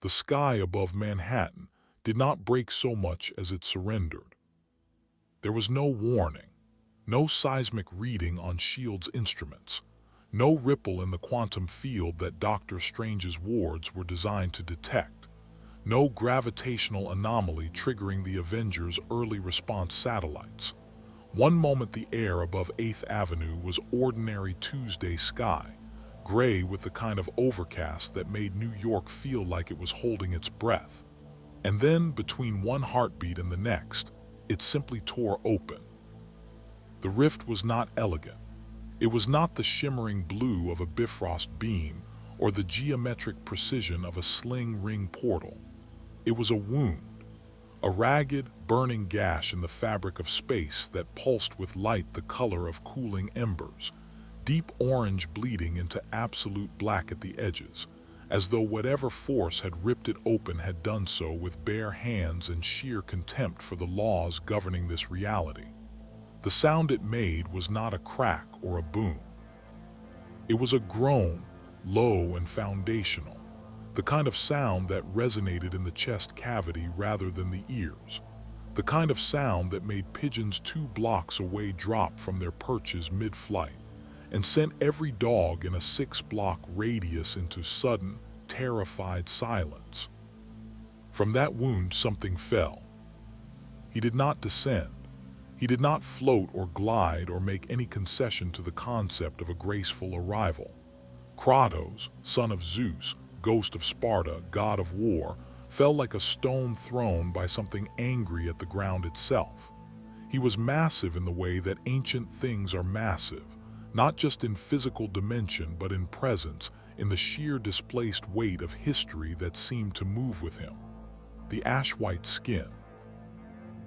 The sky above Manhattan did not break so much as it surrendered. There was no warning, no seismic reading on S.H.I.E.L.D.'s instruments, no ripple in the quantum field that Doctor Strange's wards were designed to detect, no gravitational anomaly triggering the Avengers' early response satellites. One moment the air above 8th Avenue was ordinary Tuesday sky, gray with the kind of overcast that made New York feel like it was holding its breath. And then, between one heartbeat and the next, it simply tore open. The rift was not elegant. It was not the shimmering blue of a Bifrost beam or the geometric precision of a sling ring portal. It was a wound, a ragged, burning gash in the fabric of space that pulsed with light the color of cooling embers, deep orange bleeding into absolute black at the edges, as though whatever force had ripped it open had done so with bare hands and sheer contempt for the laws governing this reality. The sound it made was not a crack or a boom. It was a groan, low and foundational, the kind of sound that resonated in the chest cavity rather than the ears, the kind of sound that made pigeons 2 blocks away drop from their perches mid-flight and sent every dog in a 6-block radius into sudden, terrified silence. From that wound something fell. He did not descend. He did not float or glide or make any concession to the concept of a graceful arrival. Kratos, son of Zeus, Ghost of Sparta, god of war, fell like a stone thrown by something angry at the ground itself. He was massive in the way that ancient things are massive, not just in physical dimension but in presence, in the sheer displaced weight of history that seemed to move with him. The ash-white skin,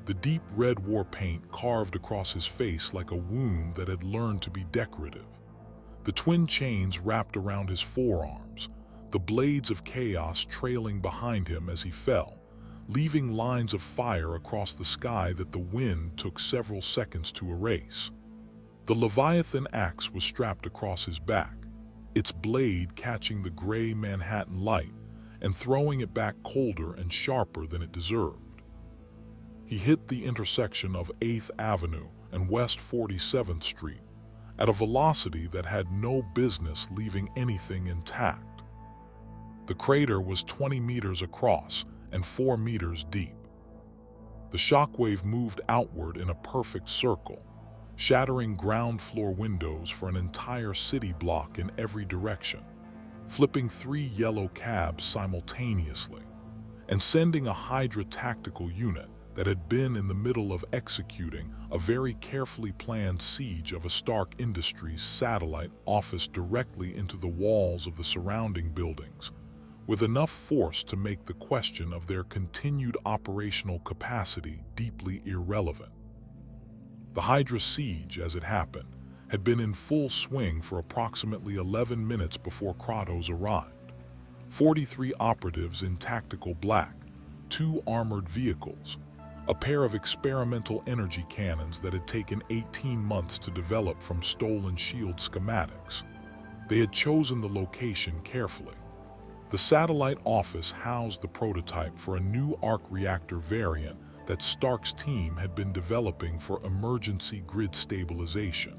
the deep red war paint carved across his face like a wound that had learned to be decorative. The twin chains wrapped around his forearms, the blades of chaos trailing behind him as he fell, leaving lines of fire across the sky that the wind took several seconds to erase. The Leviathan axe was strapped across his back, its blade catching the gray Manhattan light and throwing it back colder and sharper than it deserved. He hit the intersection of 8th Avenue and West 47th Street at a velocity that had no business leaving anything intact. The crater was 20 meters across and 4 meters deep. The shockwave moved outward in a perfect circle, shattering ground floor windows for an entire city block in every direction, flipping 3 yellow cabs simultaneously, and sending a Hydra tactical unit that had been in the middle of executing a very carefully planned siege of a Stark Industries satellite office directly into the walls of the surrounding buildings, with enough force to make the question of their continued operational capacity deeply irrelevant. The Hydra siege, as it happened, had been in full swing for approximately 11 minutes before Kratos arrived. 43 operatives in tactical black, 2 armored vehicles, a pair of experimental energy cannons that had taken 18 months to develop from stolen S.H.I.E.L.D. schematics. They had chosen the location carefully. The satellite office housed the prototype for a new arc reactor variant that Stark's team had been developing for emergency grid stabilization.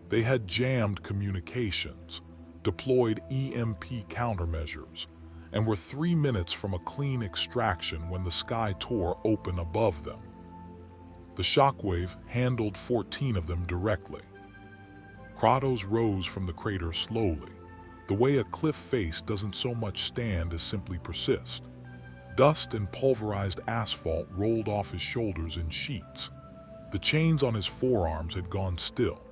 They had jammed communications, deployed EMP countermeasures, and were 3 minutes from a clean extraction when the sky tore open above them. The shockwave handled 14 of them directly. Kratos rose from the crater slowly, the way a cliff face doesn't so much stand as simply persist. Dust and pulverized asphalt rolled off his shoulders in sheets. The chains on his forearms had gone still.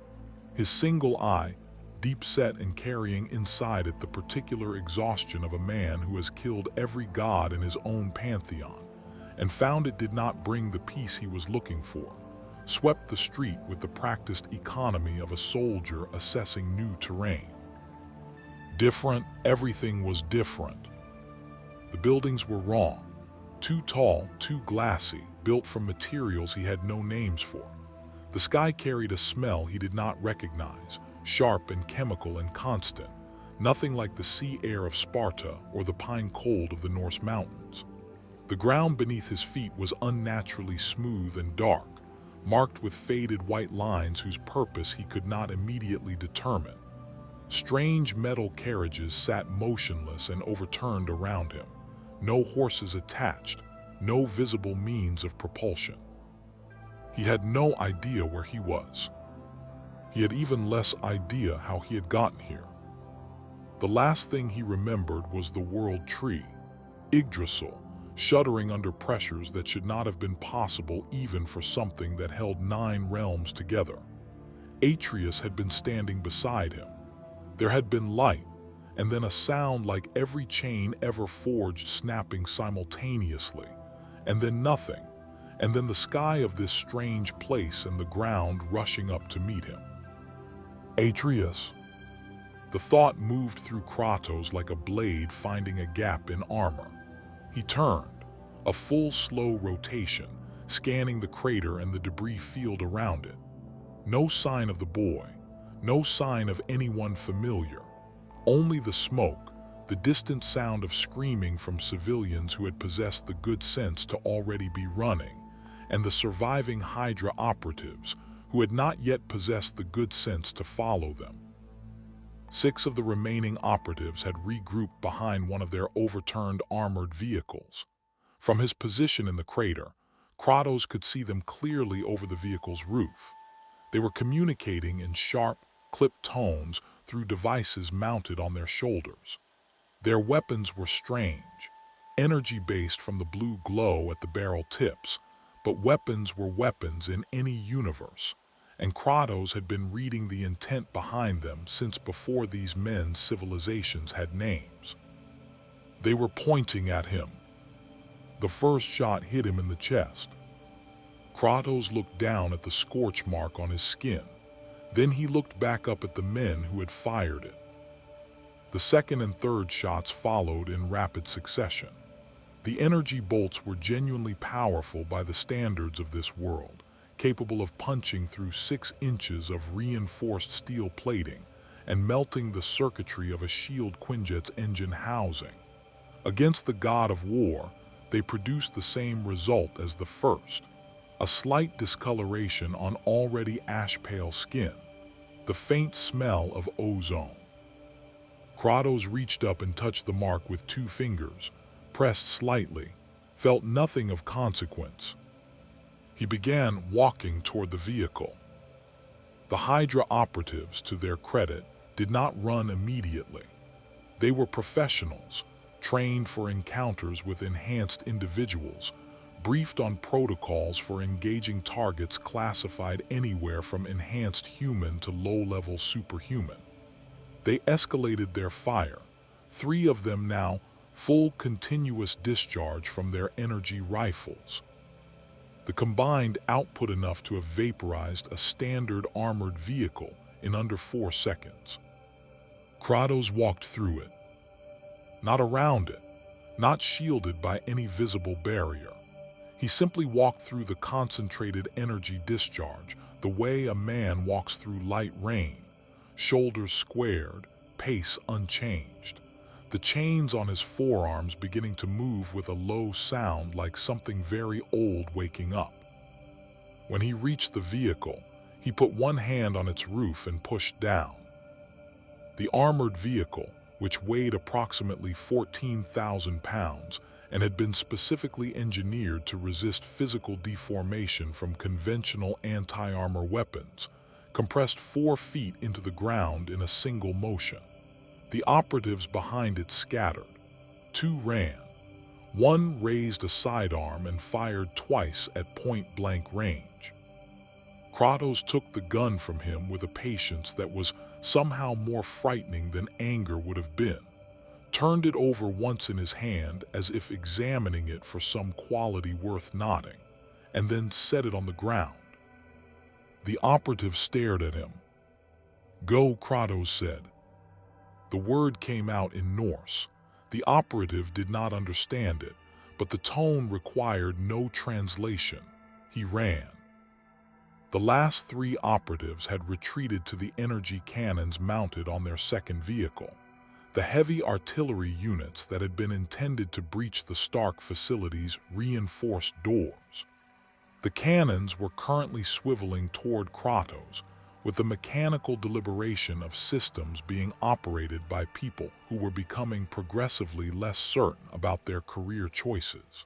His single eye, deep set and carrying inside it the particular exhaustion of a man who has killed every god in his own pantheon, and found it did not bring the peace he was looking for, swept the street with the practiced economy of a soldier assessing new terrain. Different, everything was different. The buildings were wrong, too tall, too glassy, built from materials he had no names for. The sky carried a smell he did not recognize, sharp and chemical and constant, nothing like the sea air of Sparta or the pine cold of the Norse mountains. The ground beneath his feet was unnaturally smooth and dark, marked with faded white lines whose purpose he could not immediately determine. Strange metal carriages sat motionless and overturned around him, no horses attached, no visible means of propulsion. He had no idea where he was. He had even less idea how he had gotten here. The last thing he remembered was the world tree, Yggdrasil, shuddering under pressures that should not have been possible even for something that held 9 realms together. Atreus had been standing beside him. There had been light, and then a sound like every chain ever forged snapping simultaneously, and then nothing, and then the sky of this strange place and the ground rushing up to meet him. Atreus. The thought moved through Kratos like a blade finding a gap in armor. He turned, a full slow rotation, scanning the crater and the debris field around it. No sign of the boy, no sign of anyone familiar. Only the smoke, the distant sound of screaming from civilians who had possessed the good sense to already be running, and the surviving Hydra operatives who had not yet possessed the good sense to follow them. 6 of the remaining operatives had regrouped behind one of their overturned armored vehicles. From his position in the crater, Kratos could see them clearly over the vehicle's roof. They were communicating in sharp, clipped tones through devices mounted on their shoulders. Their weapons were strange, energy-based from the blue glow at the barrel tips, but weapons were weapons in any universe, and Kratos had been reading the intent behind them since before these men's civilizations had names. They were pointing at him. The first shot hit him in the chest. Kratos looked down at the scorch mark on his skin. Then he looked back up at the men who had fired it. The second and third shots followed in rapid succession. The energy bolts were genuinely powerful by the standards of this world, capable of punching through 6 inches of reinforced steel plating and melting the circuitry of a shield Quinjet's engine housing. Against the god of war, they produced the same result as the first, a slight discoloration on already ash-pale skin, the faint smell of ozone. Kratos reached up and touched the mark with 2 fingers, pressed slightly, felt nothing of consequence. He began walking toward the vehicle. The Hydra operatives, to their credit, did not run immediately. They were professionals, trained for encounters with enhanced individuals, briefed on protocols for engaging targets classified anywhere from enhanced human to low-level superhuman. They escalated their fire, 3 of them now full continuous discharge from their energy rifles. The combined output enough to have vaporized a standard armored vehicle in under 4 seconds. Kratos walked through it. Not around it, not shielded by any visible barrier. He simply walked through the concentrated energy discharge the way a man walks through light rain, shoulders squared, pace unchanged. The chains on his forearms beginning to move with a low sound like something very old waking up. When he reached the vehicle, he put one hand on its roof and pushed down. The armored vehicle, which weighed approximately 14,000 pounds and had been specifically engineered to resist physical deformation from conventional anti-armor weapons, compressed 4 feet into the ground in a single motion. The operatives behind it scattered. 2 ran. 1 raised a sidearm and fired twice at point-blank range. Kratos took the gun from him with a patience that was somehow more frightening than anger would have been, turned it over once in his hand as if examining it for some quality worth noting, and then set it on the ground. The operative stared at him. "Go," Kratos said. The word came out in Norse. The operative did not understand it, but the tone required no translation. He ran. The last 3 operatives had retreated to the energy cannons mounted on their second vehicle. the heavy artillery units that had been intended to breach the Stark facility's reinforced doors. The cannons were currently swiveling toward Kratos, with the mechanical deliberation of systems being operated by people who were becoming progressively less certain about their career choices.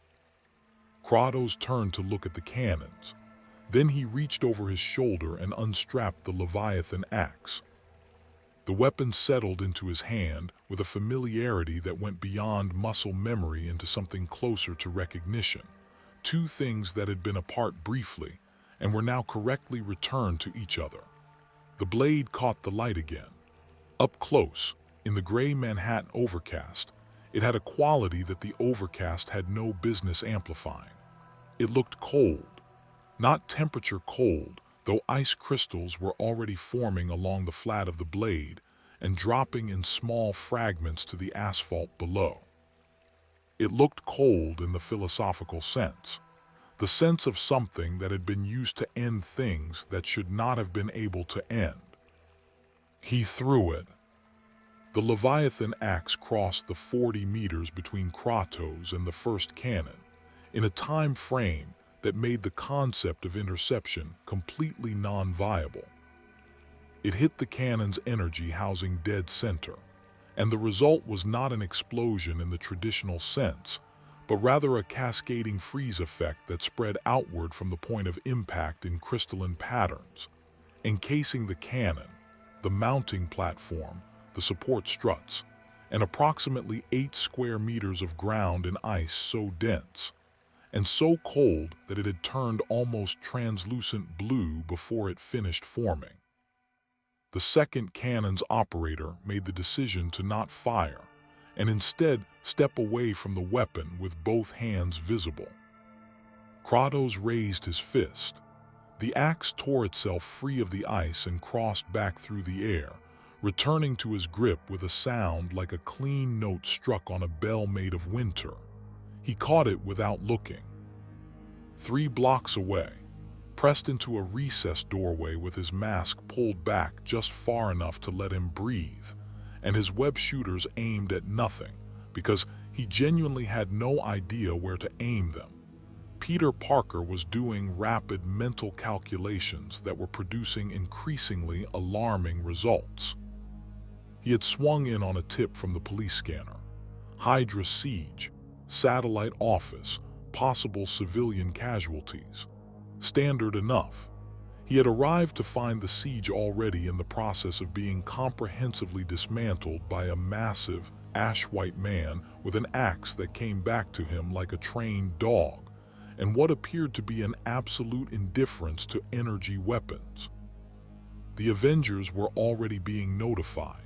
Kratos turned to look at the cannons. Then he reached over his shoulder and unstrapped the Leviathan axe. The weapon settled into his hand with a familiarity that went beyond muscle memory into something closer to recognition. Two things that had been apart briefly and were now correctly returned to each other. The blade caught the light again. Up close, in the gray Manhattan overcast, it had a quality that the overcast had no business amplifying. It looked cold. Not temperature cold, though ice crystals were already forming along the flat of the blade and dropping in small fragments to the asphalt below. It looked cold in the philosophical sense, the sense of something that had been used to end things that should not have been able to end. He threw it. The Leviathan axe crossed the 40 meters between Kratos and the first cannon, in a time frame that made the concept of interception completely non-viable. It hit the cannon's energy housing dead center, and the result was not an explosion in the traditional sense, but rather a cascading freeze effect that spread outward from the point of impact in crystalline patterns, encasing the cannon, the mounting platform, the support struts, and approximately 8 square meters of ground and ice so dense and so cold that it had turned almost translucent blue before it finished forming. The second cannon's operator made the decision to not fire, and instead step away from the weapon with both hands visible. Kratos raised his fist. The axe tore itself free of the ice and crossed back through the air, returning to his grip with a sound like a clean note struck on a bell made of winter. He caught it without looking. 3 blocks away, pressed into a recessed doorway with his mask pulled back just far enough to let him breathe, and his web shooters aimed at nothing, because he genuinely had no idea where to aim them. Peter Parker was doing rapid mental calculations that were producing increasingly alarming results. He had swung in on a tip from the police scanner. Hydra siege, satellite office, possible civilian casualties. Standard enough. He had arrived to find the siege already in the process of being comprehensively dismantled by a massive, ash-white man with an axe that came back to him like a trained dog, and what appeared to be an absolute indifference to energy weapons. The Avengers were already being notified.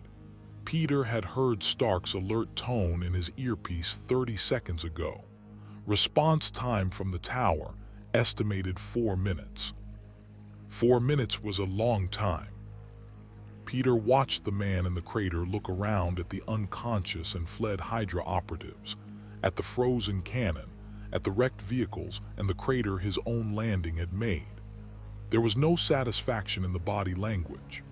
Peter had heard Stark's alert tone in his earpiece 30 seconds ago. Response time from the tower, estimated 4 minutes. 4 minutes was a long time. Peter watched the man in the crater look around at the unconscious and fled Hydra operatives, at the frozen cannon, at the wrecked vehicles and the crater his own landing had made. There was no satisfaction in the body language.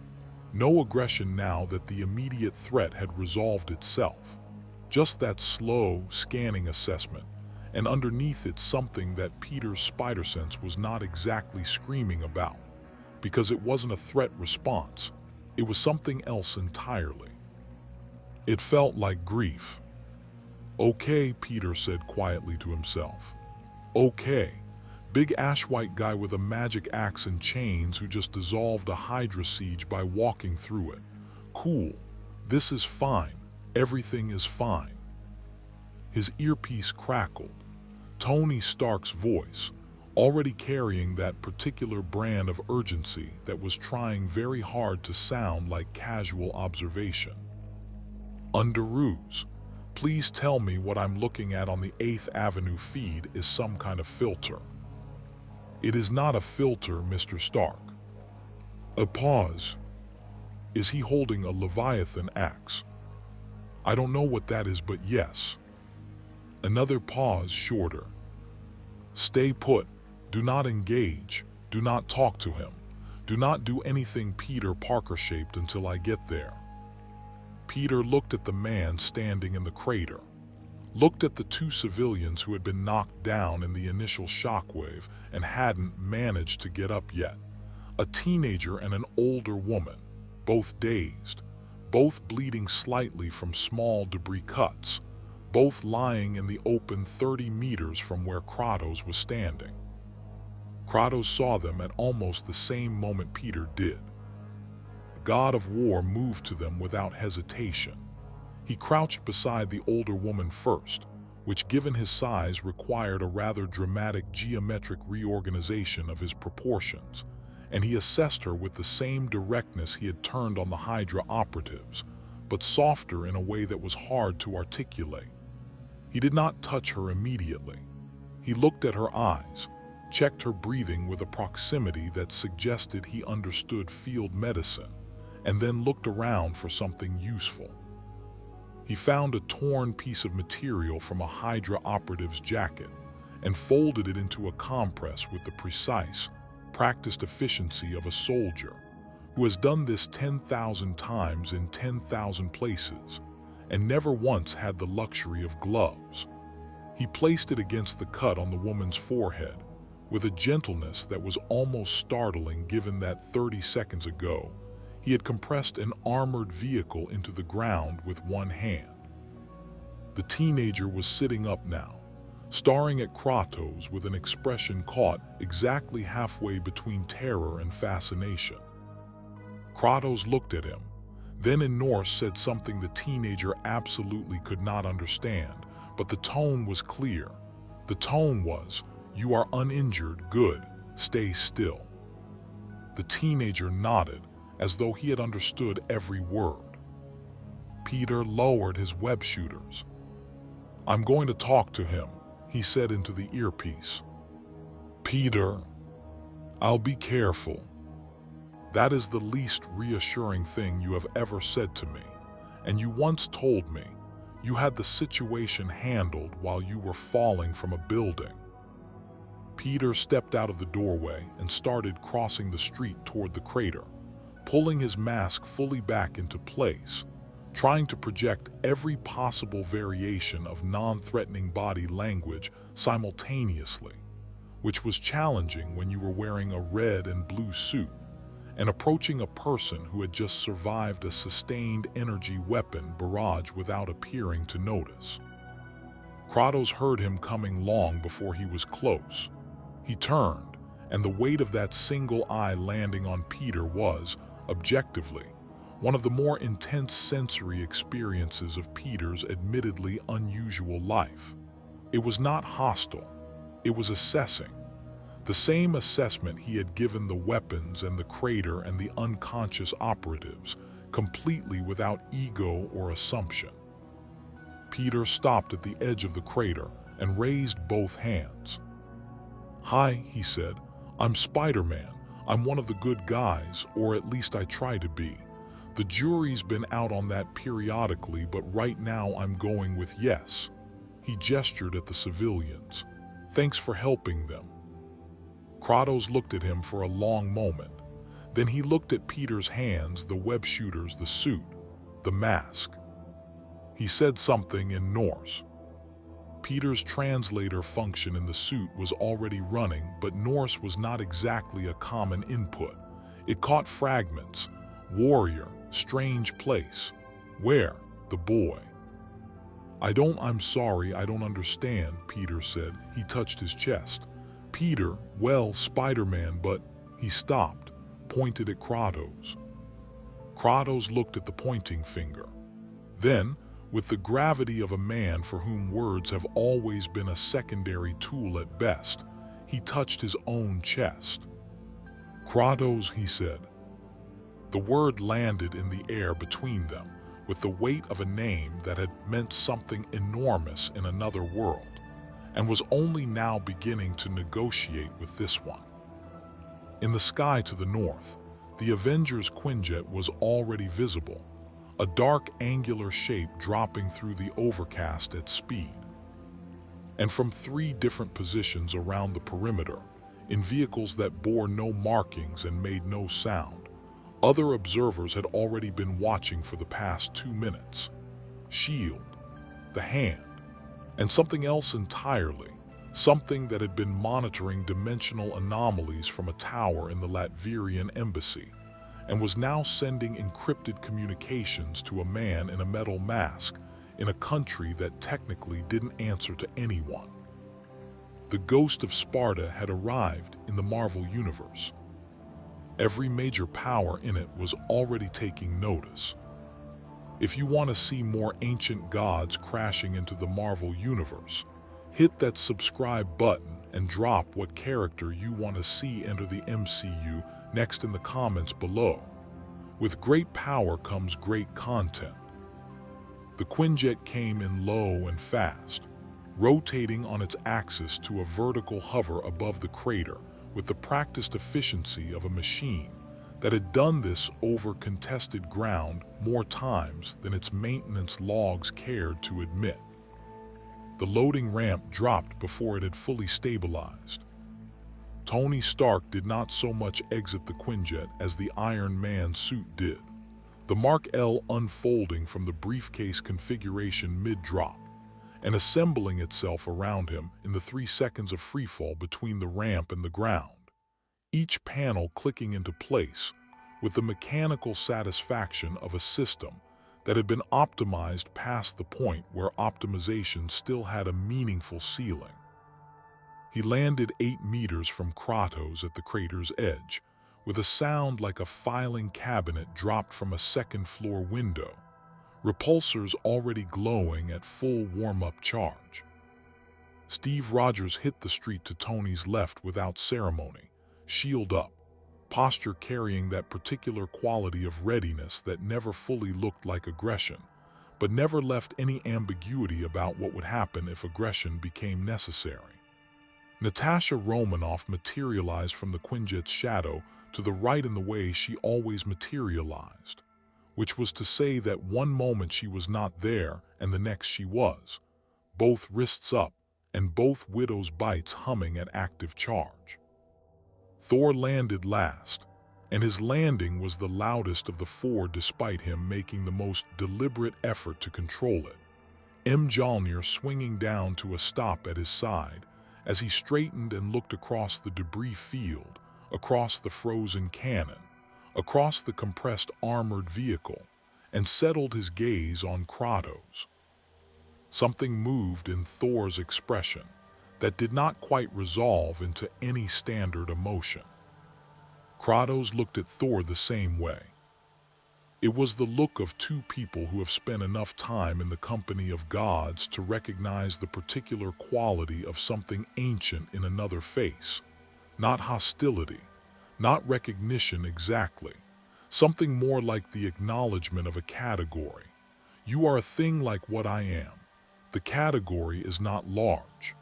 No aggression now that the immediate threat had resolved itself. Just that slow, scanning assessment, and underneath it something that Peter's spider sense was not exactly screaming about, because it wasn't a threat response. It was something else entirely. It felt like grief. "Okay," Peter said quietly to himself. "Okay. Big ash-white guy with a magic axe and chains who just dissolved a Hydra siege by walking through it. Cool. This is fine. Everything is fine." His earpiece crackled. Tony Stark's voice, already carrying that particular brand of urgency that was trying very hard to sound like casual observation. "Under ruse, please tell me what I'm looking at on the 8th Avenue feed is some kind of filter." "It is not a filter, Mr. Stark." A pause. "Is he holding a Leviathan axe?" "I don't know what that is, but yes." Another pause, shorter. "Stay put. Do not engage. Do not talk to him. Do not do anything Peter Parker-shaped until I get there." Peter looked at the man standing in the crater, looked at the two civilians who had been knocked down in the initial shockwave and hadn't managed to get up yet. A teenager and an older woman, both dazed, both bleeding slightly from small debris cuts, both lying in the open 30 meters from where Kratos was standing. Kratos saw them at almost the same moment Peter did. The god of war moved to them without hesitation. He crouched beside the older woman first, which given his size required a rather dramatic geometric reorganization of his proportions, and he assessed her with the same directness he had turned on the Hydra operatives, but softer in a way that was hard to articulate. He did not touch her immediately. He looked at her eyes, checked her breathing with a proximity that suggested he understood field medicine, and then looked around for something useful. He found a torn piece of material from a Hydra operative's jacket and folded it into a compress with the precise, practiced efficiency of a soldier who has done this 10,000 times in 10,000 places and never once had the luxury of gloves. He placed it against the cut on the woman's forehead with a gentleness that was almost startling given that 30 seconds ago he had compressed an armored vehicle into the ground with one hand. The teenager was sitting up now, staring at Kratos with an expression caught exactly halfway between terror and fascination. Kratos looked at him, then in Norse said something the teenager absolutely could not understand, but the tone was clear. The tone was, "You are uninjured, good, stay still." The teenager nodded, as though he had understood every word. Peter lowered his web shooters. "I'm going to talk to him," he said into the earpiece. "Peter, I'll be careful. That is the least reassuring thing you have ever said to me, and you once told me you had the situation handled while you were falling from a building." Peter stepped out of the doorway and started crossing the street toward the crater, pulling his mask fully back into place, trying to project every possible variation of non-threatening body language simultaneously, which was challenging when you were wearing a red and blue suit and approaching a person who had just survived a sustained energy weapon barrage without appearing to notice. Kratos heard him coming long before he was close. He turned, and the weight of that single eye landing on Peter was, objectively, one of the more intense sensory experiences of Peter's admittedly unusual life. It was not hostile, it was assessing. The same assessment he had given the weapons and the crater and the unconscious operatives, completely without ego or assumption. Peter stopped at the edge of the crater and raised both hands. "Hi," he said, "I'm Spider-Man. I'm one of the good guys, or at least I try to be. The jury's been out on that periodically, but right now I'm going with yes." He gestured at the civilians. "Thanks for helping them." Kratos looked at him for a long moment. Then he looked at Peter's hands, the web shooters, the suit, the mask. He said something in Norse. Peter's translator function in the suit was already running, but Norse was not exactly a common input. It caught fragments. Warrior, strange place. Where? The boy. I'm sorry, I don't understand," Peter said. He touched his chest. "Peter, well, Spider-Man, but..." He stopped, pointed at Kratos. Kratos looked at the pointing finger. Then, with the gravity of a man for whom words have always been a secondary tool at best, he touched his own chest. "Kratos," he said. The word landed in the air between them, with the weight of a name that had meant something enormous in another world, and was only now beginning to negotiate with this one. In the sky to the north, the Avengers Quinjet was already visible, a dark angular shape dropping through the overcast at speed. And from 3 different positions around the perimeter, in vehicles that bore no markings and made no sound, Other observers had already been watching for the past 2 minutes. Shield, the hand, and something else entirely, something that had been monitoring dimensional anomalies from a tower in the Latvian embassy, and was now sending encrypted communications to a man in a metal mask in a country that technically didn't answer to anyone. The Ghost of Sparta had arrived in the Marvel Universe. Every major power in it was already taking notice. If you want to see more ancient gods crashing into the Marvel Universe, hit that subscribe button and drop what character you want to see enter the MCU next in the comments below. With great power comes great content. The Quinjet came in low and fast, rotating on its axis to a vertical hover above the crater with the practiced efficiency of a machine that had done this over contested ground more times than its maintenance logs cared to admit. The loading ramp dropped before it had fully stabilized. Tony Stark did not so much exit the Quinjet as the Iron Man suit did, the Mark L unfolding from the briefcase configuration mid-drop and assembling itself around him in the 3 seconds of freefall between the ramp and the ground, each panel clicking into place with the mechanical satisfaction of a system that had been optimized past the point where optimization still had a meaningful ceiling. He landed 8 meters from Kratos at the crater's edge, with a sound like a filing cabinet dropped from a second-floor window, repulsors already glowing at full warm-up charge. Steve Rogers hit the street to Tony's left without ceremony, shield up, posture carrying that particular quality of readiness that never fully looked like aggression, but never left any ambiguity about what would happen if aggression became necessary. Natasha Romanoff materialized from the Quinjet's shadow to the right in the way she always materialized, which was to say that one moment she was not there and the next she was, both wrists up and both widow's bites humming at active charge. Thor landed last, and his landing was the loudest of the 4 despite him making the most deliberate effort to control it, Mjolnir swinging down to a stop at his side as he straightened and looked across the debris field, across the frozen cannon, across the compressed armored vehicle, and settled his gaze on Kratos. Something moved in Thor's expression that did not quite resolve into any standard emotion. Kratos looked at Thor the same way. It was the look of 2 people who have spent enough time in the company of gods to recognize the particular quality of something ancient in another face. Not hostility, not recognition exactly, something more like the acknowledgement of a category. You are a thing like what I am. The category is not large.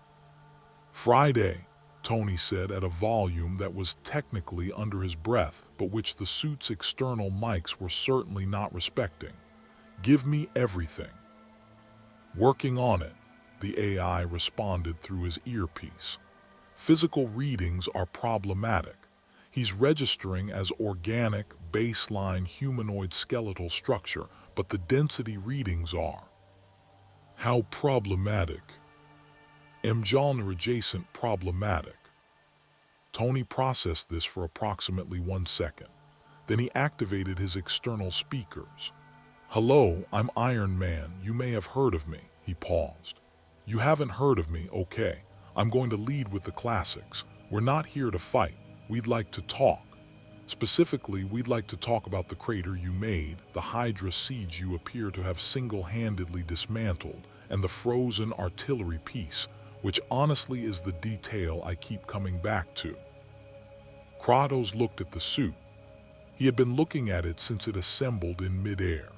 Friday, Tony said at a volume that was technically under his breath, but which the suit's external mics were certainly not respecting. Give me everything. Working on it, the AI responded through his earpiece. Physical readings are problematic. He's registering as organic, baseline humanoid skeletal structure, but the density readings are. How problematic? Mjolnir adjacent problematic. Tony processed this for approximately 1 second. Then he activated his external speakers. Hello, I'm Iron Man. You may have heard of me. He paused. You haven't heard of me, okay. I'm going to lead with the classics. We're not here to fight. We'd like to talk. Specifically, we'd like to talk about the crater you made, the Hydra siege you appear to have single-handedly dismantled, and the frozen artillery piece, which honestly is the detail I keep coming back to. Kratos looked at the suit. He had been looking at it since it assembled in midair,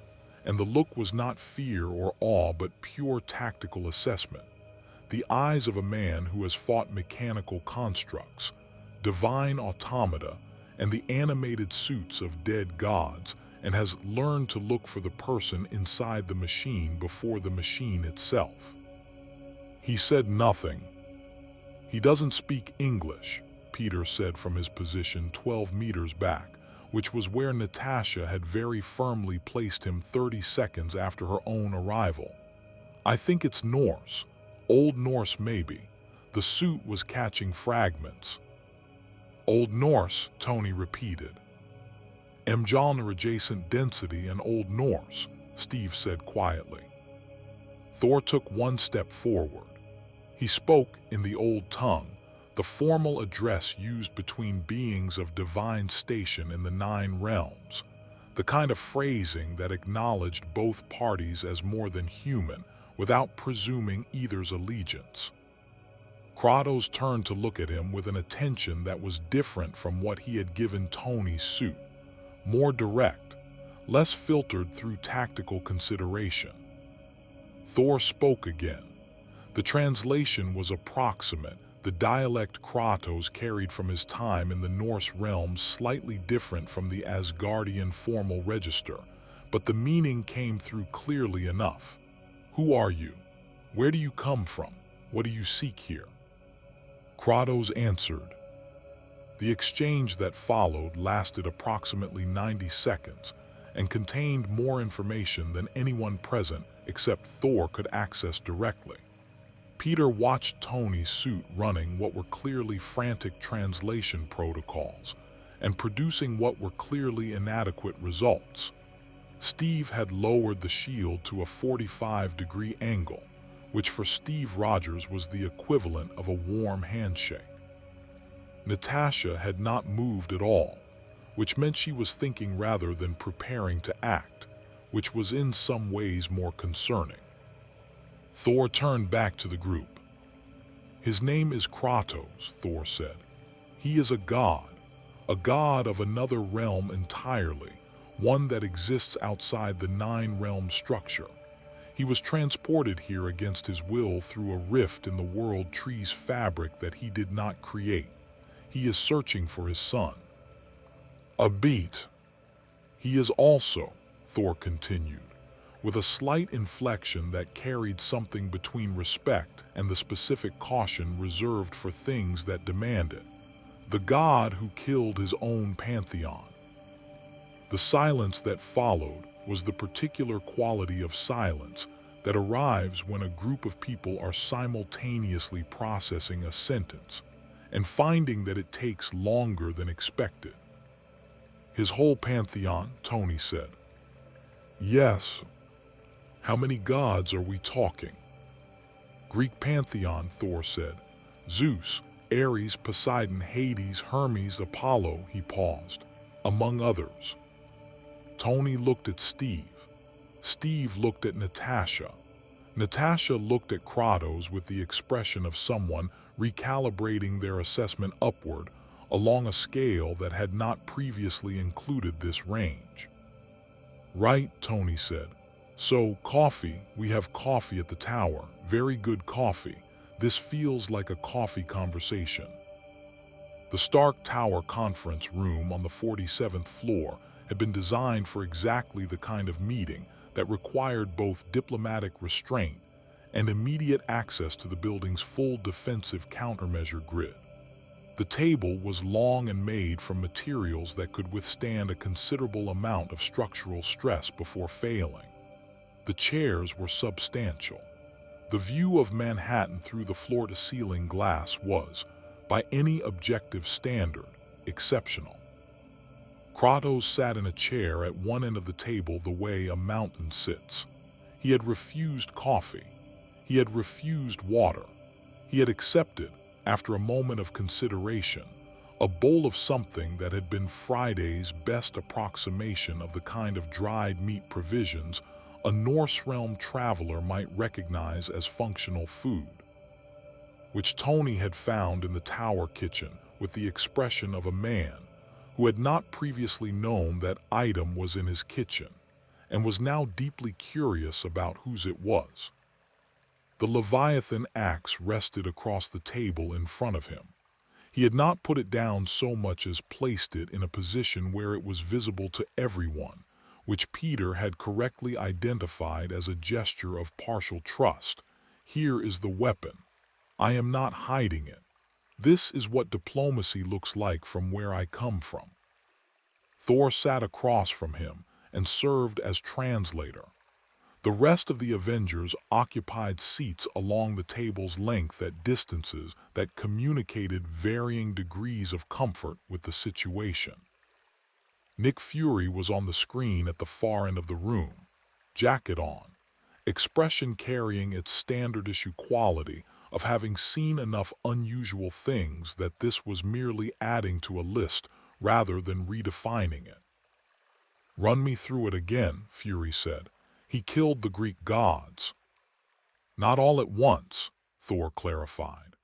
and the look was not fear or awe but pure tactical assessment. The eyes of a man who has fought mechanical constructs, divine automata, and the animated suits of dead gods, and has learned to look for the person inside the machine before the machine itself. He said nothing. He doesn't speak English, Peter said from his position 12 meters back, which was where Natasha had very firmly placed him 30 seconds after her own arrival. I think it's Norse. Old Norse maybe. The suit was catching fragments. Old Norse, Tony repeated. Mjolnir adjacent density and Old Norse, Steve said quietly. Thor took one step forward. He spoke in the old tongue, the formal address used between beings of divine station in the 9 realms, the kind of phrasing that acknowledged both parties as more than human without presuming either's allegiance. Kratos turned to look at him with an attention that was different from what he had given Tony's suit, more direct, less filtered through tactical consideration. Thor spoke again. The translation was approximate, the dialect Kratos carried from his time in the Norse realms slightly different from the Asgardian formal register, but the meaning came through clearly enough. Who are you? Where do you come from? What do you seek here? Kratos answered. The exchange that followed lasted approximately 90 seconds and contained more information than anyone present except Thor could access directly. Peter watched Tony's suit running what were clearly frantic translation protocols and producing what were clearly inadequate results. Steve had lowered the shield to a 45-degree angle, which for Steve Rogers was the equivalent of a warm handshake. Natasha had not moved at all, which meant she was thinking rather than preparing to act, which was in some ways more concerning. Thor turned back to the group. His name is Kratos, Thor said. He is a god of another realm entirely, one that exists outside the 9-realm structure. He was transported here against his will through a rift in the world tree's fabric that he did not create. He is searching for his son. A beat. He is also, Thor continued, with a slight inflection that carried something between respect and the specific caution reserved for things that demand it, the god who killed his own pantheon. The silence that followed was the particular quality of silence that arrives when a group of people are simultaneously processing a sentence and finding that it takes longer than expected. His whole pantheon, Tony said. Yes. How many gods are we talking? Greek pantheon, Thor said. Zeus, Ares, Poseidon, Hades, Hermes, Apollo, he paused, among others. Tony looked at Steve. Steve looked at Natasha. Natasha looked at Kratos with the expression of someone recalibrating their assessment upward along a scale that had not previously included this range. Right, Tony said. So, coffee, we have coffee at the tower. Very good coffee. This feels like a coffee conversation. The Stark Tower conference room on the 47th floor had been designed for exactly the kind of meeting that required both diplomatic restraint and immediate access to the building's full defensive countermeasure grid. The table was long and made from materials that could withstand a considerable amount of structural stress before failing. The chairs were substantial. The view of Manhattan through the floor-to-ceiling glass was, by any objective standard, exceptional. Kratos sat in a chair at one end of the table the way a mountain sits. He had refused coffee. He had refused water. He had accepted, after a moment of consideration, a bowl of something that had been Friday's best approximation of the kind of dried meat provisions a Norse realm traveler might recognize as functional food, which Tony had found in the tower kitchen with the expression of a man who had not previously known that item was in his kitchen and was now deeply curious about whose it was. The Leviathan axe rested across the table in front of him. He had not put it down so much as placed it in a position where it was visible to everyone, which Peter had correctly identified as a gesture of partial trust. Here is the weapon. I am not hiding it. This is what diplomacy looks like from where I come from. Thor sat across from him and served as translator. The rest of the Avengers occupied seats along the table's length at distances that communicated varying degrees of comfort with the situation. Nick Fury was on the screen at the far end of the room, jacket on, expression carrying its standard issue quality of having seen enough unusual things that this was merely adding to a list rather than redefining it. "Run me through it again," Fury said. "He killed the Greek gods." "Not all at once," Thor clarified.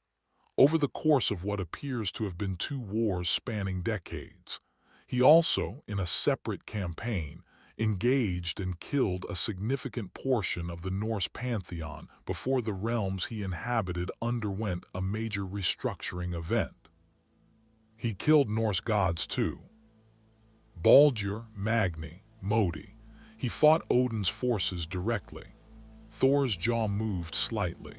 "Over the course of what appears to have been 2 wars spanning decades. He also, in a separate campaign, engaged and killed a significant portion of the Norse pantheon before the realms he inhabited underwent a major restructuring event. He killed Norse gods too. Baldur, Magni, Modi. He fought Odin's forces directly." Thor's jaw moved slightly.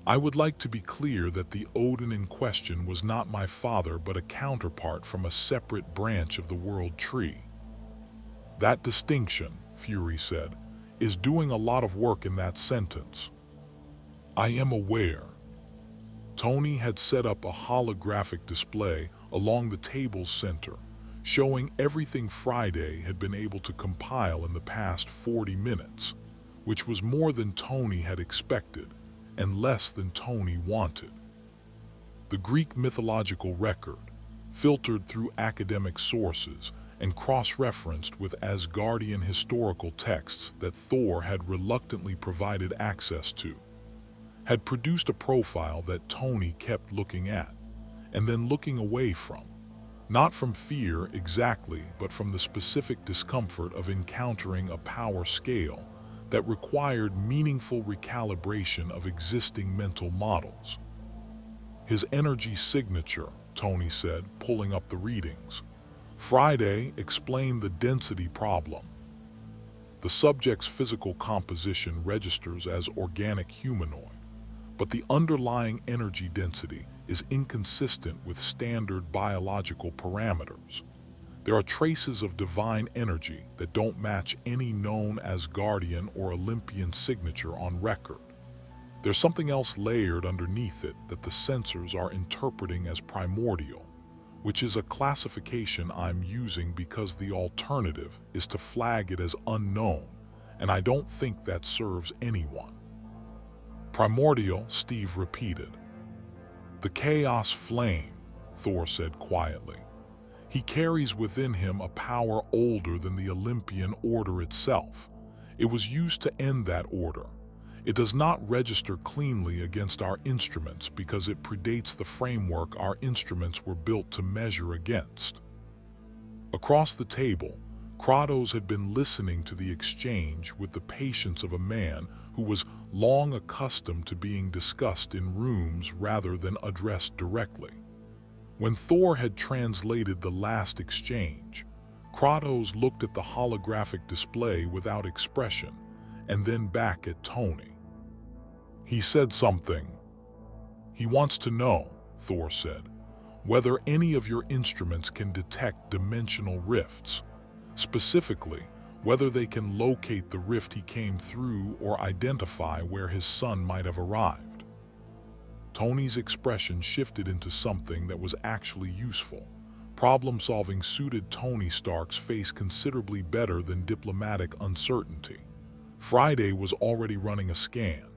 "I would like to be clear that the Odin in question was not my father but a counterpart from a separate branch of the world tree." "That distinction," Fury said, "is doing a lot of work in that sentence." "I am aware." Tony had set up a holographic display along the table's center, showing everything Friday had been able to compile in the past 40 minutes, which was more than Tony had expected and less than Tony wanted. The Greek mythological record, filtered through academic sources and cross-referenced with Asgardian historical texts that Thor had reluctantly provided access to, had produced a profile that Tony kept looking at and then looking away from. Not from fear exactly, but from the specific discomfort of encountering a power scale that required meaningful recalibration of existing mental models. "His energy signature," Tony said, pulling up the readings. "Friday explained the density problem. The subject's physical composition registers as organic humanoid, but the underlying energy density is inconsistent with standard biological parameters. There are traces of divine energy that don't match any known Asgardian or Olympian signature on record. There's something else layered underneath it that the sensors are interpreting as primordial, which is a classification I'm using because the alternative is to flag it as unknown, and I don't think that serves anyone." "Primordial," Steve repeated. "The chaos flame," Thor said quietly. "He carries within him a power older than the Olympian order itself. It was used to end that order. It does not register cleanly against our instruments because it predates the framework our instruments were built to measure against." Across the table, Kratos had been listening to the exchange with the patience of a man who was long accustomed to being discussed in rooms rather than addressed directly. When Thor had translated the last exchange, Kratos looked at the holographic display without expression and then back at Tony. "He said something." "He wants to know," Thor said, "whether any of your instruments can detect dimensional rifts. Specifically, whether they can locate the rift he came through or identify where his son might have arrived." Tony's expression shifted into something that was actually useful. Problem-solving suited Tony Stark's face considerably better than diplomatic uncertainty. Friday was already running a scan.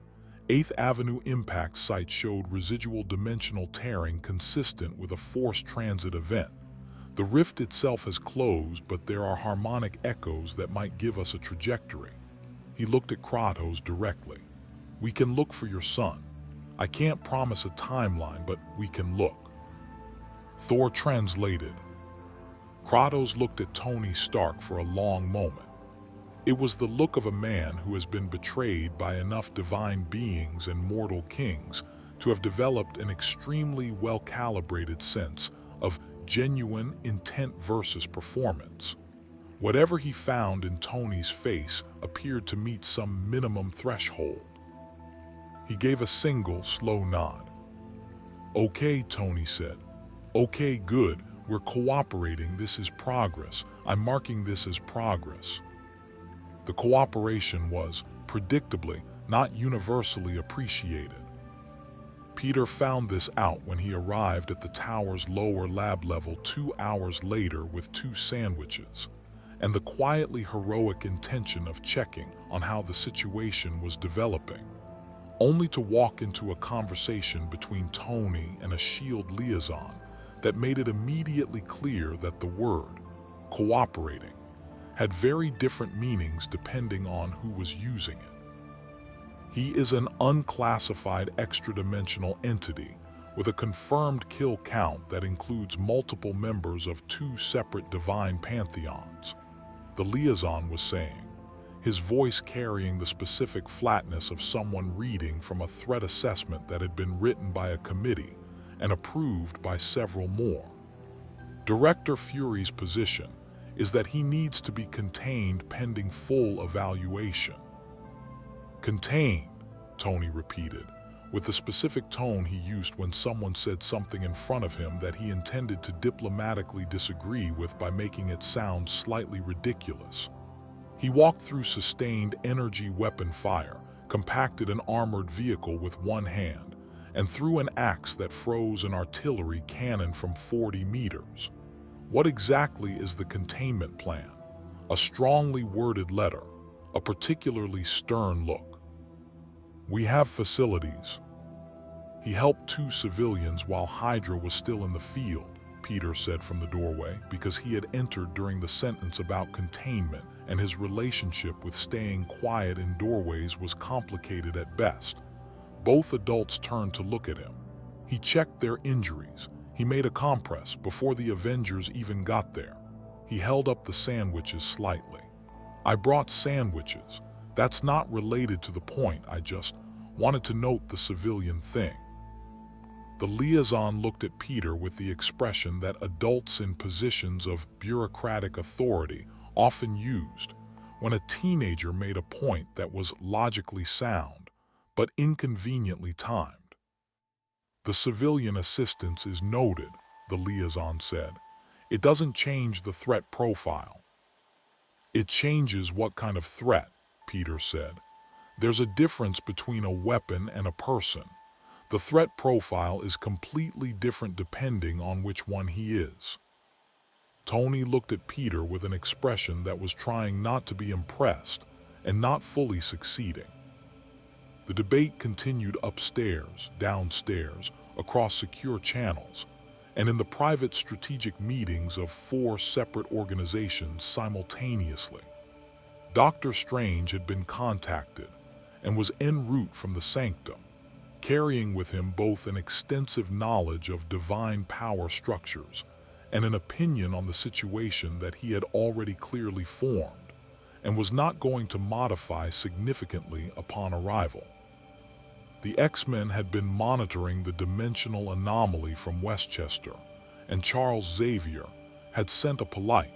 8th Avenue impact site showed residual dimensional tearing consistent with a forced transit event. The rift itself has closed, but there are harmonic echoes that might give us a trajectory. He looked at Kratos directly. "We can look for your son. I can't promise a timeline, but we can look." Thor translated. Kratos looked at Tony Stark for a long moment. It was the look of a man who has been betrayed by enough divine beings and mortal kings to have developed an extremely well-calibrated sense of genuine intent versus performance. Whatever he found in Tony's face appeared to meet some minimum threshold. He gave a single, slow nod. "Okay," Tony said. "Okay, good. We're cooperating. This is progress. I'm marking this as progress. The cooperation was, predictably, not universally appreciated. Peter found this out when he arrived at the tower's lower lab level 2 hours later with 2 sandwiches, and the quietly heroic intention of checking on how the situation was developing, only to walk into a conversation between Tony and a SHIELD liaison that made it immediately clear that the word, cooperating, had very different meanings depending on who was using it. He is an unclassified extra-dimensional entity with a confirmed kill count that includes multiple members of 2 separate divine pantheons, the liaison was saying, his voice carrying the specific flatness of someone reading from a threat assessment that had been written by a committee and approved by several more. Director Fury's position is that he needs to be contained pending full evaluation. Contained, Tony repeated, with the specific tone he used when someone said something in front of him that he intended to diplomatically disagree with by making it sound slightly ridiculous. He walked through sustained energy weapon fire, compacted an armored vehicle with one hand, and threw an axe that froze an artillery cannon from 40 meters. What exactly is the containment plan? A strongly worded letter, a particularly stern look. We have facilities. He helped 2 civilians while Hydra was still in the field, Peter said from the doorway, because he had entered during the sentence about containment and his relationship with staying quiet in doorways was complicated at best. Both adults turned to look at him. He checked their injuries. He made a compress before the Avengers even got there. He held up the sandwiches slightly. I brought sandwiches. That's not related to the point, I just wanted to note the civilian thing. The liaison looked at Peter with the expression that adults in positions of bureaucratic authority often used when a teenager made a point that was logically sound, but inconveniently timed. The civilian assistance is noted, the liaison said. It doesn't change the threat profile. It changes what kind of threat, Peter said. There's a difference between a weapon and a person. The threat profile is completely different depending on which one he is. Tony looked at Peter with an expression that was trying not to be impressed and not fully succeeding. The debate continued upstairs, downstairs, across secure channels, and in the private strategic meetings of 4 separate organizations simultaneously. Dr. Strange had been contacted and was en route from the sanctum, carrying with him both an extensive knowledge of divine power structures and an opinion on the situation that he had already clearly formed and was not going to modify significantly upon arrival. The X-Men had been monitoring the dimensional anomaly from Westchester, and Charles Xavier had sent a polite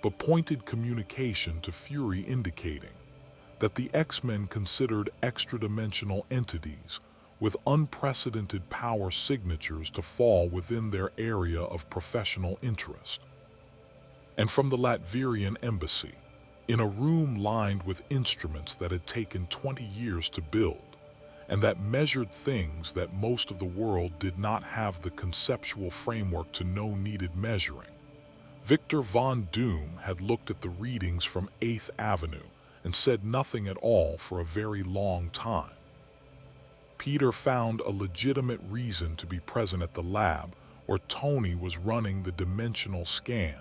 but pointed communication to Fury indicating that the X-Men considered extra-dimensional entities with unprecedented power signatures to fall within their area of professional interest. And from the Latvian embassy, in a room lined with instruments that had taken 20 years to build, and that measured things that most of the world did not have the conceptual framework to know needed measuring, Victor Von Doom had looked at the readings from 8th Avenue and said nothing at all for a very long time. Peter found a legitimate reason to be present at the lab where Tony was running the dimensional scan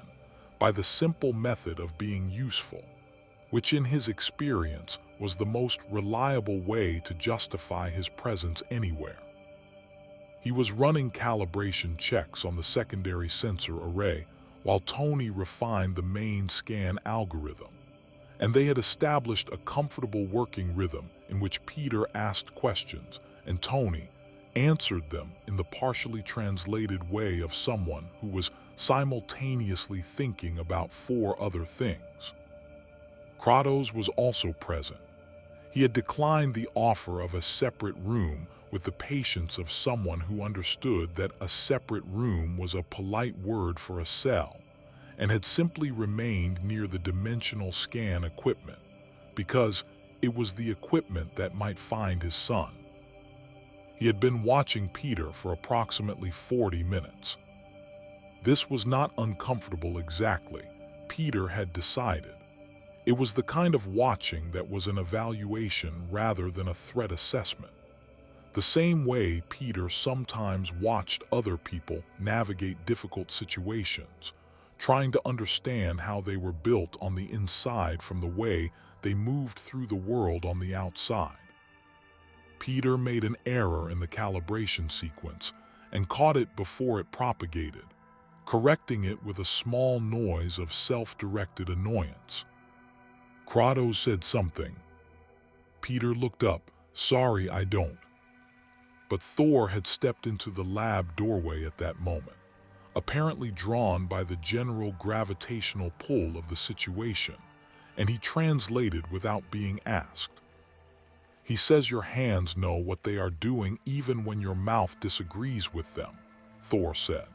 by the simple method of being useful, which in his experience was the most reliable way to justify his presence anywhere. He was running calibration checks on the secondary sensor array while Tony refined the main scan algorithm, and they had established a comfortable working rhythm in which Peter asked questions and Tony answered them in the partially translated way of someone who was simultaneously thinking about 4 other things. Kratos was also present. He had declined the offer of a separate room with the patience of someone who understood that a separate room was a polite word for a cell, and had simply remained near the dimensional scan equipment because it was the equipment that might find his son. He had been watching Peter for approximately 40 minutes. This was not uncomfortable exactly, Peter had decided. It was the kind of watching that was an evaluation rather than a threat assessment. The same way Peter sometimes watched other people navigate difficult situations, trying to understand how they were built on the inside from the way they moved through the world on the outside. Peter made an error in the calibration sequence and caught it before it propagated, correcting it with a small noise of self-directed annoyance. Kratos said something. Peter looked up. "Sorry, I don't." But Thor had stepped into the lab doorway at that moment, apparently drawn by the general gravitational pull of the situation, and he translated without being asked. "He says your hands know what they are doing even when your mouth disagrees with them," Thor said.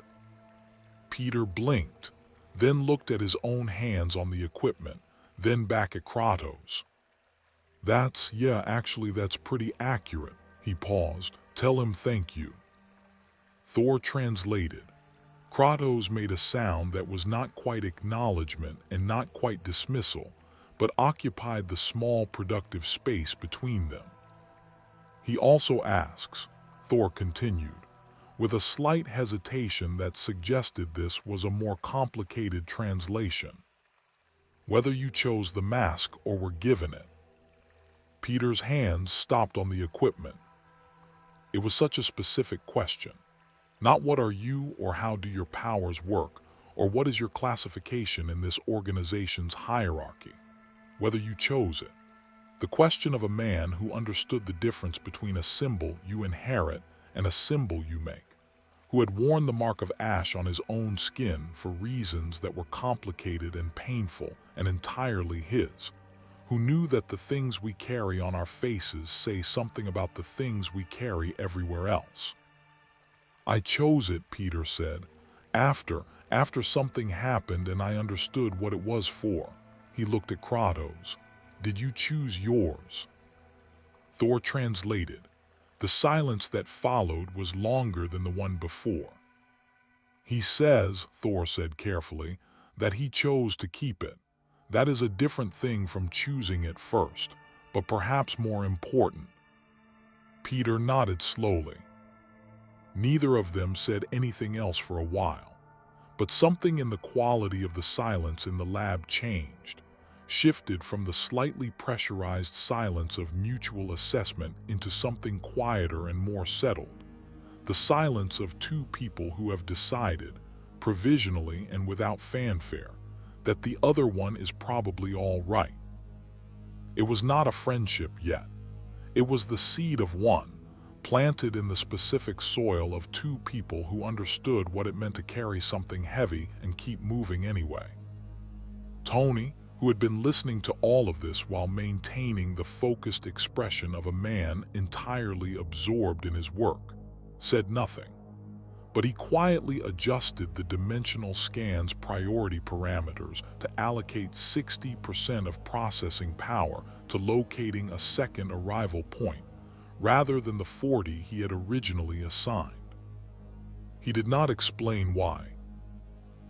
Peter blinked, then looked at his own hands on the equipment, then back at Kratos. Actually that's pretty accurate." He paused. "Tell him thank you." Thor translated. Kratos made a sound that was not quite acknowledgement and not quite dismissal, but occupied the small productive space between them. "He also asks," Thor continued, with a slight hesitation that suggested this was a more complicated translation, "whether you chose the mask or were given it." Peter's hands stopped on the equipment. It was such a specific question. Not what are you or how do your powers work, or what is your classification in this organization's hierarchy. Whether you chose it. The question of a man who understood the difference between a symbol you inherit and a symbol you make, who had worn the mark of ash on his own skin for reasons that were complicated and painful and entirely his, who knew that the things we carry on our faces say something about the things we carry everywhere else. "I chose it," Peter said, after something happened and I understood what it was for." He looked at Kratos. "Did you choose yours?" Thor translated. The silence that followed was longer than the one before. "He says," Thor said carefully, "that he chose to keep it. That is a different thing from choosing it first, but perhaps more important." Peter nodded slowly. Neither of them said anything else for a while, but something in the quality of the silence in the lab changed, shifted from the slightly pressurized silence of mutual assessment into something quieter and more settled. The silence of two people who have decided, provisionally and without fanfare, that the other one is probably all right. It was not a friendship yet. It was the seed of one, planted in the specific soil of two people who understood what it meant to carry something heavy and keep moving anyway. Tony, who had been listening to all of this while maintaining the focused expression of a man entirely absorbed in his work, said nothing. But he quietly adjusted the dimensional scan's priority parameters to allocate 60% of processing power to locating a second arrival point, rather than the 40 he had originally assigned. He did not explain why.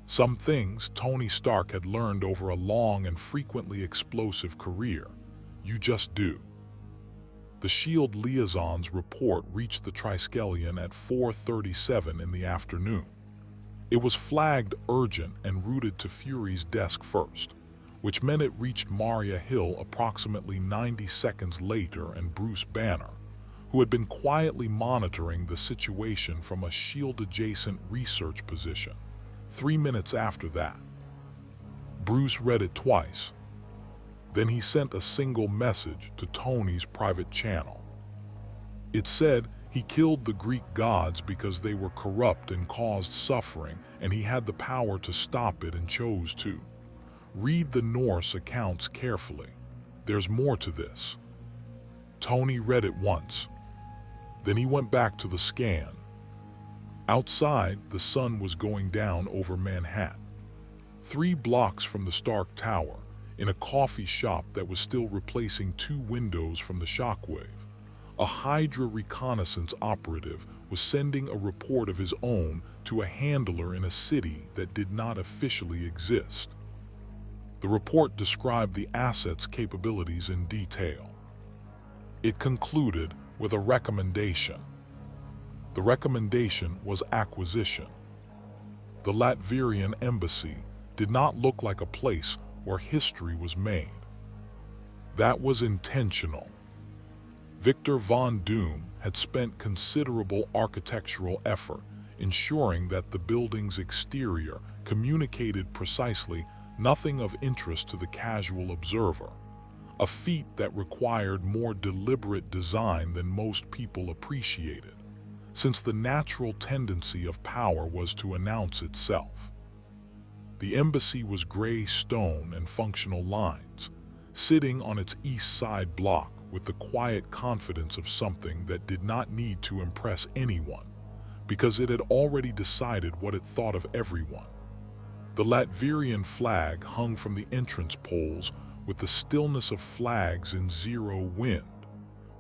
Some things Tony Stark had learned over a long and frequently explosive career. You just do. The S.H.I.E.L.D. liaison's report reached the Triskelion at 4:37 in the afternoon. It was flagged urgent and routed to Fury's desk first, which meant it reached Maria Hill approximately 90 seconds later, and Bruce Banner, who had been quietly monitoring the situation from a S.H.I.E.L.D.-adjacent research position, 3 minutes after that. Bruce read it twice. Then he sent a single message to Tony's private channel. It said he killed the Greek gods because they were corrupt and caused suffering, and he had the power to stop it and chose to. Read the Norse accounts carefully. There's more to this. Tony read it once. Then he went back to the scan. Outside, the sun was going down over Manhattan. 3 blocks from the Stark Tower, in a coffee shop that was still replacing 2 windows from the shockwave, a Hydra reconnaissance operative was sending a report of his own to a handler in a city that did not officially exist. The report described the asset's capabilities in detail. It concluded with a recommendation. The recommendation was acquisition. The Latvian embassy did not look like a place where history was made. That was intentional. Victor von Doom had spent considerable architectural effort ensuring that the building's exterior communicated precisely nothing of interest to the casual observer, a feat that required more deliberate design than most people appreciated, since the natural tendency of power was to announce itself. The embassy was gray stone and functional lines, sitting on its east side block with the quiet confidence of something that did not need to impress anyone, because it had already decided what it thought of everyone. The Latvian flag hung from the entrance poles with the stillness of flags in zero wind,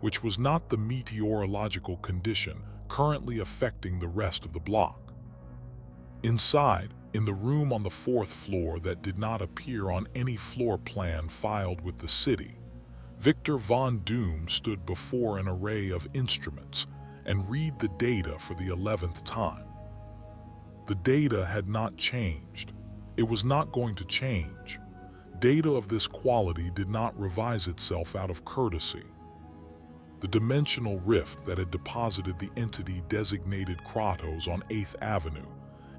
which was not the meteorological condition currently affecting the rest of the block. Inside, in the room on the 4th floor that did not appear on any floor plan filed with the city, Victor von Doom stood before an array of instruments and read the data for the 11th time. The data had not changed. It was not going to change. Data of this quality did not revise itself out of courtesy. The dimensional rift that had deposited the entity designated Kratos on 8th Avenue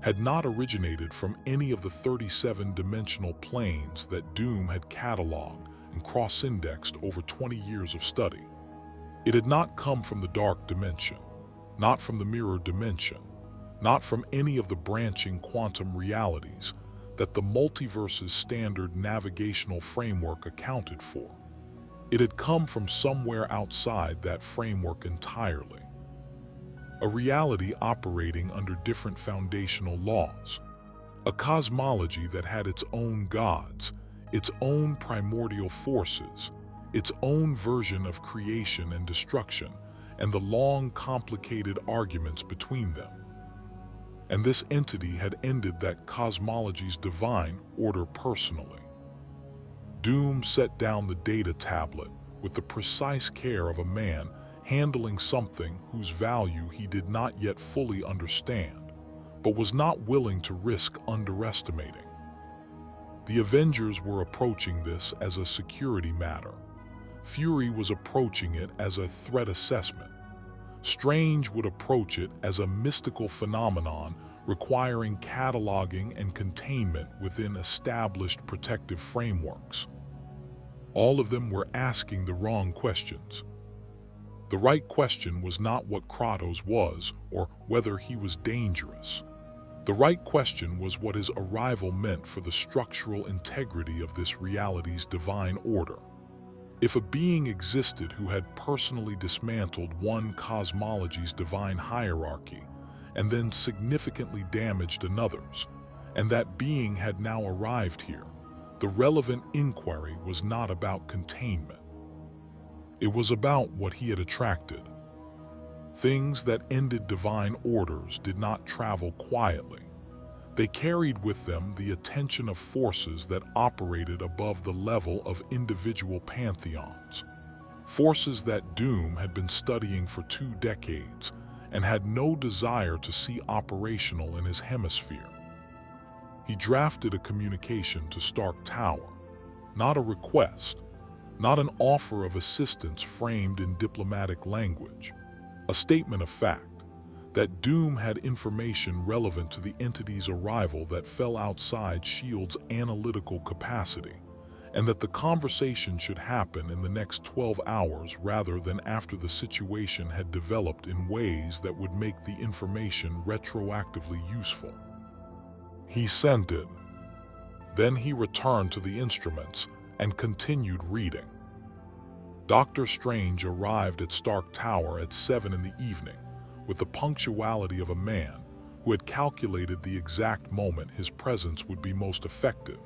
had not originated from any of the 37 dimensional planes that Doom had catalogued and cross-indexed over 20 years of study. It had not come from the dark dimension, not from the mirror dimension, not from any of the branching quantum realities that the multiverse's standard navigational framework accounted for. It had come from somewhere outside that framework entirely. A reality operating under different foundational laws. A cosmology that had its own gods, its own primordial forces, its own version of creation and destruction, and the long, complicated arguments between them. And this entity had ended that cosmology's divine order personally. Doom set down the data tablet with the precise care of a man handling something whose value he did not yet fully understand, but was not willing to risk underestimating. The Avengers were approaching this as a security matter. Fury was approaching it as a threat assessment. Strange would approach it as a mystical phenomenon requiring cataloging and containment within established protective frameworks. All of them were asking the wrong questions. The right question was not what Kratos was or whether he was dangerous. The right question was what his arrival meant for the structural integrity of this reality's divine order. If a being existed who had personally dismantled one cosmology's divine hierarchy and then significantly damaged another's, and that being had now arrived here, the relevant inquiry was not about containment. It was about what he had attracted. Things that ended divine orders did not travel quietly. They carried with them the attention of forces that operated above the level of individual pantheons. Forces that Doom had been studying for 2 decades and had no desire to see operational in his hemisphere. He drafted a communication to Stark Tower, not a request, not an offer of assistance framed in diplomatic language, a statement of fact that Doom had information relevant to the entity's arrival that fell outside S.H.I.E.L.D's analytical capacity, and that the conversation should happen in the next 12 hours rather than after the situation had developed in ways that would make the information retroactively useful. He sent it. Then he returned to the instruments and continued reading. Doctor Strange arrived at Stark Tower at 7 in the evening, with the punctuality of a man who had calculated the exact moment his presence would be most effective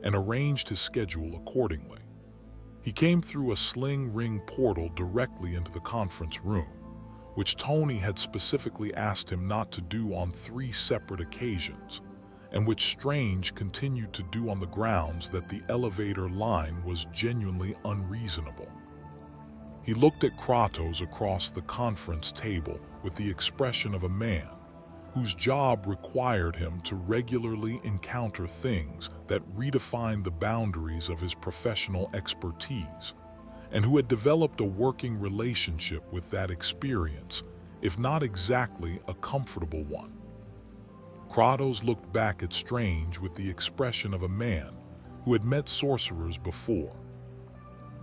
and arranged his schedule accordingly. He came through a sling ring portal directly into the conference room, which Tony had specifically asked him not to do on 3 separate occasions, and which Strange continued to do on the grounds that the elevator line was genuinely unreasonable. He looked at Kratos across the conference table with the expression of a man whose job required him to regularly encounter things that redefined the boundaries of his professional expertise, and who had developed a working relationship with that experience, if not exactly a comfortable one. Kratos looked back at Strange with the expression of a man who had met sorcerers before.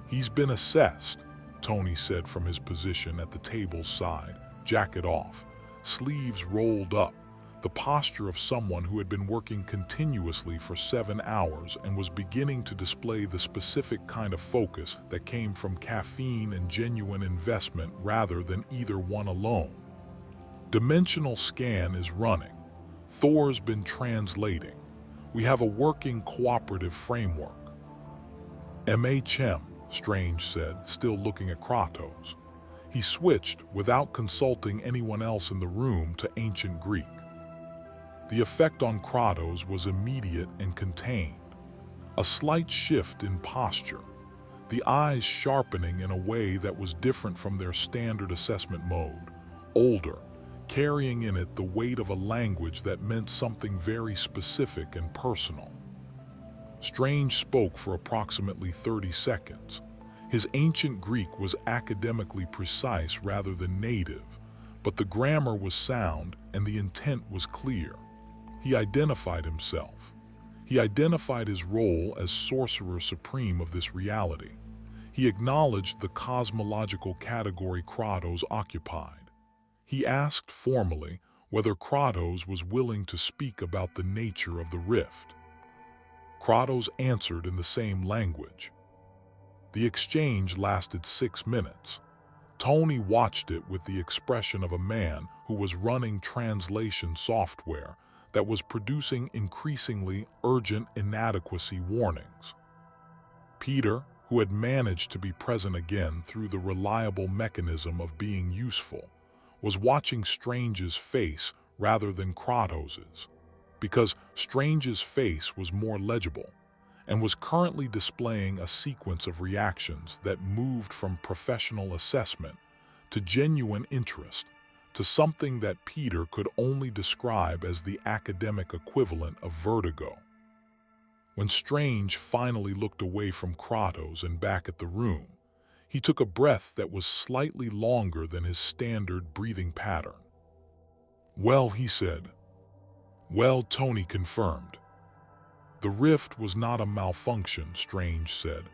"He's been assessed," Tony said from his position at the table's side, jacket off, sleeves rolled up, the posture of someone who had been working continuously for 7 hours and was beginning to display the specific kind of focus that came from caffeine and genuine investment rather than either one alone. "Dimensional scan is running. Thor's been translating. We have a working cooperative framework." "MHM," Strange said, still looking at Kratos. He switched, without consulting anyone else in the room, to Ancient Greek. The effect on Kratos was immediate and contained. A slight shift in posture, the eyes sharpening in a way that was different from their standard assessment mode, older, carrying in it the weight of a language that meant something very specific and personal. Strange spoke for approximately 30 seconds. His Ancient Greek was academically precise rather than native, but the grammar was sound and the intent was clear. He identified himself. He identified his role as Sorcerer Supreme of this reality. He acknowledged the cosmological category Kratos occupied. He asked formally whether Kratos was willing to speak about the nature of the rift. Kratos answered in the same language. The exchange lasted 6 minutes. Tony watched it with the expression of a man who was running translation software that was producing increasingly urgent inadequacy warnings. Peter, who had managed to be present again through the reliable mechanism of being useful, was watching Strange's face rather than Kratos's, because Strange's face was more legible and was currently displaying a sequence of reactions that moved from professional assessment to genuine interest to something that Peter could only describe as the academic equivalent of vertigo. When Strange finally looked away from Kratos and back at the room, he took a breath that was slightly longer than his standard breathing pattern. "Well," he said. "Well," Tony confirmed. "The rift was not a malfunction," Strange said.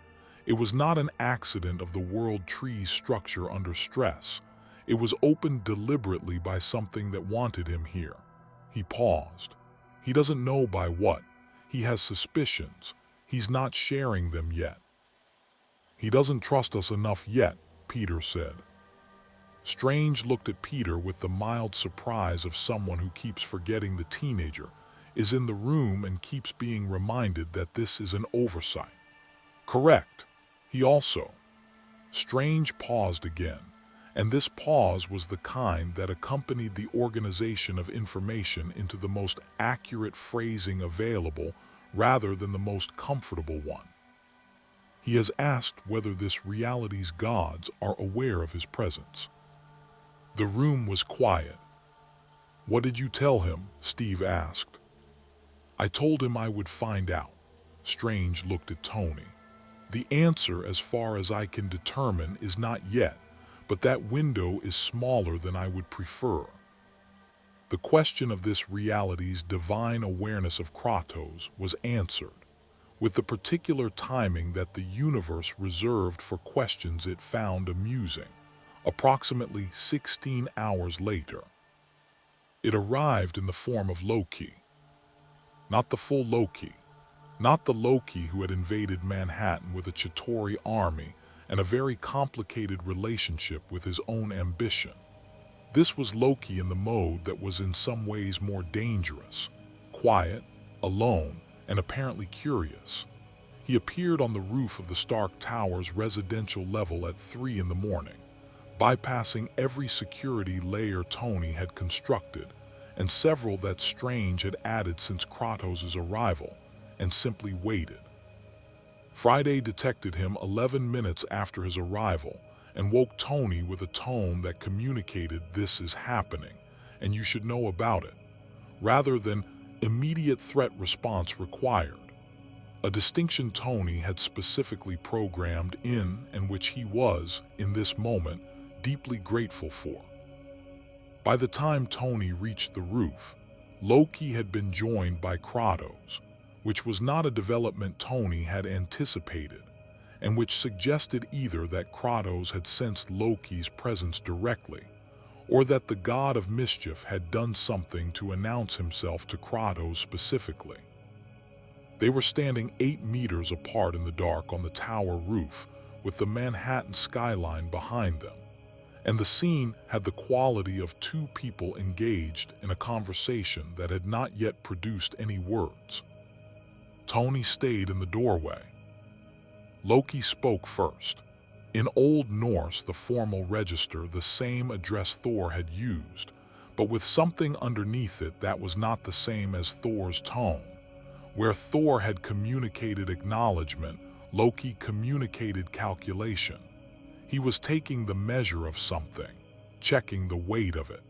"It was not an accident of the World Tree's structure under stress. It was opened deliberately by something that wanted him here." He paused. "He doesn't know by what. He has suspicions. He's not sharing them yet." "He doesn't trust us enough yet," Peter said. Strange looked at Peter with the mild surprise of someone who keeps forgetting the teenager is in the room and keeps being reminded that this is an oversight. "Correct. He also." Strange paused again, and this pause was the kind that accompanied the organization of information into the most accurate phrasing available rather than the most comfortable one. "He has asked whether this reality's gods are aware of his presence." The room was quiet. "What did you tell him?" Steve asked. "I told him I would find out." Strange looked at Tony. "The answer, as far as I can determine, is not yet, but that window is smaller than I would prefer." The question of this reality's divine awareness of Kratos was answered, with the particular timing that the universe reserved for questions it found amusing, approximately 16 hours later. It arrived in the form of Loki. Not the full Loki. Not the Loki who had invaded Manhattan with a Chitauri army and a very complicated relationship with his own ambition. This was Loki in the mode that was in some ways more dangerous, quiet, alone, and apparently curious. He appeared on the roof of the Stark Tower's residential level at 3 in the morning, bypassing every security layer Tony had constructed, and several that Strange had added since Kratos' arrival, and simply waited. Friday detected him 11 minutes after his arrival and woke Tony with a tone that communicated this is happening and you should know about it, rather than immediate threat response required. A distinction Tony had specifically programmed in and which he was, in this moment, deeply grateful for. By the time Tony reached the roof, Loki had been joined by Kratos, which was not a development Tony had anticipated, and which suggested either that Kratos had sensed Loki's presence directly, or that the god of mischief had done something to announce himself to Kratos specifically. They were standing 8 meters apart in the dark on the tower roof, with the Manhattan skyline behind them, and the scene had the quality of 2 people engaged in a conversation that had not yet produced any words. Tony stayed in the doorway. Loki spoke first. In Old Norse, the formal register, the same address Thor had used, but with something underneath it that was not the same as Thor's tone. Where Thor had communicated acknowledgement, Loki communicated calculation. He was taking the measure of something, checking the weight of it.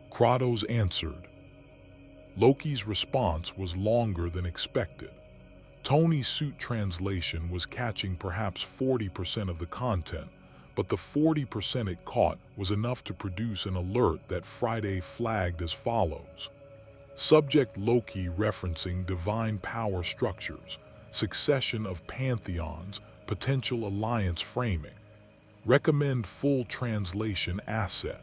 Kratos answered. Loki's response was longer than expected. Tony's suit translation was catching perhaps 40% of the content, but the 40% it caught was enough to produce an alert that Friday flagged as follows. Subject Loki referencing divine power structures, succession of pantheons, potential alliance framing. Recommend full translation asset.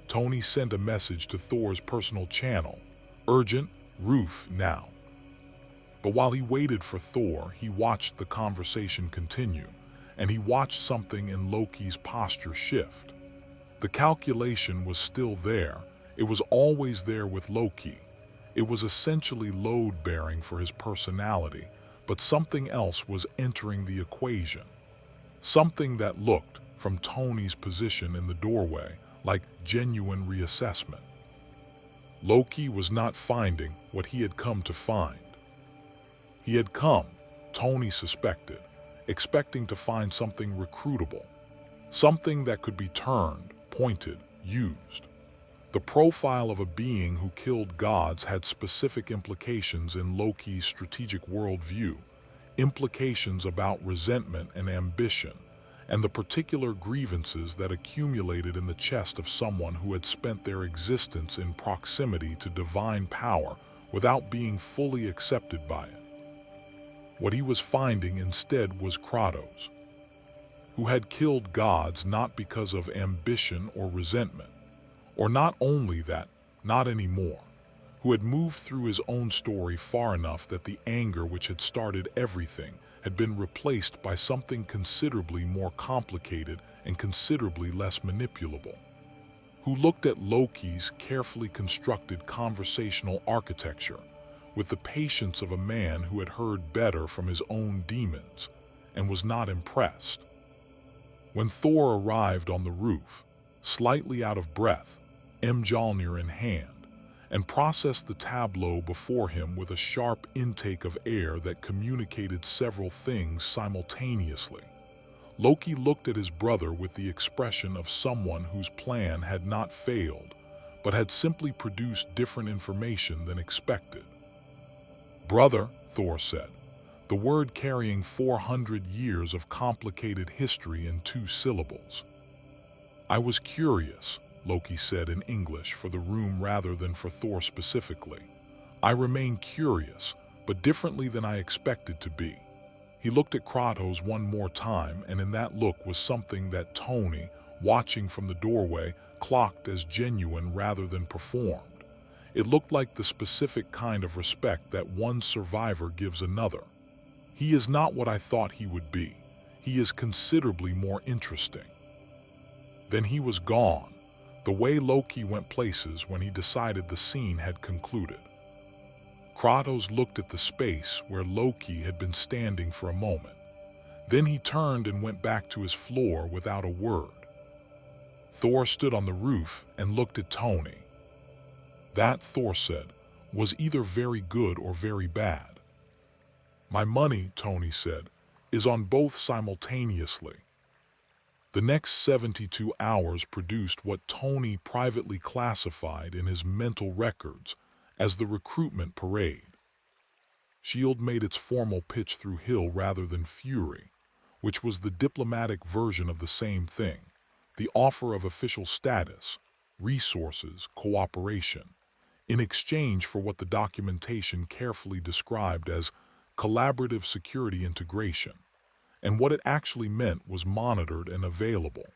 Tony sent a message to Thor's personal channel. Urgent, roof now. But while he waited for Thor, he watched the conversation continue, and he watched something in Loki's posture shift. The calculation was still there. It was always there with Loki. It was essentially load-bearing for his personality, but something else was entering the equation. Something that looked, from Tony's position in the doorway, like genuine reassessment. Loki was not finding what he had come to find. He had come, Tony suspected, expecting to find something recruitable, something that could be turned, pointed, used. The profile of a being who killed gods had specific implications in Loki's strategic worldview, implications about resentment and ambition, and the particular grievances that accumulated in the chest of someone who had spent their existence in proximity to divine power without being fully accepted by it. What he was finding instead was Kratos, who had killed gods not because of ambition or resentment, or not only that, not anymore, who had moved through his own story far enough that the anger which had started everything had been replaced by something considerably more complicated and considerably less manipulable, who looked at Loki's carefully constructed conversational architecture with the patience of a man who had heard better from his own demons and was not impressed. When Thor arrived on the roof, slightly out of breath, Mjolnir in hand, and processed the tableau before him with a sharp intake of air that communicated several things simultaneously, Loki looked at his brother with the expression of someone whose plan had not failed, but had simply produced different information than expected. Brother, Thor said, the word carrying 400 years of complicated history in 2 syllables. I was curious, Loki said in English for the room rather than for Thor specifically. I remain curious, but differently than I expected to be. He looked at Kratos one more time, and in that look was something that Tony, watching from the doorway, clocked as genuine rather than performed. It looked like the specific kind of respect that one survivor gives another. He is not what I thought he would be. He is considerably more interesting. Then he was gone. The way Loki went places when he decided the scene had concluded. Kratos looked at the space where Loki had been standing for a moment. Then he turned and went back to his floor without a word. Thor stood on the roof and looked at Tony. That, Thor said, was either very good or very bad. My money, Tony said, is on both simultaneously. The next 72 hours produced what Tony privately classified in his mental records as the recruitment parade. S.H.I.E.L.D. made its formal pitch through Hill rather than Fury, which was the diplomatic version of the same thing, the offer of official status, resources, cooperation, in exchange for what the documentation carefully described as collaborative security integration, and what it actually meant was monitored and available.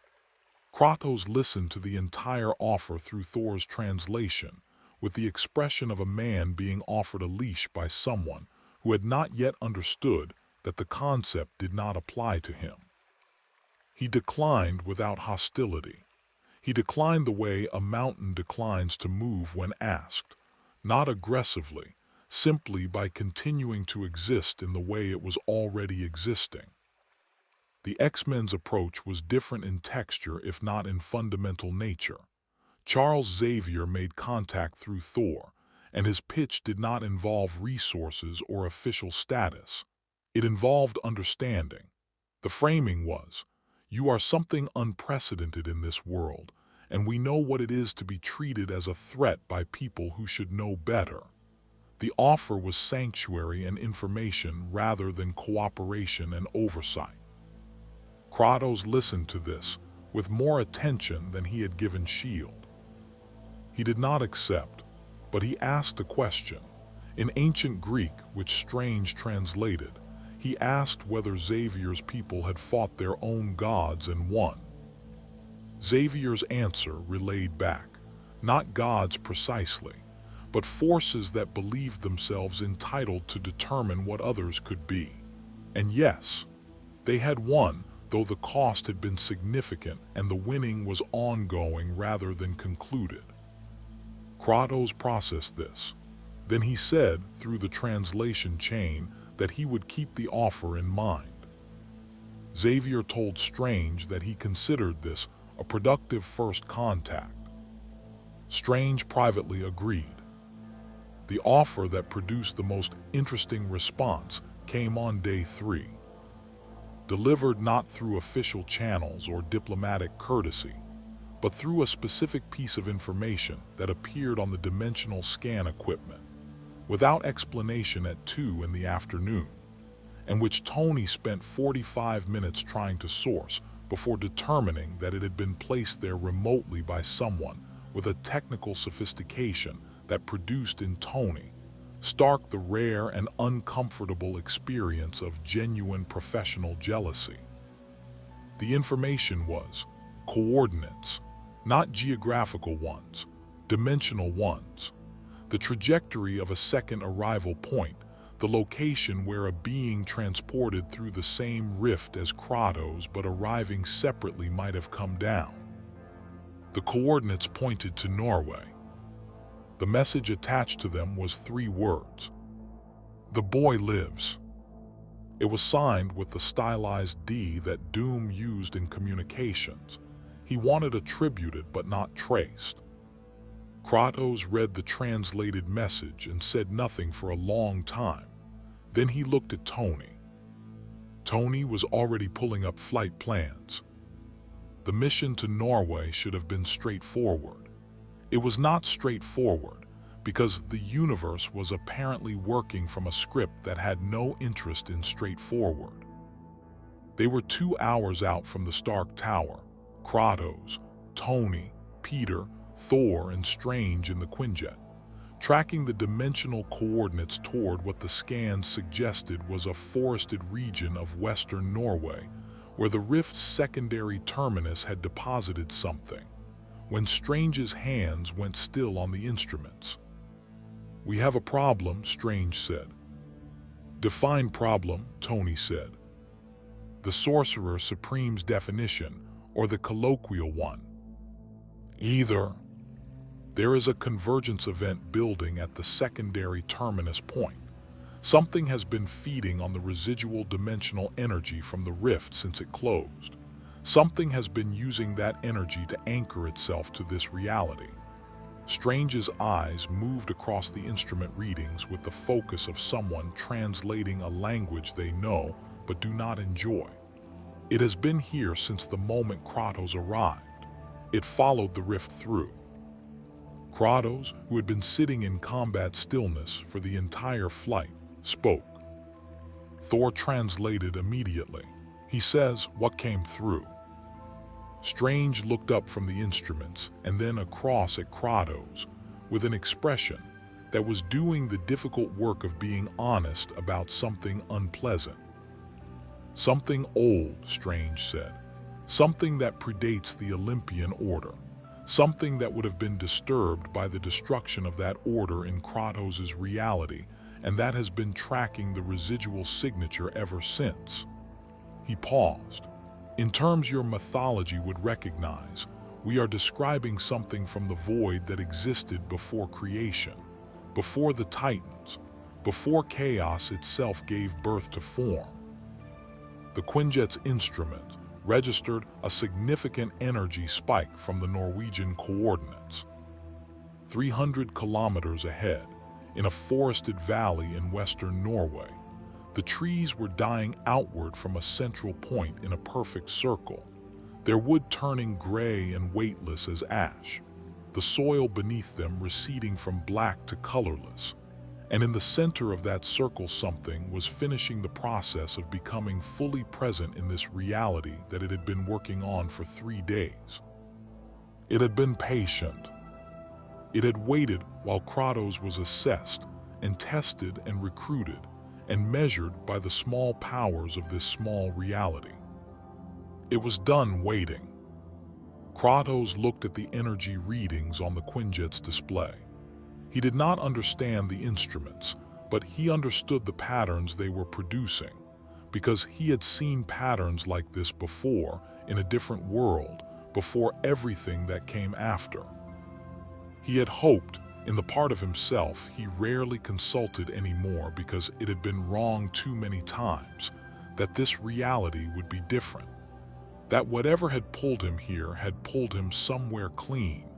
Kratos listened to the entire offer through Thor's translation, with the expression of a man being offered a leash by someone who had not yet understood that the concept did not apply to him. He declined without hostility. He declined the way a mountain declines to move when asked, not aggressively, simply by continuing to exist in the way it was already existing. The X-Men's approach was different in texture if not in fundamental nature. Charles Xavier made contact through Thor, and his pitch did not involve resources or official status. It involved understanding. The framing was, you are something unprecedented in this world, and we know what it is to be treated as a threat by people who should know better. The offer was sanctuary and information rather than cooperation and oversight. Kratos listened to this with more attention than he had given S.H.I.E.L.D. He did not accept, but he asked a question. In ancient Greek, which Strange translated, he asked whether Xavier's people had fought their own gods and won. Xavier's answer relayed back, not gods precisely, but forces that believed themselves entitled to determine what others could be. And yes, they had won, though the cost had been significant and the winning was ongoing rather than concluded. Kratos processed this. Then he said, through the translation chain, that he would keep the offer in mind. Xavier told Strange that he considered this a productive first contact. Strange privately agreed. The offer that produced the most interesting response came on day 3. Delivered not through official channels or diplomatic courtesy, but through a specific piece of information that appeared on the dimensional scan equipment, without explanation at 2 in the afternoon, and which Tony spent 45 minutes trying to source before determining that it had been placed there remotely by someone with a technical sophistication that produced in Tony Stark the rare and uncomfortable experience of genuine professional jealousy. The information was coordinates, not geographical ones, dimensional ones, the trajectory of a second arrival point, the location where a being transported through the same rift as Kratos but arriving separately might have come down. The coordinates pointed to Norway. The message attached to them was 3 words. The boy lives. It was signed with the stylized D that Doom used in communications. He wanted attributed but not traced. Kratos read the translated message and said nothing for a long time. Then he looked at Tony. Tony was already pulling up flight plans. The mission to Norway should have been straightforward. It was not straightforward because the universe was apparently working from a script that had no interest in straightforward. They were 2 hours out from the Stark Tower, Kratos, Tony, Peter, Thor, and Strange in the Quinjet, tracking the dimensional coordinates toward what the scans suggested was a forested region of western Norway, where the rift's secondary terminus had deposited something, when Strange's hands went still on the instruments. "We have a problem," Strange said. "Define problem," Tony said. "The Sorcerer Supreme's definition, or the colloquial one." Either there is a convergence event building at the secondary terminus point. Something has been feeding on the residual dimensional energy from the rift since it closed. Something has been using that energy to anchor itself to this reality. Strange's eyes moved across the instrument readings with the focus of someone translating a language they know but do not enjoy. It has been here since the moment Kratos arrived. It followed the rift through. Kratos, who had been sitting in combat stillness for the entire flight, spoke. Thor translated immediately. He says, "What came through?" Strange looked up from the instruments and then across at Kratos with an expression that was doing the difficult work of being honest about something unpleasant. "Something old," Strange said. "Something that predates the Olympian order. Something that would have been disturbed by the destruction of that order in Kratos' reality, and that has been tracking the residual signature ever since." He paused. "In terms your mythology would recognize, we are describing something from the void that existed before creation, before the Titans, before chaos itself gave birth to form." The Quinjet's instrument registered a significant energy spike from the Norwegian coordinates. 300 kilometers ahead, in a forested valley in western Norway, the trees were dying outward from a central point in a perfect circle, their wood turning gray and weightless as ash, the soil beneath them receding from black to colorless. And in the center of that circle something was finishing the process of becoming fully present in this reality that it had been working on for 3 days. It had been patient. It had waited while Kratos was assessed and tested and recruited and measured by the small powers of this small reality. It was done waiting. Kratos looked at the energy readings on the Quinjet's display. He did not understand the instruments, but he understood the patterns they were producing, because he had seen patterns like this before in a different world, before everything that came after. He had hoped, in the part of himself he rarely consulted anymore because it had been wrong too many times, that this reality would be different. That whatever had pulled him here had pulled him somewhere clean,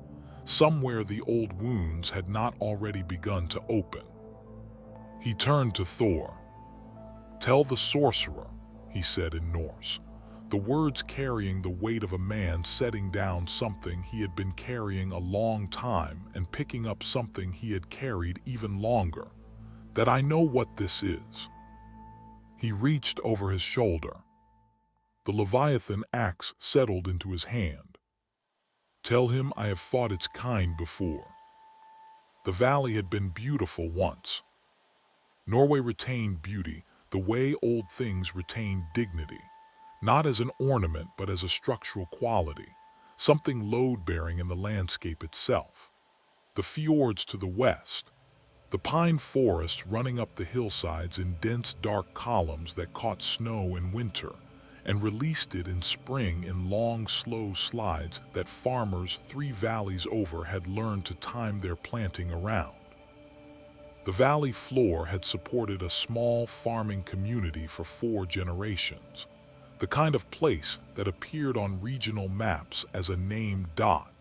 somewhere the old wounds had not already begun to open. He turned to Thor. "Tell the sorcerer," he said in Norse, the words carrying the weight of a man setting down something he had been carrying a long time and picking up something he had carried even longer, "that I know what this is." He reached over his shoulder. The Leviathan axe settled into his hand. "Tell him I have fought its kind before. The valley had been beautiful once. Norway retained beauty the way old things retained dignity, not as an ornament but as a structural quality, something load-bearing in the landscape itself. The fjords to the west, the pine forests running up the hillsides in dense dark columns that caught snow in winter and released it in spring in long, slow slides that farmers 3 valleys over had learned to time their planting around. The valley floor had supported a small farming community for 4 generations, the kind of place that appeared on regional maps as a named dot,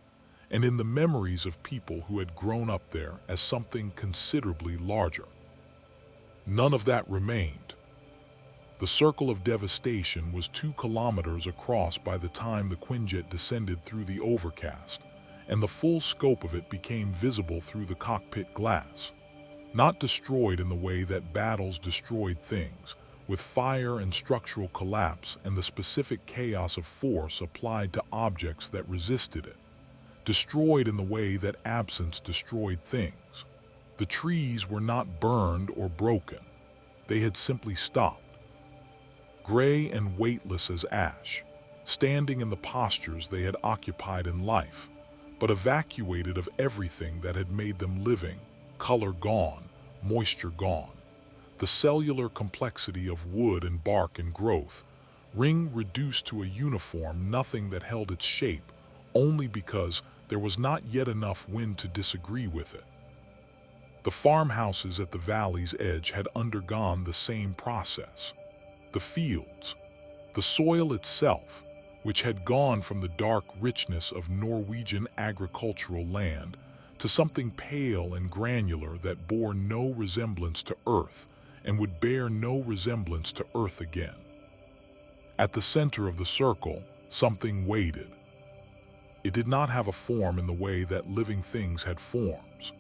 and in the memories of people who had grown up there as something considerably larger. None of that remained. The circle of devastation was 2 kilometers across by the time the Quinjet descended through the overcast, and the full scope of it became visible through the cockpit glass. Not destroyed in the way that battles destroyed things, with fire and structural collapse and the specific chaos of force applied to objects that resisted it. Destroyed in the way that absence destroyed things. The trees were not burned or broken. They had simply stopped. Gray and weightless as ash, standing in the postures they had occupied in life, but evacuated of everything that had made them living, color gone, moisture gone, the cellular complexity of wood and bark and growth, ring reduced to a uniform nothing that held its shape only because there was not yet enough wind to disagree with it. The farmhouses at the valley's edge had undergone the same process. The fields, the soil itself, which had gone from the dark richness of Norwegian agricultural land to something pale and granular that bore no resemblance to earth and would bear no resemblance to earth again. At the center of the circle, something waited. It did not have a form in the way that living things had forms.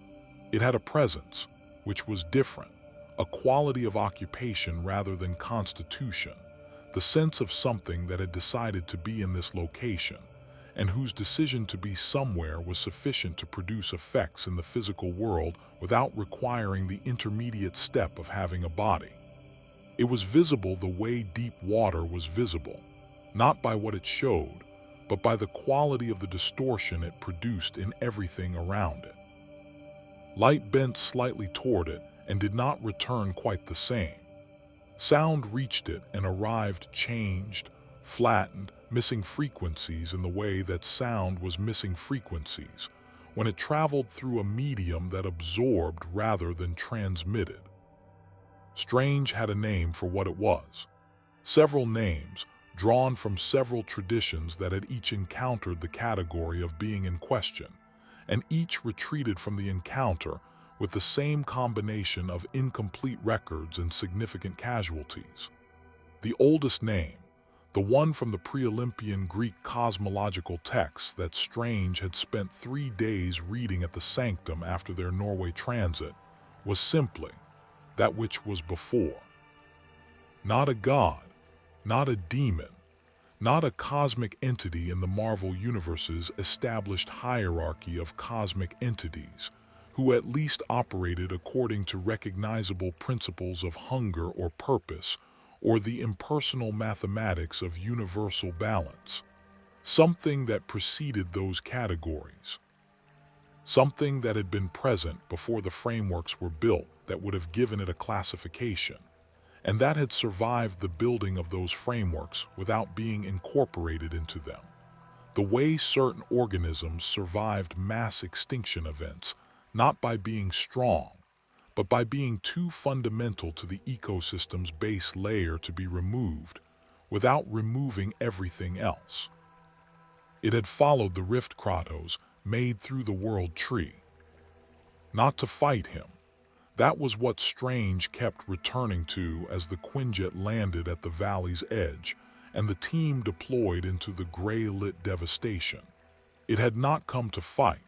It had a presence, which was different, a quality of occupation rather than constitution, the sense of something that had decided to be in this location, and whose decision to be somewhere was sufficient to produce effects in the physical world without requiring the intermediate step of having a body. It was visible the way deep water was visible, not by what it showed, but by the quality of the distortion it produced in everything around it. Light bent slightly toward it and did not return quite the same. Sound reached it and arrived changed, flattened, missing frequencies in the way that sound was missing frequencies, when it traveled through a medium that absorbed rather than transmitted. Strange had a name for what it was. Several names, drawn from several traditions that had each encountered the category of being in question, and each retreated from the encounter with the same combination of incomplete records and significant casualties. The oldest name, the one from the pre-Olympian Greek cosmological texts that Strange had spent 3 days reading at the Sanctum after their Norway transit, was simply that which was before. Not a god, not a demon, not a cosmic entity in the Marvel Universe's established hierarchy of cosmic entities, who at least operated according to recognizable principles of hunger or purpose, or the impersonal mathematics of universal balance. Something that preceded those categories. Something that had been present before the frameworks were built that would have given it a classification, and that had survived the building of those frameworks without being incorporated into them. The way certain organisms survived mass extinction events, not by being strong, but by being too fundamental to the ecosystem's base layer to be removed, without removing everything else. It had followed the rift Kratos made through the world tree. Not to fight him. That was what Strange kept returning to as the Quinjet landed at the valley's edge and the team deployed into the gray-lit devastation. It had not come to fight.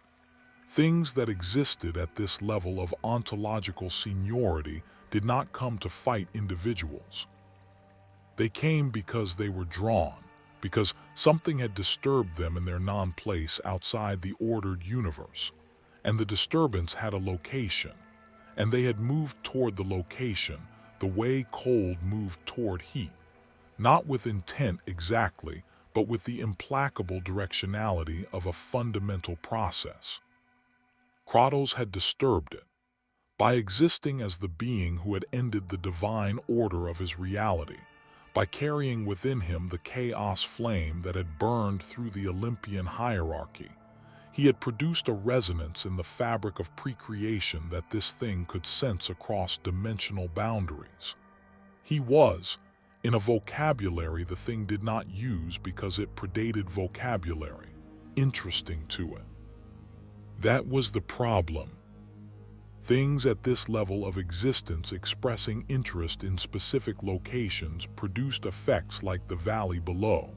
Things that existed at this level of ontological seniority did not come to fight individuals. They came because they were drawn, because something had disturbed them in their non-place outside the ordered universe, and the disturbance had a location, and they had moved toward the location the way cold moved toward heat, not with intent exactly, but with the implacable directionality of a fundamental process. Kratos had disturbed it, by existing as the being who had ended the divine order of his reality, by carrying within him the chaos flame that had burned through the Olympian hierarchy. He had produced a resonance in the fabric of pre-creation that this thing could sense across dimensional boundaries. He was, in a vocabulary the thing did not use because it predated vocabulary, interesting to it. That was the problem. Things at this level of existence expressing interest in specific locations produced effects like the valley below,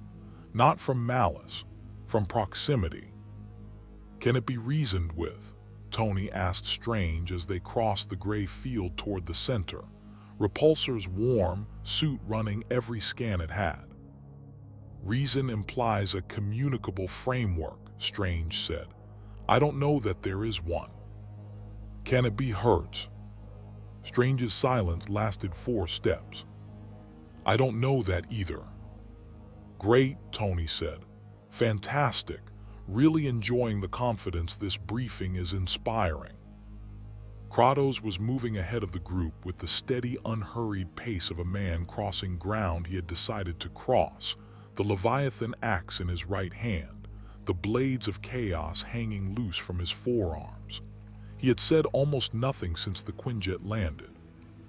not from malice, from proximity. Can it be reasoned with? Tony asked Strange as they crossed the gray field toward the center, Repulsor's warm suit running every scan it had. Reason implies a communicable framework, Strange said. I don't know that there is one. Can it be hurt? Strange's silence lasted 4 steps. I don't know that either. Great, Tony said. Fantastic. Really enjoying the confidence this briefing is inspiring. Kratos was moving ahead of the group with the steady, unhurried pace of a man crossing ground he had decided to cross, the Leviathan axe in his right hand, the blades of chaos hanging loose from his forearms. He had said almost nothing since the Quinjet landed.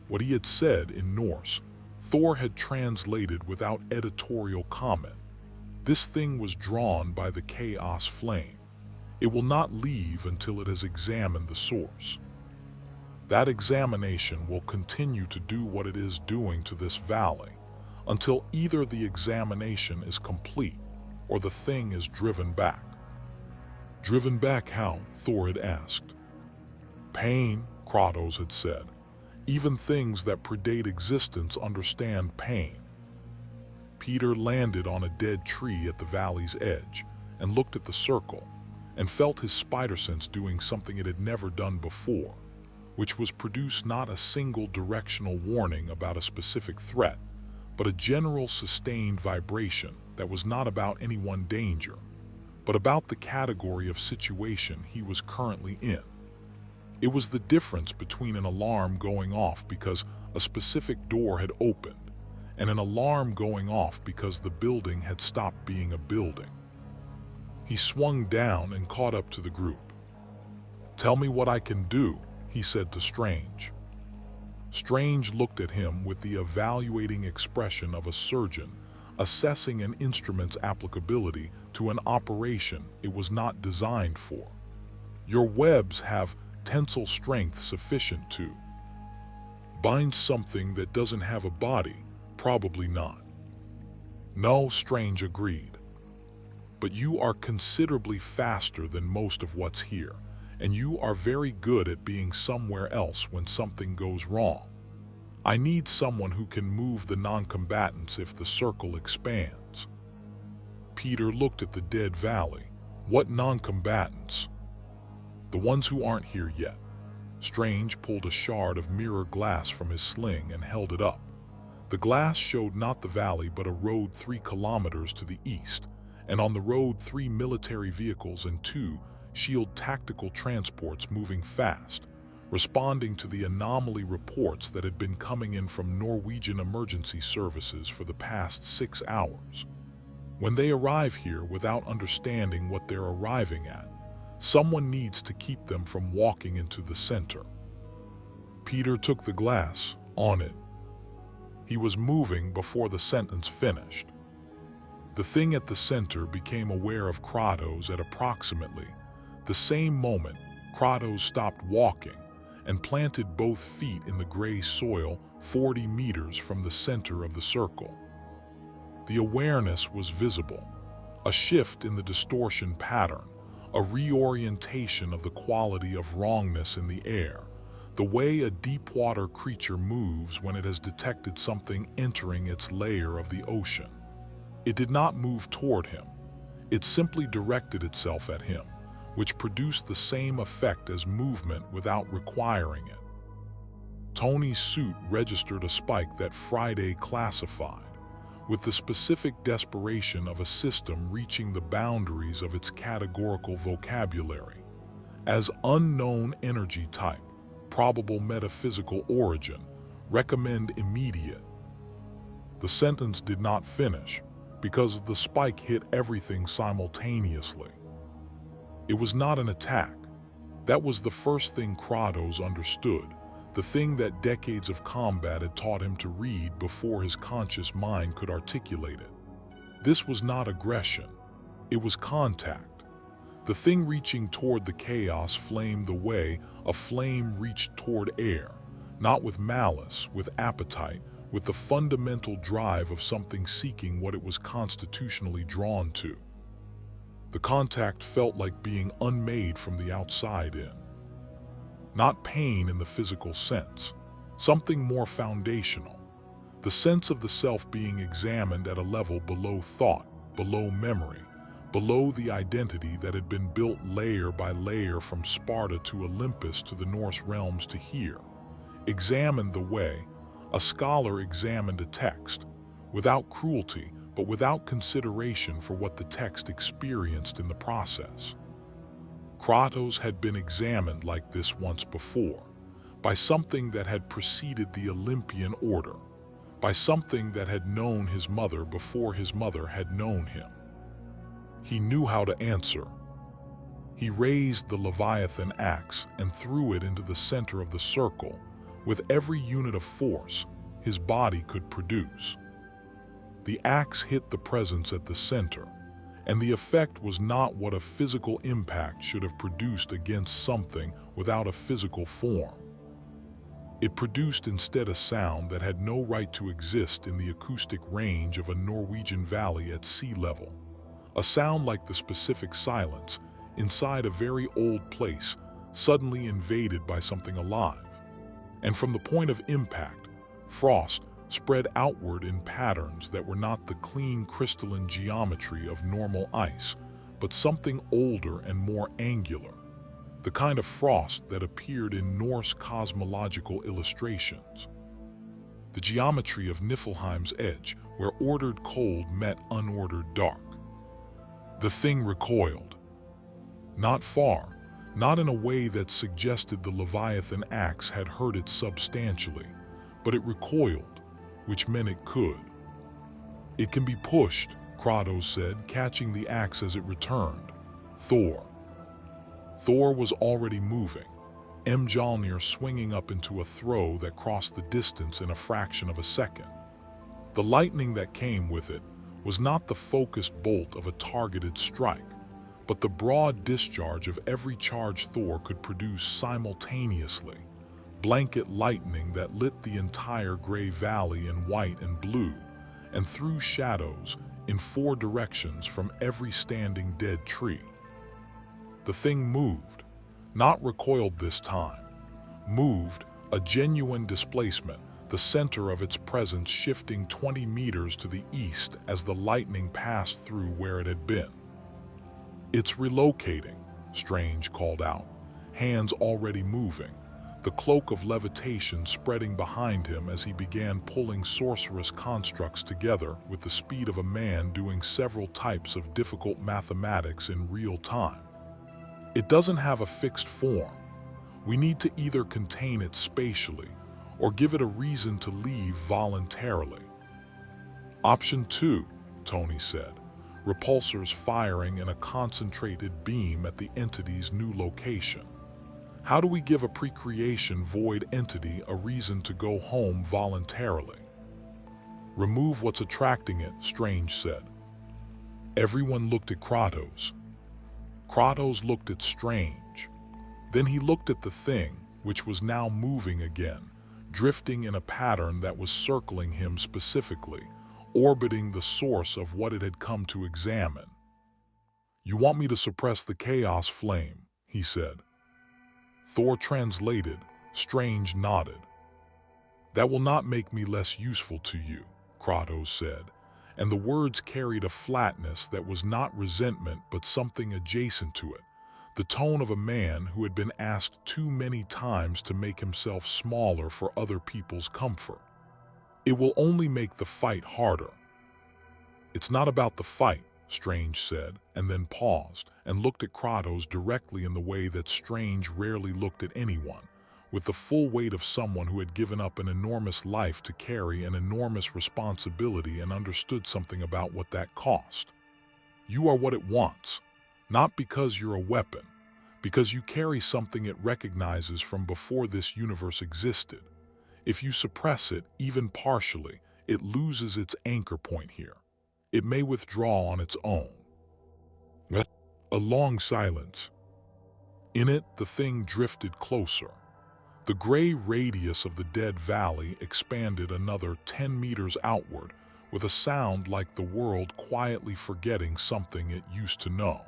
What he had said in Norse, Thor had translated without editorial comment. This thing was drawn by the chaos flame. It will not leave until it has examined the source. That examination will continue to do what it is doing to this valley, until either the examination is complete or the thing is driven back. Driven back how? Thor had asked. Pain, Kratos had said. Even things that predate existence understand pain. Peter landed on a dead tree at the valley's edge and looked at the circle and felt his spider sense doing something it had never done before, which was produce not a single directional warning about a specific threat, but a general sustained vibration that was not about any one danger, but about the category of situation he was currently in. It was the difference between an alarm going off because a specific door had opened and an alarm going off because the building had stopped being a building. He swung down and caught up to the group. "Tell me what I can do," he said to Strange. Strange looked at him with the evaluating expression of a surgeon assessing an instrument's applicability to an operation it was not designed for. "Your webs have tensile strength sufficient to bind something that doesn't have a body? Probably not." "No," Strange agreed. "But you are considerably faster than most of what's here, and you are very good at being somewhere else when something goes wrong. I need someone who can move the non-combatants if the circle expands." Peter looked at the dead valley. "What non-combatants?" "The ones who aren't here yet." Strange pulled a shard of mirror glass from his sling and held it up. The glass showed not the valley but a road 3 kilometers to the east, and on the road 3 military vehicles and 2 shield tactical transports moving fast, responding to the anomaly reports that had been coming in from Norwegian emergency services for the past 6 hours. When they arrive here without understanding what they're arriving at, someone needs to keep them from walking into the center. Peter took the glass. On it. He was moving before the sentence finished. The thing at the center became aware of Kratos at approximately the same moment. Kratos stopped walking and planted both feet in the gray soil 40 meters from the center of the circle. The awareness was visible, a shift in the distortion pattern, a reorientation of the quality of wrongness in the air, the way a deep-water creature moves when it has detected something entering its layer of the ocean. It did not move toward him. It simply directed itself at him, which produced the same effect as movement without requiring it. Tony's suit registered a spike that Friday classified, with the specific desperation of a system reaching the boundaries of its categorical vocabulary, as unknown energy type, probable metaphysical origin, recommend immediate. The sentence did not finish because the spike hit everything simultaneously. It was not an attack. That was the first thing Kratos understood, the thing that decades of combat had taught him to read before his conscious mind could articulate it. This was not aggression. It was contact. The thing reaching toward the chaos flame the way a flame reached toward air, not with malice, with appetite, with the fundamental drive of something seeking what it was constitutionally drawn to. The contact felt like being unmade from the outside in. Not pain in the physical sense, something more foundational. The sense of the self being examined at a level below thought, below memory, below the identity that had been built layer by layer from Sparta to Olympus to the Norse realms to here. Examined the way a scholar examined a text, without cruelty, but without consideration for what the text experienced in the process. Kratos had been examined like this once before, by something that had preceded the Olympian order, by something that had known his mother before his mother had known him. He knew how to answer. He raised the Leviathan axe and threw it into the center of the circle with every unit of force his body could produce. The axe hit the presence at the center, and the effect was not what a physical impact should have produced against something without a physical form. It produced instead a sound that had no right to exist in the acoustic range of a Norwegian valley at sea level. A sound like the specific silence inside a very old place suddenly invaded by something alive. And from the point of impact, frost spread outward in patterns that were not the clean crystalline geometry of normal ice, but something older and more angular, the kind of frost that appeared in Norse cosmological illustrations. The geometry of Niflheim's edge, where ordered cold met unordered dark. The thing recoiled. Not far, not in a way that suggested the Leviathan axe had hurt it substantially, but it recoiled, which meant it could. "It can be pushed," Kratos said, catching the axe as it returned. Thor. Thor was already moving, Mjolnir swinging up into a throw that crossed the distance in a fraction of a second. The lightning that came with it was not the focused bolt of a targeted strike, but the broad discharge of every charge Thor could produce simultaneously, blanket lightning that lit the entire gray valley in white and blue and threw shadows in 4 directions from every standing dead tree. The thing moved, not recoiled this time, moved, a genuine displacement, the center of its presence shifting 20 meters to the east as the lightning passed through where it had been. "It's relocating," Strange called out, hands already moving, the cloak of levitation spreading behind him as he began pulling sorcerous constructs together with the speed of a man doing several types of difficult mathematics in real time. "It doesn't have a fixed form. We need to either contain it spatially or give it a reason to leave voluntarily." "Option 2, Tony said, repulsors firing in a concentrated beam at the entity's new location. "How do we give a pre-creation void entity a reason to go home voluntarily?" "Remove what's attracting it," Strange said. Everyone looked at Kratos. Kratos looked at Strange. Then he looked at the thing, which was now moving again, drifting in a pattern that was circling him specifically, orbiting the source of what it had come to examine. "You want me to suppress the chaos flame," he said. Thor translated. Strange nodded. "That will not make me less useful to you," Kratos said, and the words carried a flatness that was not resentment but something adjacent to it, the tone of a man who had been asked too many times to make himself smaller for other people's comfort. "It will only make the fight harder." "It's not about the fight," Strange said, and then paused and looked at Kratos directly in the way that Strange rarely looked at anyone, with the full weight of someone who had given up an enormous life to carry an enormous responsibility and understood something about what that cost. "You are what it wants, not because you're a weapon, because you carry something it recognizes from before this universe existed. If you suppress it, even partially, it loses its anchor point here. It may withdraw on its own." A long silence. In it, the thing drifted closer. The gray radius of the dead valley expanded another 10 meters outward with a sound like the world quietly forgetting something it used to know.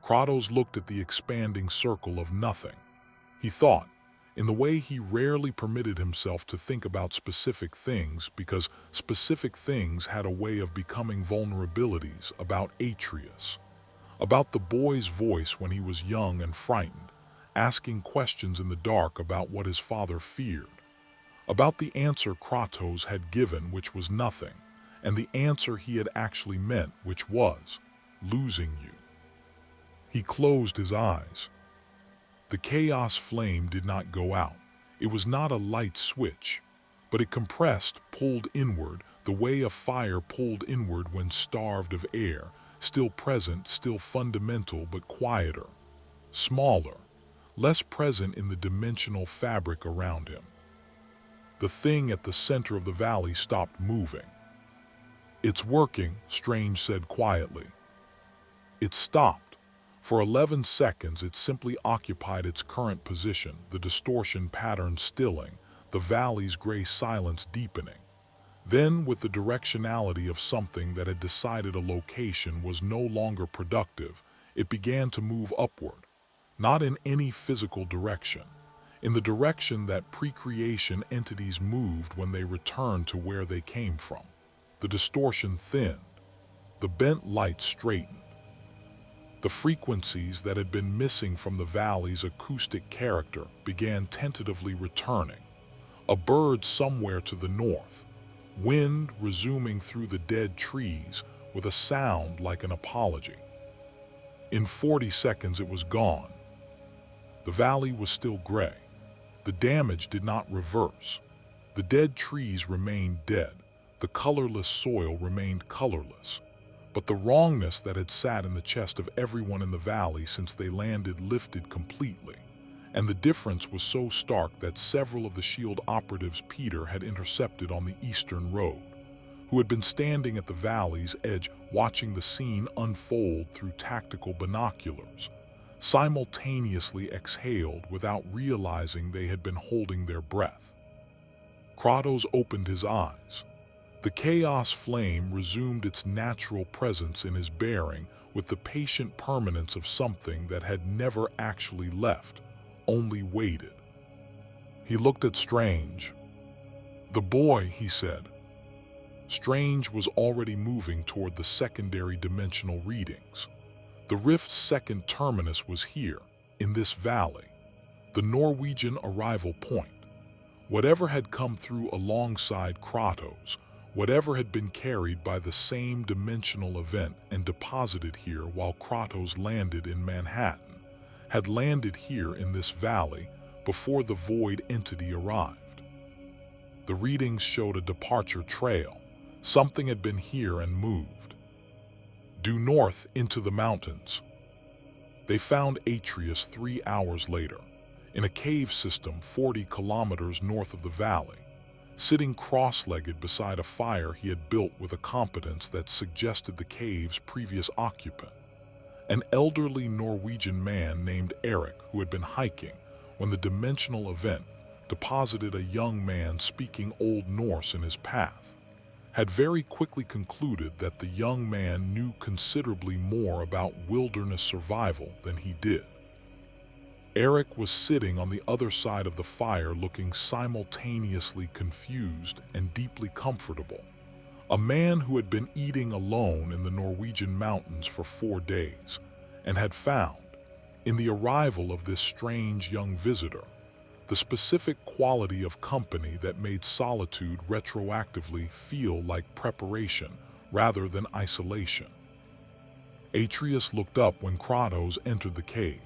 Kratos looked at the expanding circle of nothing. He thought, in the way he rarely permitted himself to think about specific things because specific things had a way of becoming vulnerabilities, about Atreus, about the boy's voice when he was young and frightened, asking questions in the dark about what his father feared, about the answer Kratos had given, which was nothing, and the answer he had actually meant, which was losing you. He closed his eyes. The chaos flame did not go out. It was not a light switch, but it compressed, pulled inward, the way a fire pulled inward when starved of air, still present, still fundamental, but quieter, smaller, less present in the dimensional fabric around him. The thing at the center of the valley stopped moving. "It's working," Strange said quietly. It stopped. For 11 seconds it simply occupied its current position, the distortion pattern stilling, the valley's gray silence deepening. Then, with the directionality of something that had decided a location was no longer productive, it began to move upward, not in any physical direction, in the direction that pre-creation entities moved when they returned to where they came from. The distortion thinned, the bent light straightened. The frequencies that had been missing from the valley's acoustic character began tentatively returning. A bird somewhere to the north, wind resuming through the dead trees with a sound like an apology. In 40 seconds it was gone. The valley was still gray. The damage did not reverse. The dead trees remained dead. The colorless soil remained colorless. But the wrongness that had sat in the chest of everyone in the valley since they landed lifted completely. And the difference was so stark that several of the SHIELD operatives Peter had intercepted on the eastern road, who had been standing at the valley's edge watching the scene unfold through tactical binoculars, simultaneously exhaled without realizing they had been holding their breath. Kratos opened his eyes. The chaos flame resumed its natural presence in his bearing with the patient permanence of something that had never actually left, only waited. He looked at Strange. "The boy," he said. Strange was already moving toward the secondary dimensional readings. The rift's second terminus was here, in this valley, the Norwegian arrival point. Whatever had come through alongside Kratos, whatever had been carried by the same dimensional event and deposited here while Kratos landed in Manhattan, had landed here in this valley before the void entity arrived. The readings showed a departure trail. Something had been here and moved. Due north into the mountains. They found Atreus 3 hours later, in a cave system 40 kilometers north of the valley, sitting cross-legged beside a fire he had built with a competence that suggested the cave's previous occupant. An elderly Norwegian man named Eric, who had been hiking when the dimensional event deposited a young man speaking Old Norse in his path, had very quickly concluded that the young man knew considerably more about wilderness survival than he did. Eric was sitting on the other side of the fire looking simultaneously confused and deeply comfortable. A man who had been eating alone in the Norwegian mountains for 4 days and had found, in the arrival of this strange young visitor, the specific quality of company that made solitude retroactively feel like preparation rather than isolation. Atreus looked up when Kratos entered the cave.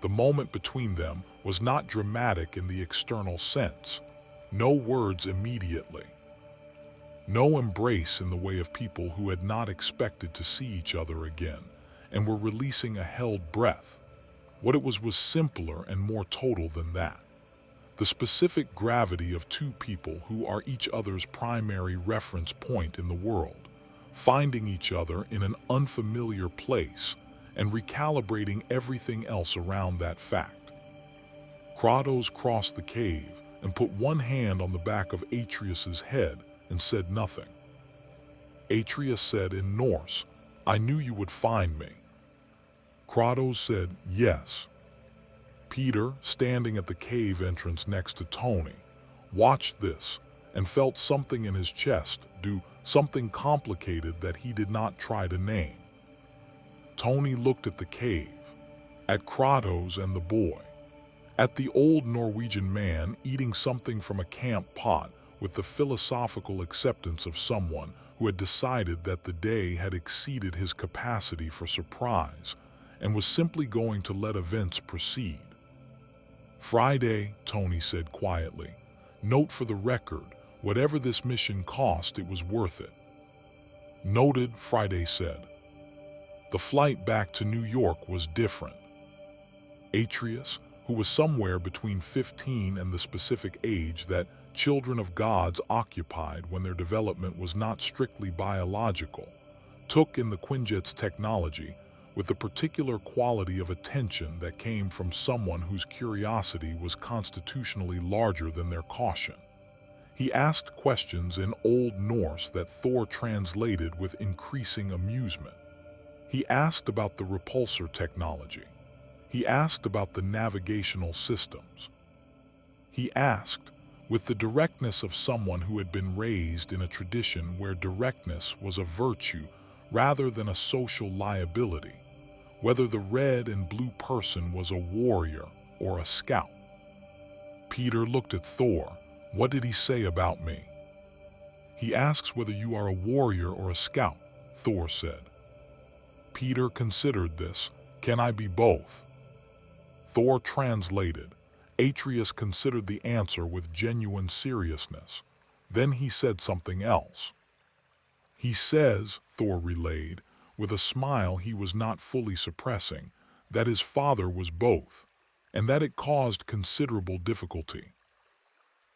The moment between them was not dramatic in the external sense. No words immediately. No embrace in the way of people who had not expected to see each other again and were releasing a held breath. What it was simpler and more total than that. The specific gravity of two people who are each other's primary reference point in the world, finding each other in an unfamiliar place and recalibrating everything else around that fact. Kratos crossed the cave and put one hand on the back of Atreus's head and said nothing. Atreus said in Norse, "I knew you would find me." Kratos said, "Yes." Peter, standing at the cave entrance next to Tony, watched this and felt something in his chest do something complicated that he did not try to name. Tony looked at the cave, at Kratos and the boy, at the old Norwegian man eating something from a camp pot with the philosophical acceptance of someone who had decided that the day had exceeded his capacity for surprise and was simply going to let events proceed. "Friday," Tony said quietly. "Note for the record, whatever this mission cost, it was worth it." "Noted," Friday said. The flight back to New York was different. Atreus, who was somewhere between 15 and the specific age that children of gods occupied when their development was not strictly biological, took in the Quinjet's technology with the particular quality of attention that came from someone whose curiosity was constitutionally larger than their caution. He asked questions in Old Norse that Thor translated with increasing amusement. He asked about the repulsor technology. He asked about the navigational systems. He asked, with the directness of someone who had been raised in a tradition where directness was a virtue rather than a social liability, whether the red and blue person was a warrior or a scout. Peter looked at Thor. What did he say about me? He asks whether you are a warrior or a scout, Thor said. Peter considered this. Can I be both? Thor translated. Atreus considered the answer with genuine seriousness. Then he said something else. He says, Thor relayed, with a smile he was not fully suppressing, that his father was both, and that it caused considerable difficulty.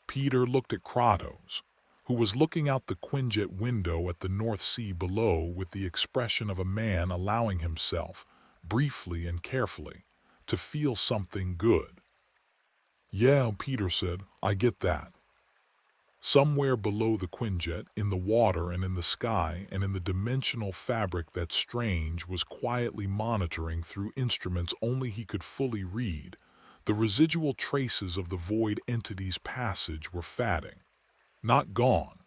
Peter looked at Kratos, who was looking out the Quinjet window at the North Sea below with the expression of a man allowing himself, briefly and carefully, to feel something good. Yeah, Peter said, I get that. Somewhere below the Quinjet, in the water and in the sky and in the dimensional fabric that Strange was quietly monitoring through instruments only he could fully read, the residual traces of the void entity's passage were fading. Not gone,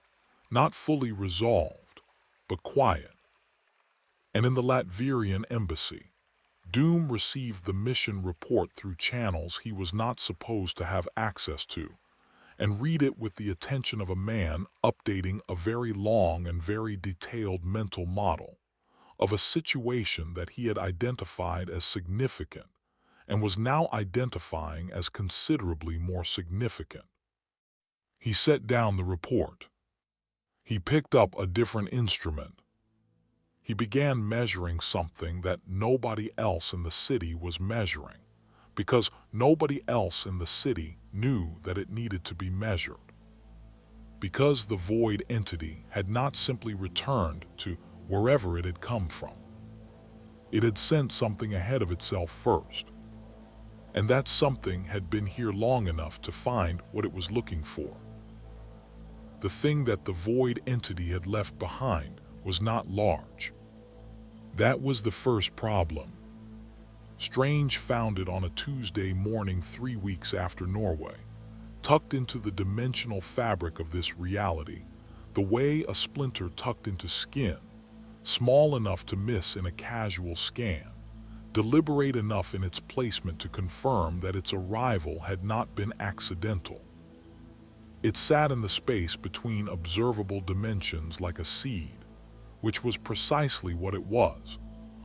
not fully resolved, but quiet. And in the Latvian embassy, Doom received the mission report through channels he was not supposed to have access to, and read it with the attention of a man updating a very long and very detailed mental model of a situation that he had identified as significant and was now identifying as considerably more significant. He set down the report. He picked up a different instrument. He began measuring something that nobody else in the city was measuring, because nobody else in the city knew that it needed to be measured. Because the void entity had not simply returned to wherever it had come from. It had sent something ahead of itself first. And that something had been here long enough to find what it was looking for. The thing that the void entity had left behind was not large. That was the first problem. Strange found it on a Tuesday morning 3 weeks after Norway, tucked into the dimensional fabric of this reality, the way a splinter tucked into skin, small enough to miss in a casual scan, deliberate enough in its placement to confirm that its arrival had not been accidental. It sat in the space between observable dimensions like a seed, which was precisely what it was,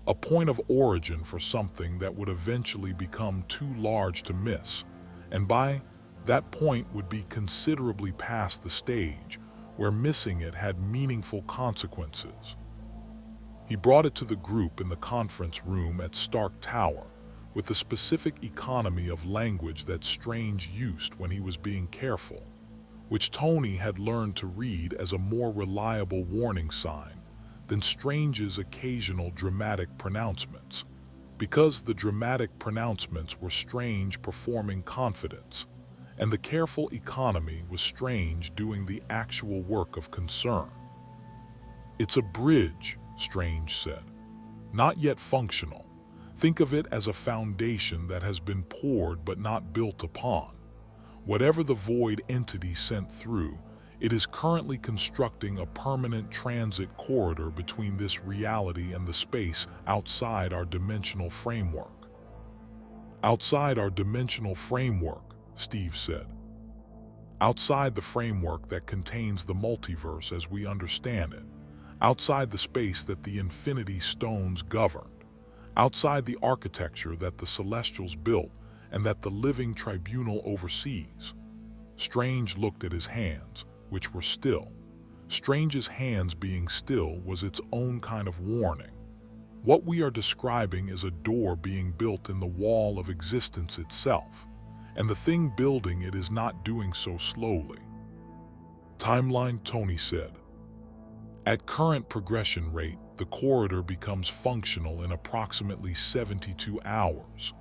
a point of origin for something that would eventually become too large to miss, and by that point would be considerably past the stage where missing it had meaningful consequences. He brought it to the group in the conference room at Stark Tower with the specific economy of language that Strange used when he was being careful, which Tony had learned to read as a more reliable warning sign than Strange's occasional dramatic pronouncements, because the dramatic pronouncements were Strange performing confidence, and the careful economy was Strange doing the actual work of concern. It's a bridge, Strange said. Not yet functional. Think of it as a foundation that has been poured but not built upon. Whatever the void entity sent through, it is currently constructing a permanent transit corridor between this reality and the space outside our dimensional framework. Outside our dimensional framework, Steve said. Outside the framework that contains the multiverse as we understand it. Outside the space that the Infinity Stones governed. Outside the architecture that the Celestials built and that the living tribunal oversees. Strange looked at his hands, which were still. Strange's hands being still was its own kind of warning. What we are describing is a door being built in the wall of existence itself, and the thing building it is not doing so slowly. Timeline, Tony said. At current progression rate, the corridor becomes functional in approximately 72 hours.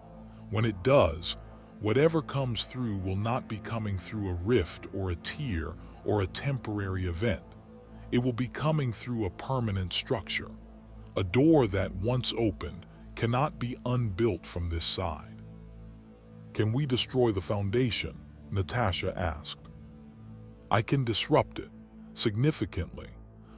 When it does, whatever comes through will not be coming through a rift or a tear or a temporary event. It will be coming through a permanent structure. A door that, once opened, cannot be unbuilt from this side. Can we destroy the foundation? Natasha asked. I can disrupt it, significantly,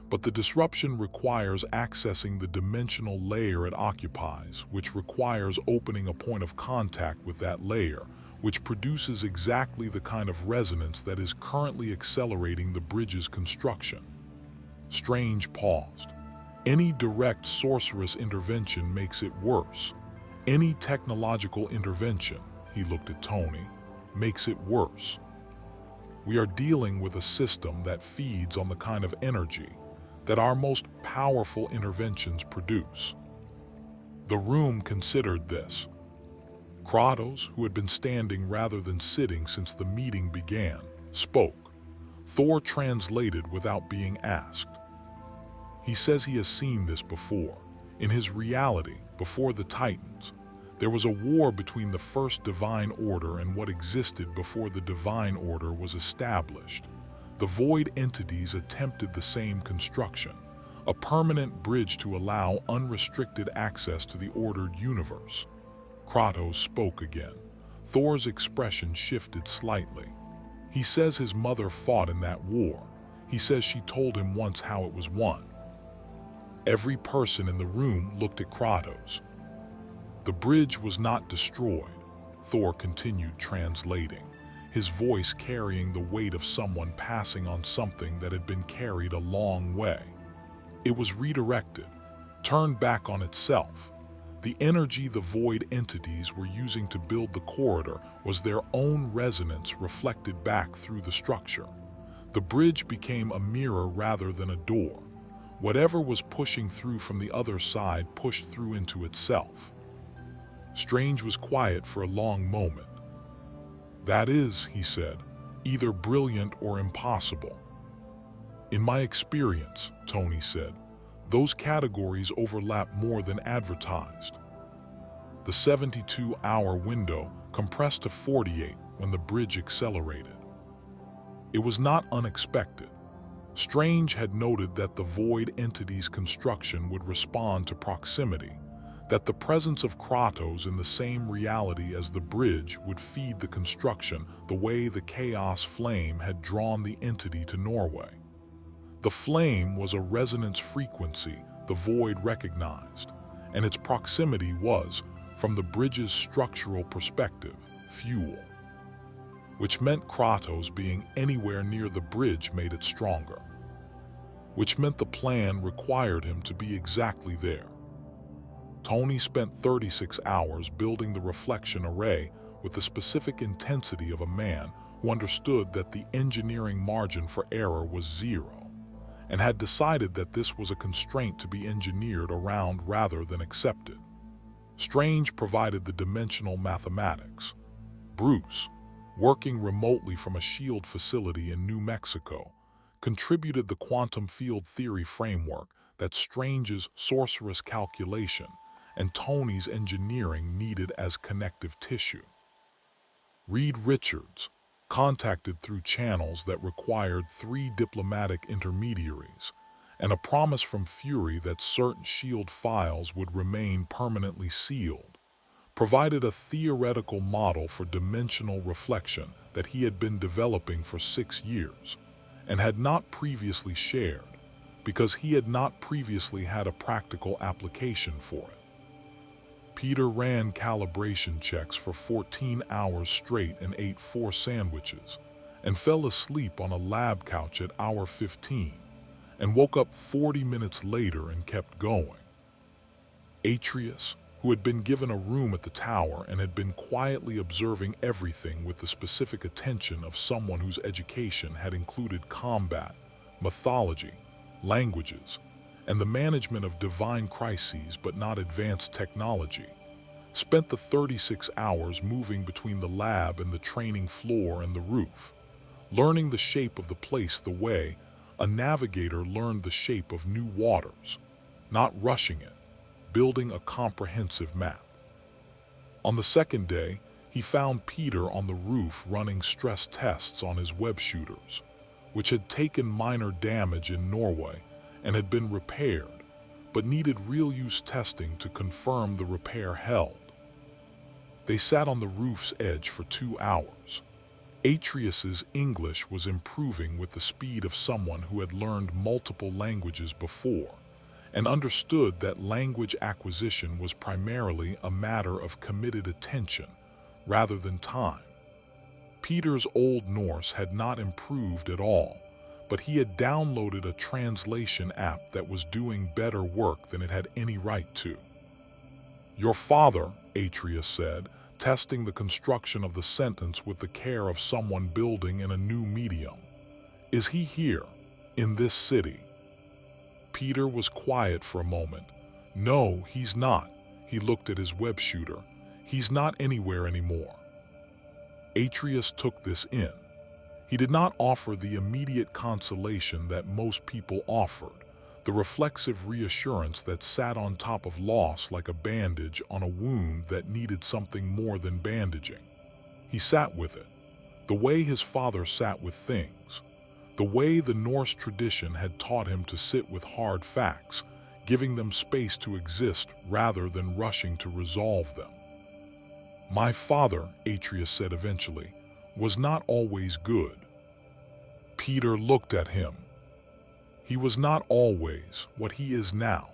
but the disruption requires accessing the dimensional layer it occupies, which requires opening a point of contact with that layer, which produces exactly the kind of resonance that is currently accelerating the bridge's construction. Strange paused. Any direct sorceress intervention makes it worse. Any technological intervention, he looked at Tony, makes it worse. We are dealing with a system that feeds on the kind of energy that our most powerful interventions produce. The room considered this. Kratos, who had been standing rather than sitting since the meeting began, spoke. Thor translated without being asked. He says he has seen this before. In his reality, before the Titans, there was a war between the first divine order and what existed before the divine order was established. The void entities attempted the same construction, a permanent bridge to allow unrestricted access to the ordered universe. Kratos spoke again. Thor's expression shifted slightly. He says his mother fought in that war. He says she told him once how it was won. Every person in the room looked at Kratos. The bridge was not destroyed, Thor continued translating, his voice carrying the weight of someone passing on something that had been carried a long way. It was redirected, turned back on itself. The energy the void entities were using to build the corridor was their own resonance reflected back through the structure. The bridge became a mirror rather than a door. Whatever was pushing through from the other side pushed through into itself. Strange was quiet for a long moment. That is, he said, either brilliant or impossible. In my experience, Tony said, those categories overlap more than advertised. The 72-hour window compressed to 48 when the bridge accelerated. It was not unexpected. Strange had noted that the void entity's construction would respond to proximity, that the presence of Kratos in the same reality as the bridge would feed the construction the way the chaos flame had drawn the entity to Norway. The flame was a resonance frequency the void recognized, and its proximity was, from the bridge's structural perspective, fuel. Which meant Kratos being anywhere near the bridge made it stronger. Which meant the plan required him to be exactly there. Tony spent 36 hours building the reflection array with the specific intensity of a man who understood that the engineering margin for error was zero, and had decided that this was a constraint to be engineered around rather than accepted. Strange provided the dimensional mathematics. Bruce, working remotely from a SHIELD facility in New Mexico, contributed the quantum field theory framework that Strange's sorcerous calculation and Tony's engineering needed as connective tissue. Reed Richards, contacted through channels that required 3 diplomatic intermediaries, and a promise from Fury that certain SHIELD files would remain permanently sealed, provided a theoretical model for dimensional reflection that he had been developing for 6 years, and had not previously shared, because he had not previously had a practical application for it. Peter ran calibration checks for 14 hours straight and ate 4 sandwiches, and fell asleep on a lab couch at hour 15, and woke up 40 minutes later and kept going. Atreus, who had been given a room at the tower and had been quietly observing everything with the specific attention of someone whose education had included combat, mythology, languages, and the management of divine crises but not advanced technology, spent the 36 hours moving between the lab and the training floor and the roof, learning the shape of the place the way a navigator learned the shape of new waters, not rushing it, building a comprehensive map. On the second day, he found Peter on the roof running stress tests on his web shooters, which had taken minor damage in Norway and had been repaired, but needed real-use testing to confirm the repair held. They sat on the roof's edge for 2 hours. Atreus's English was improving with the speed of someone who had learned multiple languages before, and understood that language acquisition was primarily a matter of committed attention rather than time. Peter's Old Norse had not improved at all, but he had downloaded a translation app that was doing better work than it had any right to. "Your father," Atreus said, testing the construction of the sentence with the care of someone building in a new medium. "Is he here, in this city?" Peter was quiet for a moment. "No, he's not." He looked at his web shooter. "He's not anywhere anymore." Atreus took this in. He did not offer the immediate consolation that most people offered, the reflexive reassurance that sat on top of loss like a bandage on a wound that needed something more than bandaging. He sat with it, the way his father sat with things, the way the Norse tradition had taught him to sit with hard facts, giving them space to exist rather than rushing to resolve them. "My father," Atreus said eventually, "was not always good." Peter looked at him. "He was not always what he is now."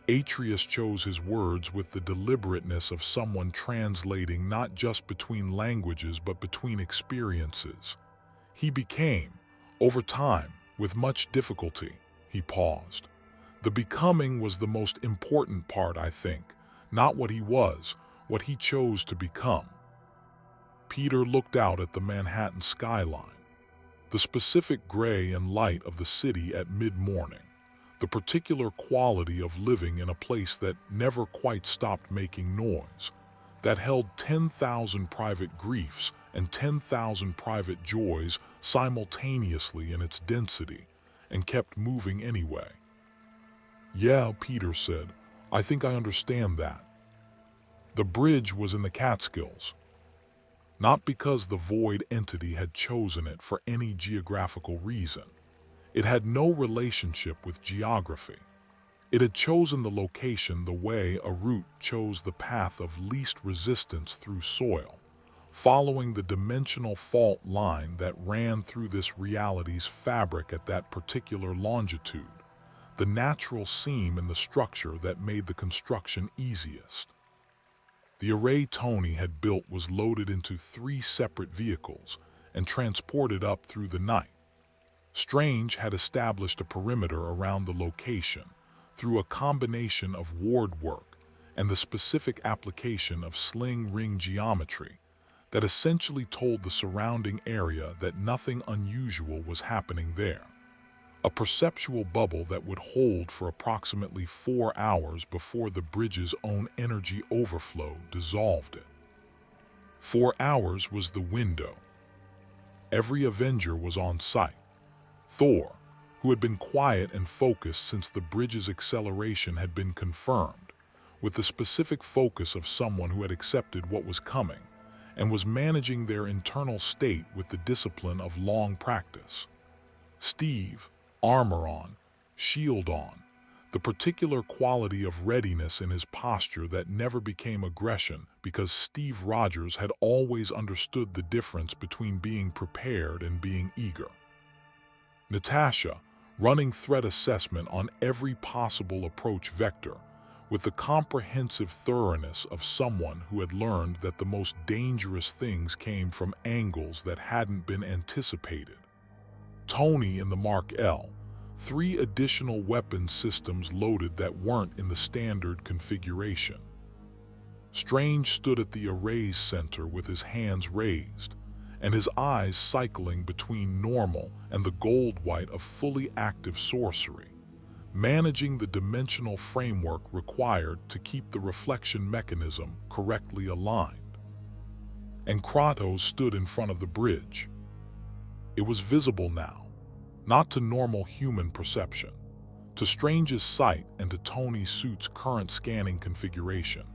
Atreus chose his words with the deliberateness of someone translating not just between languages but between experiences. "He became, over time, with much difficulty." He paused. "The becoming was the most important part, I think, not what he was, what he chose to become." Peter looked out at the Manhattan skyline. The specific gray and light of the city at mid-morning, the particular quality of living in a place that never quite stopped making noise, that held 10,000 private griefs and 10,000 private joys simultaneously in its density, and kept moving anyway. "Yeah," Peter said, "I think I understand that." The bridge was in the Catskills. Not because the void entity had chosen it for any geographical reason. It had no relationship with geography. It had chosen the location the way a route chose the path of least resistance through soil, following the dimensional fault line that ran through this reality's fabric at that particular longitude, the natural seam in the structure that made the construction easiest. The array Tony had built was loaded into 3 separate vehicles and transported up through the night. Strange had established a perimeter around the location through a combination of ward work and the specific application of sling ring geometry that essentially told the surrounding area that nothing unusual was happening there. A perceptual bubble that would hold for approximately 4 hours before the bridge's own energy overflow dissolved it. 4 hours was the window. Every Avenger was on site. Thor, who had been quiet and focused since the bridge's acceleration had been confirmed, with the specific focus of someone who had accepted what was coming and was managing their internal state with the discipline of long practice. Steve, armor on, shield on, the particular quality of readiness in his posture that never became aggression because Steve Rogers had always understood the difference between being prepared and being eager. Natasha, running threat assessment on every possible approach vector, with the comprehensive thoroughness of someone who had learned that the most dangerous things came from angles that hadn't been anticipated. Tony in the Mark L, 3 additional weapon systems loaded that weren't in the standard configuration. Strange stood at the array's center with his hands raised, and his eyes cycling between normal and the gold white of fully active sorcery, managing the dimensional framework required to keep the reflection mechanism correctly aligned. And Kratos stood in front of the bridge. It was visible now, not to normal human perception, to Strange's sight and to Tony's suit's current scanning configuration,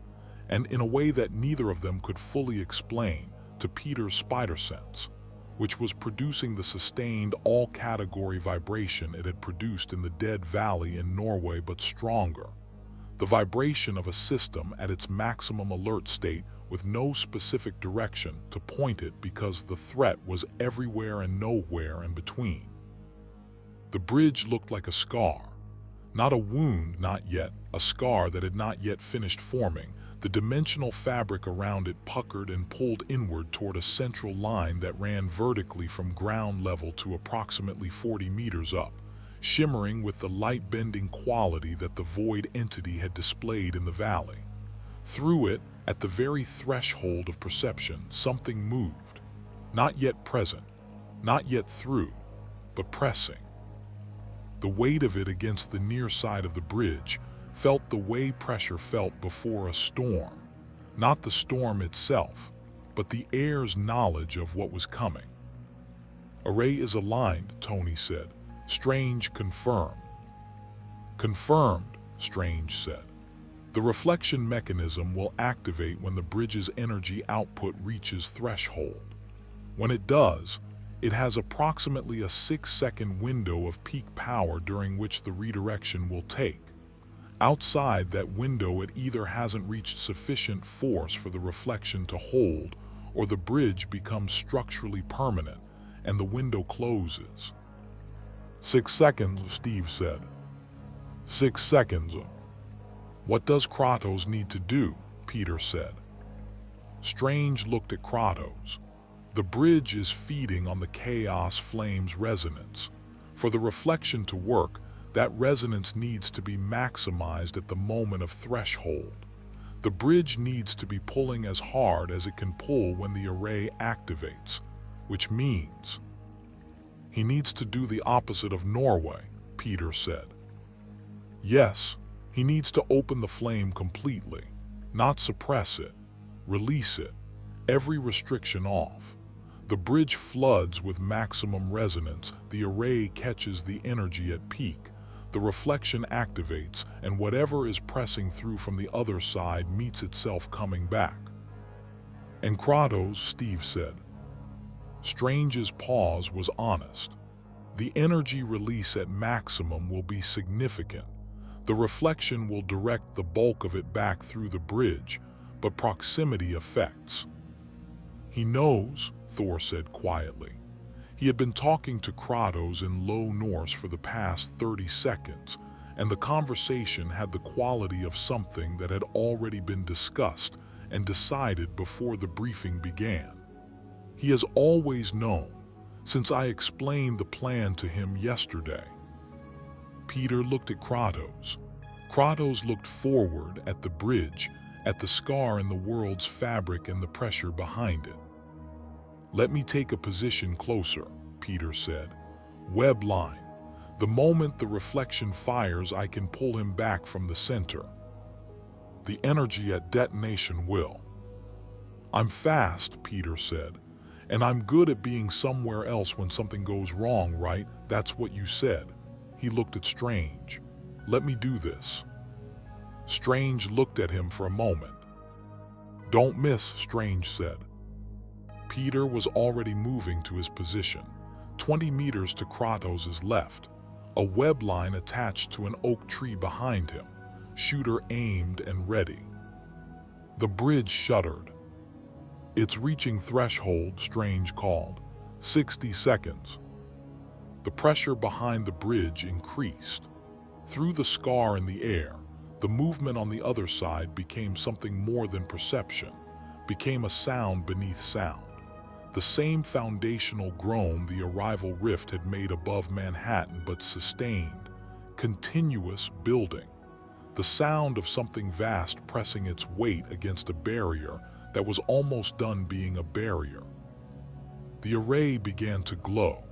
and in a way that neither of them could fully explain, to Peter's spider sense, which was producing the sustained all-category vibration it had produced in the Dead Valley in Norway, but stronger. The vibration of a system at its maximum alert state with no specific direction to point it because the threat was everywhere and nowhere in between. The bridge looked like a scar. Not a wound, not yet, a scar that had not yet finished forming. The dimensional fabric around it puckered and pulled inward toward a central line that ran vertically from ground level to approximately 40 meters up, shimmering with the light-bending quality that the void entity had displayed in the valley. Through it, at the very threshold of perception, something moved. Not yet present, not yet through, but pressing. The weight of it against the near side of the bridge felt the way pressure felt before a storm. Not the storm itself, but the air's knowledge of what was coming. "Array is aligned," Tony said. Strange confirmed. "Confirmed," Strange said. "The reflection mechanism will activate when the bridge's energy output reaches threshold. When it does, it has approximately a 6-second window of peak power during which the redirection will take. Outside that window, it either hasn't reached sufficient force for the reflection to hold, or the bridge becomes structurally permanent and the window closes." 6 seconds, Steve said. 6 seconds. "What does Kratos need to do?" Peter said. Strange looked at Kratos. "The bridge is feeding on the chaos flame's resonance. For the reflection to work, that resonance needs to be maximized at the moment of threshold. The bridge needs to be pulling as hard as it can pull when the array activates, which means..." "He needs to do the opposite of Norway," Peter said. "Yes, he needs to open the flame completely, not suppress it, release it, every restriction off. The bridge floods with maximum resonance, the array catches the energy at peak, the reflection activates, and whatever is pressing through from the other side meets itself coming back." "And Kratos," Steve said. Strange's pause was honest. "The energy release at maximum will be significant. The reflection will direct the bulk of it back through the bridge, but proximity affects." "He knows," Thor said quietly. He had been talking to Kratos in Low Norse for the past 30 seconds, and the conversation had the quality of something that had already been discussed and decided before the briefing began. "He has always known, since I explained the plan to him yesterday." Peter looked at Kratos. Kratos looked forward at the bridge, at the scar in the world's fabric and the pressure behind it. "Let me take a position closer," Peter said. "Web line. The moment the reflection fires, I can pull him back from the center. The energy at detonation will." "I'm fast," Peter said, "and I'm good at being somewhere else when something goes wrong, right? That's what you said." He looked at Strange. "Let me do this." Strange looked at him for a moment. "Don't miss," Strange said. Peter was already moving to his position, 20 meters to Kratos' left, a web line attached to an oak tree behind him, shooter aimed and ready. The bridge shuddered. "It's reaching threshold," Strange called. 60 seconds. The pressure behind the bridge increased. Through the scar in the air, the movement on the other side became something more than perception, became a sound beneath sound. The same foundational groan the arrival rift had made above Manhattan, but sustained, continuous building. The sound of something vast pressing its weight against a barrier that was almost done being a barrier. The array began to glow.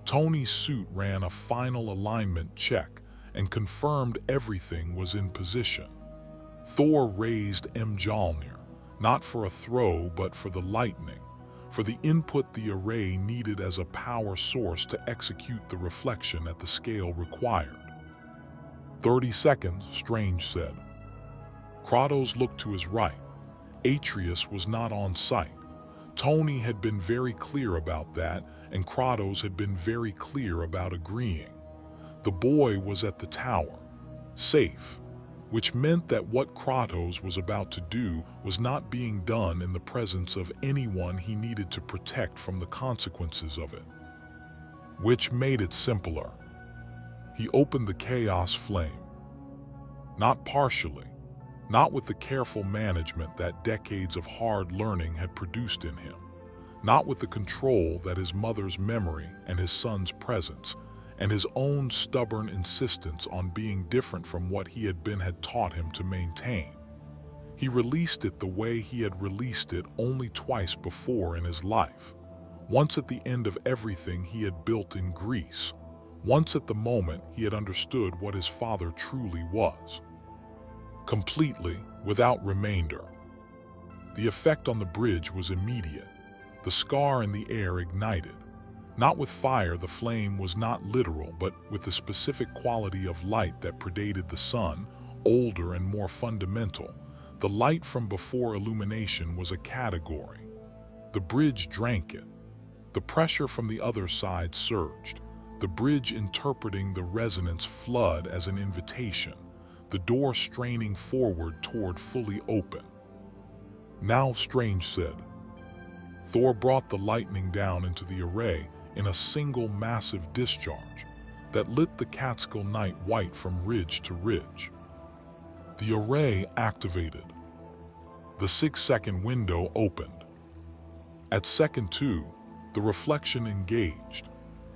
Tony's suit ran a final alignment check, and confirmed everything was in position. Thor raised Mjolnir, not for a throw but for the lightning, for the input the array needed as a power source to execute the reflection at the scale required. 30 seconds, Strange said. Kratos looked to his right. Atreus was not on site. Tony had been very clear about that, and Kratos had been very clear about agreeing. The boy was at the tower, safe, which meant that what Kratos was about to do was not being done in the presence of anyone he needed to protect from the consequences of it. Which made it simpler. He opened the chaos flame. Not partially, not with the careful management that decades of hard learning had produced in him, not with the control that his mother's memory and his son's presence and his own stubborn insistence on being different from what he had been had taught him to maintain. He released it the way he had released it only twice before in his life. Once at the end of everything he had built in Greece, once at the moment he had understood what his father truly was. Completely, without remainder. The effect on the bridge was immediate. The scar in the air ignited. Not with fire, the flame was not literal, but with the specific quality of light that predated the sun, older and more fundamental. The light from before illumination was a category. The bridge drank it. The pressure from the other side surged, the bridge interpreting the resonance flood as an invitation, the door straining forward toward fully open. Now, Strange said. Thor brought the lightning down into the array in a single massive discharge that lit the Catskill night white from ridge to ridge. The array activated. The 6-second window opened. At second 2, the reflection engaged,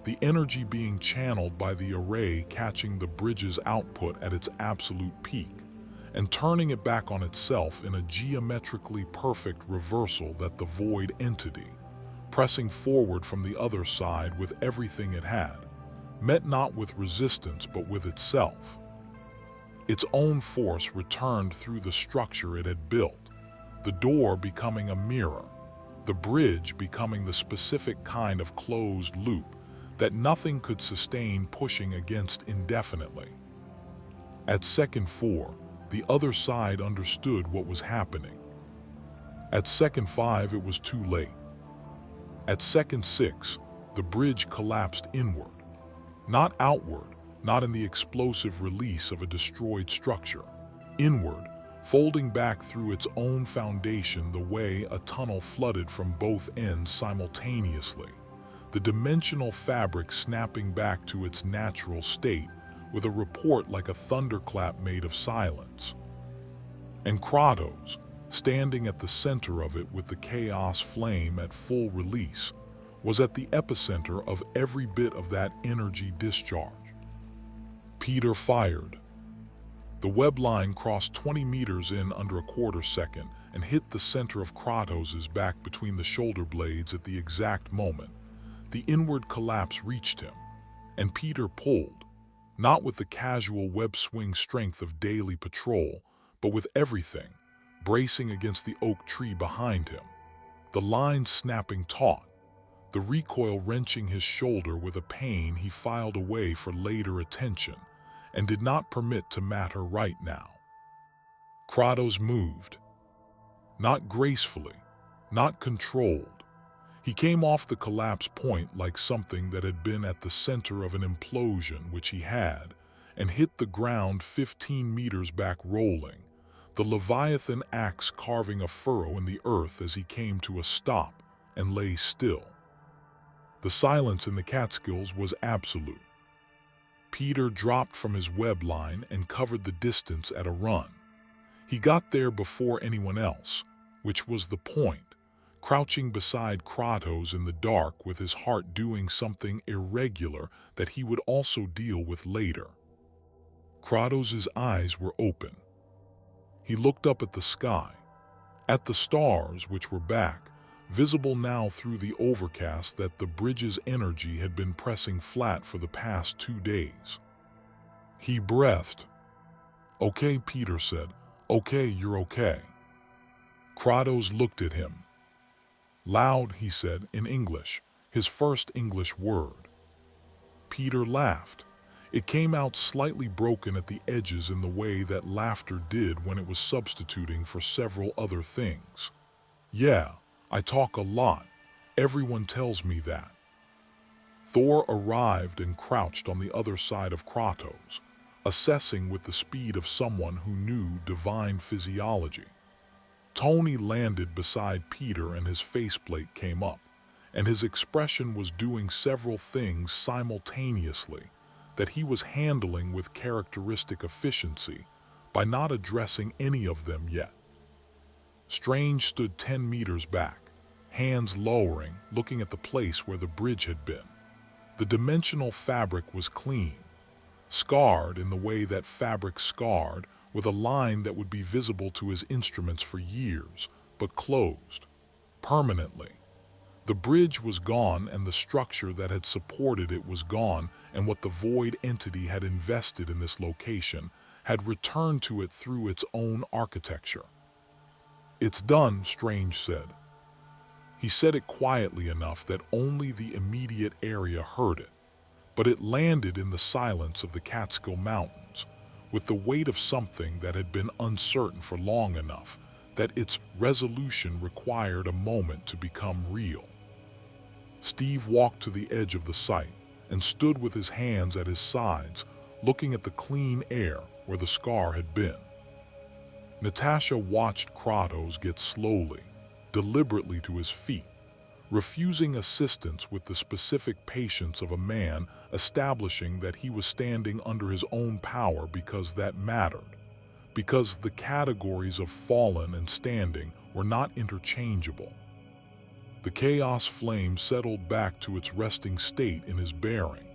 the energy being channeled by the array catching the bridge's output at its absolute peak and turning it back on itself in a geometrically perfect reversal that the void entity, pressing forward from the other side with everything it had, met not with resistance but with itself. Its own force returned through the structure it had built, the door becoming a mirror, the bridge becoming the specific kind of closed loop that nothing could sustain pushing against indefinitely. At second 4, the other side understood what was happening. At second 5, it was too late. At second 6, the bridge collapsed inward, not outward, not in the explosive release of a destroyed structure, inward, folding back through its own foundation the way a tunnel flooded from both ends simultaneously, the dimensional fabric snapping back to its natural state with a report like a thunderclap made of silence. And Kratos, standing at the center of it with the chaos flame at full release, was at the epicenter of every bit of that energy discharge. Peter fired. The web line crossed 20 meters in under a quarter second and hit the center of Kratos' back between the shoulder blades at the exact moment. The inward collapse reached him, and Peter pulled, not with the casual web swing strength of daily patrol, but with everything, bracing against the oak tree behind him, the line snapping taut, the recoil wrenching his shoulder with a pain he filed away for later attention and did not permit to matter right now. Kratos moved. Not gracefully, not controlled. He came off the collapse point like something that had been at the center of an implosion which he had, and hit the ground 15 meters back rolling, the Leviathan axe carving a furrow in the earth as he came to a stop and lay still. The silence in the Catskills was absolute. Peter dropped from his web line and covered the distance at a run. He got there before anyone else, which was the point, crouching beside Kratos in the dark with his heart doing something irregular that he would also deal with later. Kratos' eyes were open. He looked up at the sky, at the stars which were back, visible now through the overcast that the bridge's energy had been pressing flat for the past 2 days. He breathed. "Okay," Peter said. "Okay, you're okay." Kratos looked at him. "Loud," he said in English, his first English word. Peter laughed. It came out slightly broken at the edges in the way that laughter did when it was substituting for several other things. "Yeah, I talk a lot. Everyone tells me that." Thor arrived and crouched on the other side of Kratos, assessing with the speed of someone who knew divine physiology. Tony landed beside Peter and his faceplate came up, and his expression was doing several things simultaneously that he was handling with characteristic efficiency by not addressing any of them yet. Strange stood 10 meters back, hands lowering, looking at the place where the bridge had been. The dimensional fabric was clean, scarred in the way that fabric scarred, with a line that would be visible to his instruments for years, but closed permanently. The bridge was gone and the structure that had supported it was gone, and what the void entity had invested in this location had returned to it through its own architecture. "It's done," Strange said. He said it quietly enough that only the immediate area heard it, but it landed in the silence of the Catskill Mountains, with the weight of something that had been uncertain for long enough that its resolution required a moment to become real. Steve walked to the edge of the site and stood with his hands at his sides, looking at the clean air where the scar had been. Natasha watched Kratos get slowly, deliberately to his feet, refusing assistance with the specific patience of a man establishing that he was standing under his own power because that mattered, because the categories of fallen and standing were not interchangeable. The chaos flame settled back to its resting state in his bearing,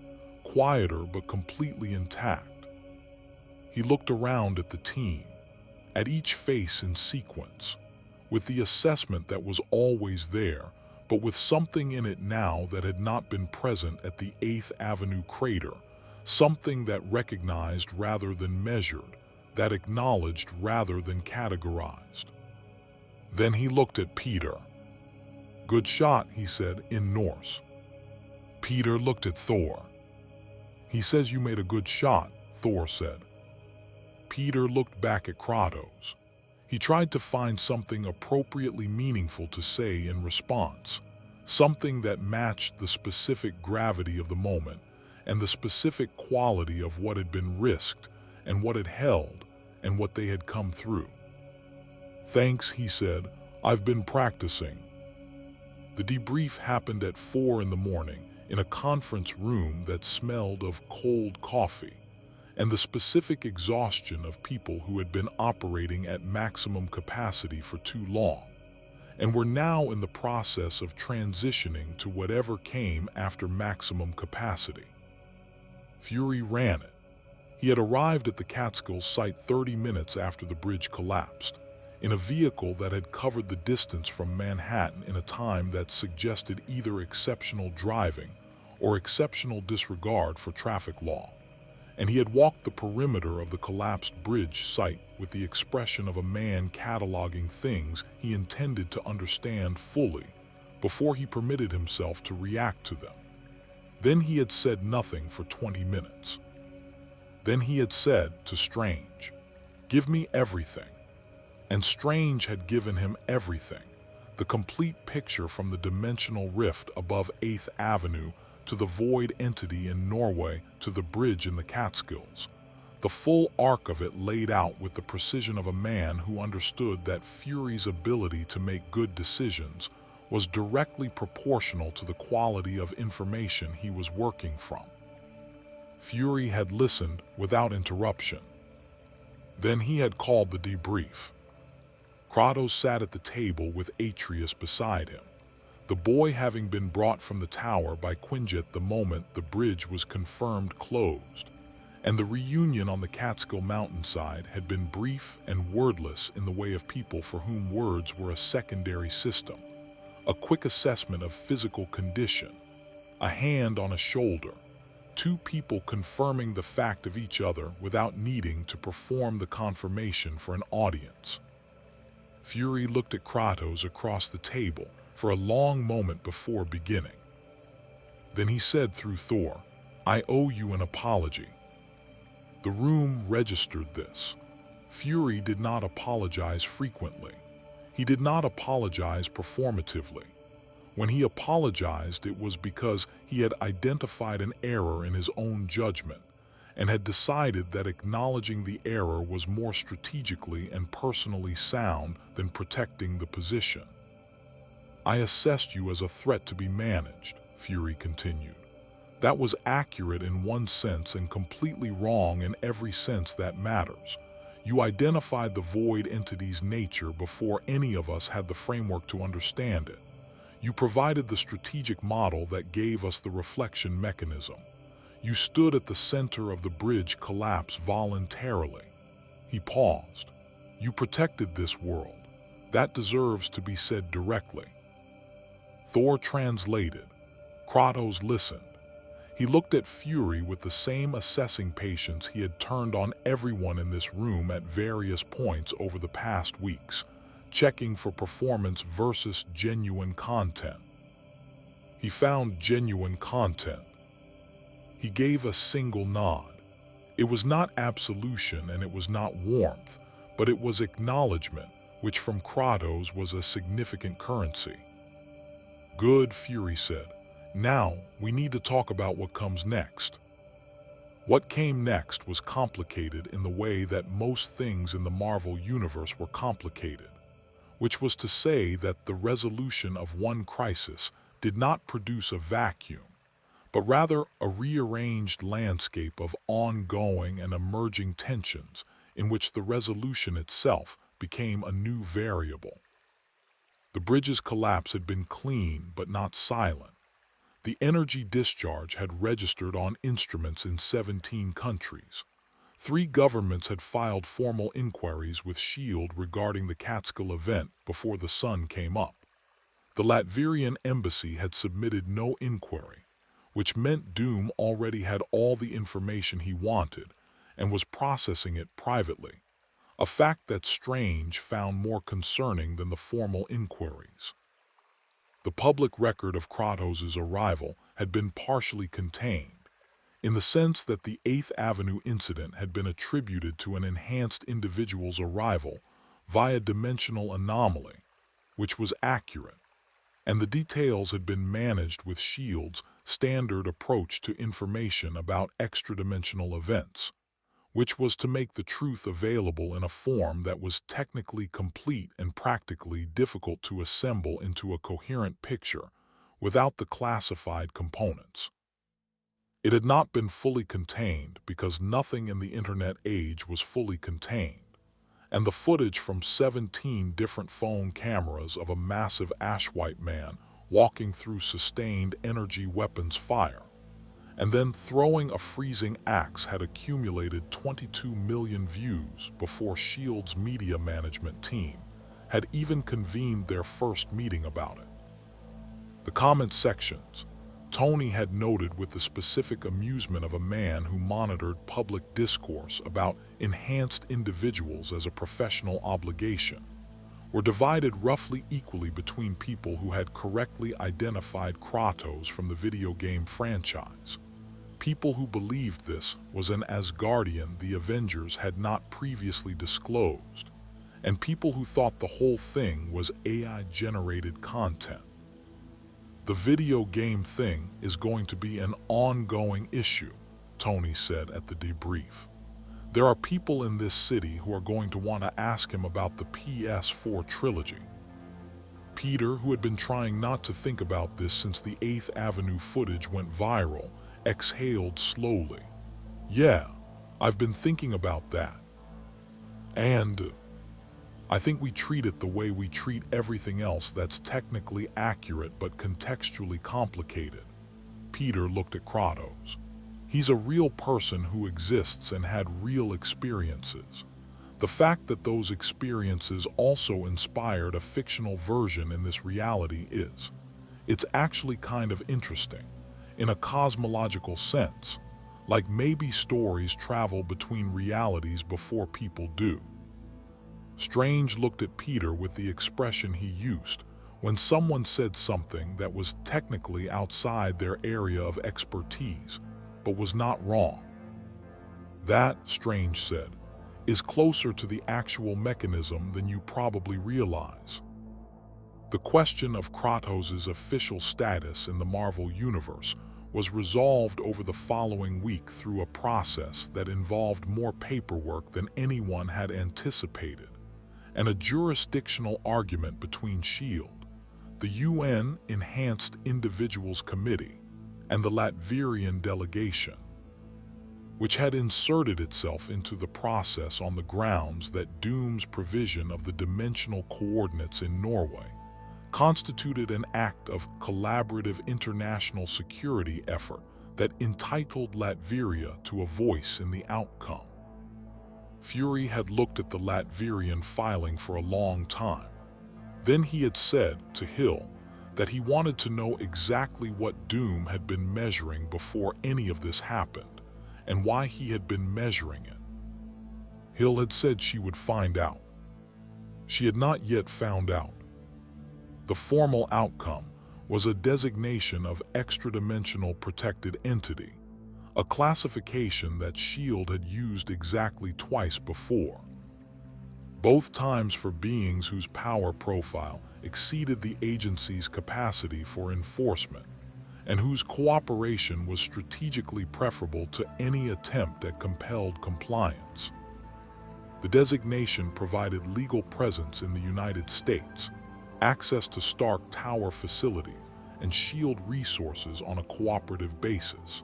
quieter but completely intact. He looked around at the team, at each face in sequence, with the assessment that was always there, but with something in it now that had not been present at the 8th Avenue crater, something that recognized rather than measured, that acknowledged rather than categorized. Then he looked at Peter. "Good shot," he said in Norse. Peter looked at Thor. "He says you made a good shot," Thor said. Peter looked back at Kratos. He tried to find something appropriately meaningful to say in response, something that matched the specific gravity of the moment and the specific quality of what had been risked and what it held and what they had come through. "Thanks," he said. "I've been practicing." The debrief happened at 4 in the morning in a conference room that smelled of cold coffee and the specific exhaustion of people who had been operating at maximum capacity for too long and were now in the process of transitioning to whatever came after maximum capacity. Fury ran it. He had arrived at the Catskill site 30 minutes after the bridge collapsed, in a vehicle that had covered the distance from Manhattan in a time that suggested either exceptional driving or exceptional disregard for traffic law. And he had walked the perimeter of the collapsed bridge site with the expression of a man cataloging things he intended to understand fully before he permitted himself to react to them. Then he had said nothing for 20 minutes. Then he had said to Strange, "Give me everything." And Strange had given him everything, the complete picture from the dimensional rift above 8th Avenue to the void entity in Norway to the bridge in the Catskills, the full arc of it laid out with the precision of a man who understood that Fury's ability to make good decisions was directly proportional to the quality of information he was working from. Fury had listened without interruption. Then he had called the debrief. Kratos sat at the table with Atreus beside him, the boy having been brought from the tower by Quinjet the moment the bridge was confirmed closed, and the reunion on the Catskill mountainside had been brief and wordless in the way of people for whom words were a secondary system, a quick assessment of physical condition, a hand on a shoulder, two people confirming the fact of each other without needing to perform the confirmation for an audience. Fury looked at Kratos across the table for a long moment before beginning. Then he said through Thor, "I owe you an apology." The room registered this. Fury did not apologize frequently. He did not apologize performatively. When he apologized, it was because he had identified an error in his own judgment and had decided that acknowledging the error was more strategically and personally sound than protecting the position. "I assessed you as a threat to be managed," Fury continued. "That was accurate in one sense and completely wrong in every sense that matters. You identified the void entity's nature before any of us had the framework to understand it. You provided the strategic model that gave us the reflection mechanism. You stood at the center of the bridge collapse voluntarily." He paused. "You protected this world. That deserves to be said directly." Thor translated. Kratos listened. He looked at Fury with the same assessing patience he had turned on everyone in this room at various points over the past weeks, checking for performance versus genuine content. He found genuine content. He gave a single nod. It was not absolution and it was not warmth, but it was acknowledgement, which from Kratos was a significant currency. "Good," Fury said. "Now, we need to talk about what comes next." What came next was complicated in the way that most things in the Marvel Universe were complicated, which was to say that the resolution of one crisis did not produce a vacuum, but rather a rearranged landscape of ongoing and emerging tensions in which the resolution itself became a new variable. The bridge's collapse had been clean but not silent. The energy discharge had registered on instruments in 17 countries. 3 governments had filed formal inquiries with S.H.I.E.L.D. regarding the Catskill event before the sun came up. The Latvian embassy had submitted no inquiry, which meant Doom already had all the information he wanted and was processing it privately, a fact that Strange found more concerning than the formal inquiries. The public record of Kratos' arrival had been partially contained, in the sense that the 8th Avenue incident had been attributed to an enhanced individual's arrival via dimensional anomaly, which was accurate, and the details had been managed with S.H.I.E.L.D.'s standard approach to information about extra-dimensional events, which was to make the truth available in a form that was technically complete and practically difficult to assemble into a coherent picture without the classified components. It had not been fully contained because nothing in the internet age was fully contained, and the footage from 17 different phone cameras of a massive ash-white man walking through sustained energy weapons fire and then throwing a freezing axe had accumulated 22 million views before S.H.I.E.L.D.'s media management team had even convened their first meeting about it. The comment sections, Tony had noted with the specific amusement of a man who monitored public discourse about enhanced individuals as a professional obligation, were divided roughly equally between people who had correctly identified Kratos from the video game franchise, people who believed this was an Asgardian the Avengers had not previously disclosed, and people who thought the whole thing was AI-generated content. "The video game thing is going to be an ongoing issue," Tony said at the debrief. "There are people in this city who are going to want to ask him about the PS4 trilogy." Peter, who had been trying not to think about this since the 8th Avenue footage went viral, exhaled slowly. "Yeah, I've been thinking about that. And I think we treat it the way we treat everything else that's technically accurate but contextually complicated." Peter looked at Kratos. "He's a real person who exists and had real experiences. The fact that those experiences also inspired a fictional version in this reality it's actually kind of interesting, in a cosmological sense, like maybe stories travel between realities before people do. Strange looked at Peter with the expression he used when someone said something that was technically outside their area of expertise, but was not wrong. That, Strange said, is closer to the actual mechanism than you probably realize. The question of Kratos' official status in the Marvel Universe was resolved over the following week through a process that involved more paperwork than anyone had anticipated, and a jurisdictional argument between SHIELD, the UN Enhanced Individuals Committee, and the Latvian delegation, which had inserted itself into the process on the grounds that Doom's provision of the dimensional coordinates in Norway constituted an act of collaborative international security effort that entitled Latvia to a voice in the outcome. Fury had looked at the Latvian filing for a long time. Then he had said to Hill that he wanted to know exactly what Doom had been measuring before any of this happened, and why he had been measuring it. Hill had said she would find out. She had not yet found out. The formal outcome was a designation of extra-dimensional protected entity, a classification that SHIELD had used exactly twice before, both times for beings whose power profile exceeded the agency's capacity for enforcement, and whose cooperation was strategically preferable to any attempt at compelled compliance. The designation provided legal presence in the United States, access to Stark Tower facilities, and SHIELD resources on a cooperative basis,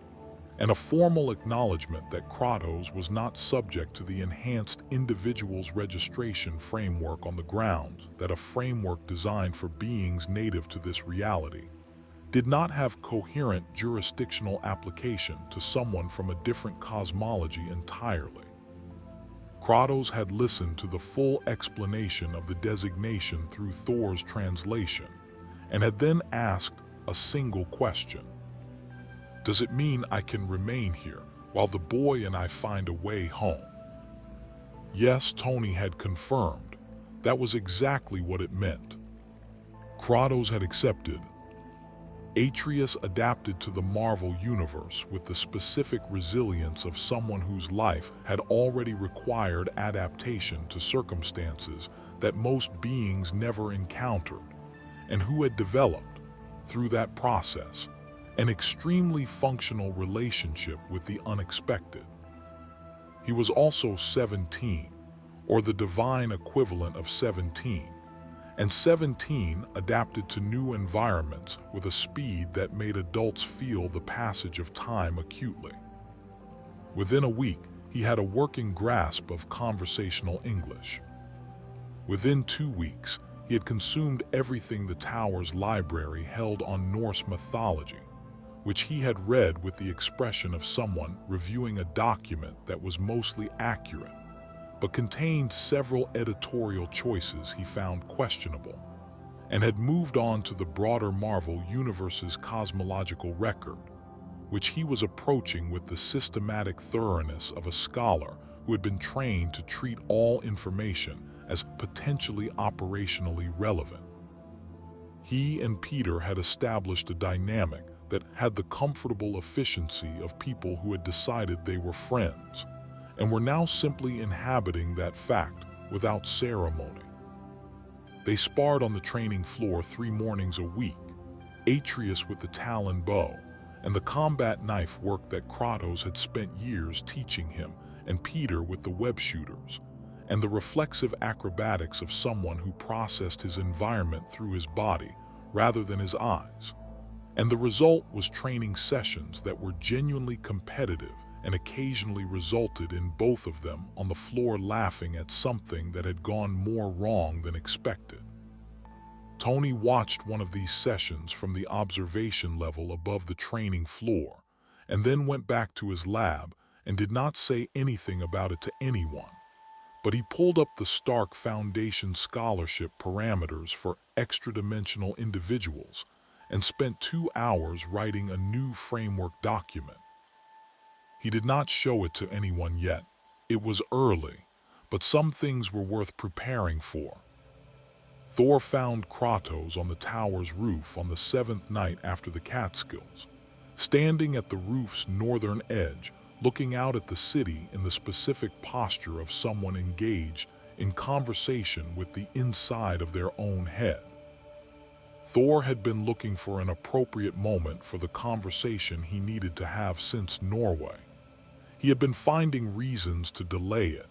and a formal acknowledgement that Kratos was not subject to the Enhanced Individuals Registration Framework on the grounds that a framework designed for beings native to this reality did not have coherent jurisdictional application to someone from a different cosmology entirely. Kratos had listened to the full explanation of the designation through Thor's translation, and had then asked a single question. Does it mean I can remain here while the boy and I find a way home? Yes, Tony had confirmed. That was exactly what it meant. Kratos had accepted. Atreus adapted to the Marvel Universe with the specific resilience of someone whose life had already required adaptation to circumstances that most beings never encountered, and who had developed, through that process, an extremely functional relationship with the unexpected. He was also 17, or the divine equivalent of 17, and 17 adapted to new environments with a speed that made adults feel the passage of time acutely. Within a week, he had a working grasp of conversational English. Within 2 weeks, he had consumed everything the Tower's library held on Norse mythology, which he had read with the expression of someone reviewing a document that was mostly accurate, but contained several editorial choices he found questionable, and had moved on to the broader Marvel Universe's cosmological record, which he was approaching with the systematic thoroughness of a scholar who had been trained to treat all information as potentially operationally relevant. He and Peter had established a dynamic that had the comfortable efficiency of people who had decided they were friends, and were now simply inhabiting that fact without ceremony. They sparred on the training floor 3 mornings a week, Atreus with the talon bow and the combat knife work that Kratos had spent years teaching him, and Peter with the web shooters, and the reflexive acrobatics of someone who processed his environment through his body rather than his eyes. And the result was training sessions that were genuinely competitive and occasionally resulted in both of them on the floor laughing at something that had gone more wrong than expected. Tony watched one of these sessions from the observation level above the training floor, and then went back to his lab and did not say anything about it to anyone. But he pulled up the Stark Foundation scholarship parameters for extra-dimensional individuals and spent 2 hours writing a new framework document. He did not show it to anyone yet. It was early, but some things were worth preparing for. Thor found Kratos on the tower's roof on the seventh night after the Catskills, standing at the roof's northern edge, looking out at the city in the specific posture of someone engaged in conversation with the inside of their own head. Thor had been looking for an appropriate moment for the conversation he needed to have since Norway. He had been finding reasons to delay it,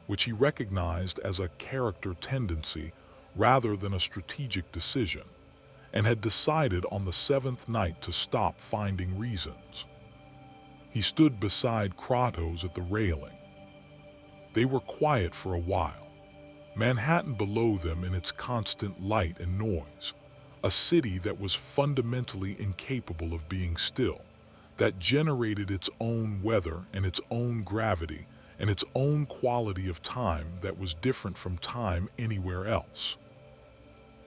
which he recognized as a character tendency rather than a strategic decision, and had decided on the seventh night to stop finding reasons. He stood beside Kratos at the railing. They were quiet for a while, Manhattan below them in its constant light and noise, a city that was fundamentally incapable of being still, that generated its own weather and its own gravity and its own quality of time that was different from time anywhere else.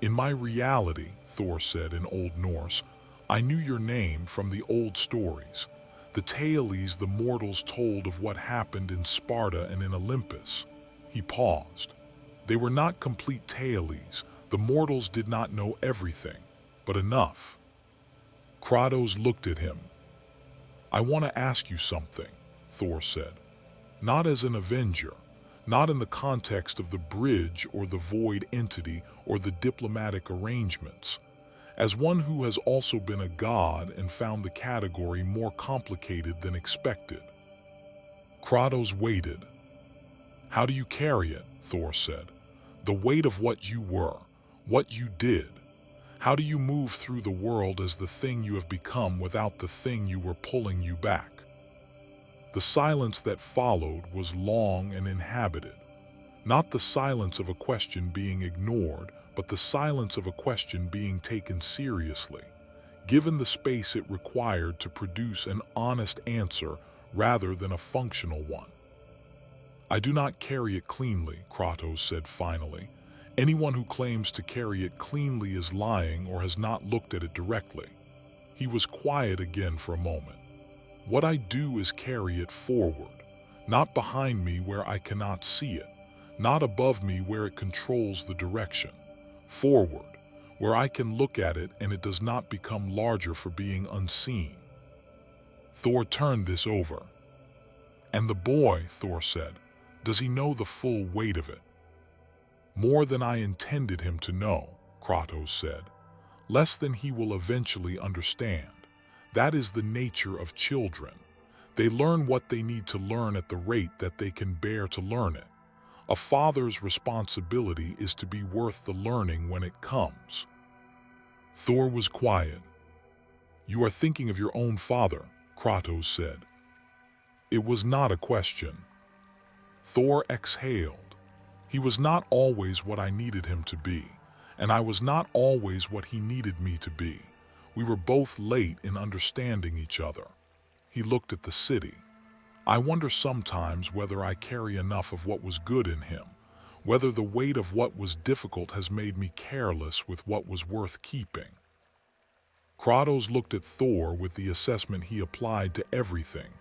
"In my reality," Thor said in Old Norse, "I knew your name from the old stories, the tales the mortals told of what happened in Sparta and in Olympus." He paused. They were not complete tales. The mortals did not know everything, but enough. Kratos looked at him. "I want to ask you something," Thor said. "Not as an Avenger, not in the context of the bridge or the void entity or the diplomatic arrangements. As one who has also been a god and found the category more complicated than expected." Kratos waited. "How do you carry it?" Thor said. "The weight of what you were, what you did. How do you move through the world as the thing you have become without the thing you were pulling you back?" The silence that followed was long and inhabited. Not the silence of a question being ignored, but the silence of a question being taken seriously, given the space it required to produce an honest answer rather than a functional one. "I do not carry it cleanly," Kratos said finally. "Anyone who claims to carry it cleanly is lying or has not looked at it directly." He was quiet again for a moment. "What I do is carry it forward, not behind me where I cannot see it, not above me where it controls the direction. Forward, where I can look at it and it does not become larger for being unseen." Thor turned this over. "And the boy," Thor said, "does he know the full weight of it?" "More than I intended him to know," Kratos said. "Less than he will eventually understand. That is the nature of children. They learn what they need to learn at the rate that they can bear to learn it. A father's responsibility is to be worth the learning when it comes." Thor was quiet. "You are thinking of your own father," Kratos said. It was not a question. Thor exhaled. "He was not always what I needed him to be, and I was not always what he needed me to be. We were both late in understanding each other." He looked at the city. "I wonder sometimes whether I carry enough of what was good in him, whether the weight of what was difficult has made me careless with what was worth keeping." Kratos looked at Thor with the assessment he applied to everything,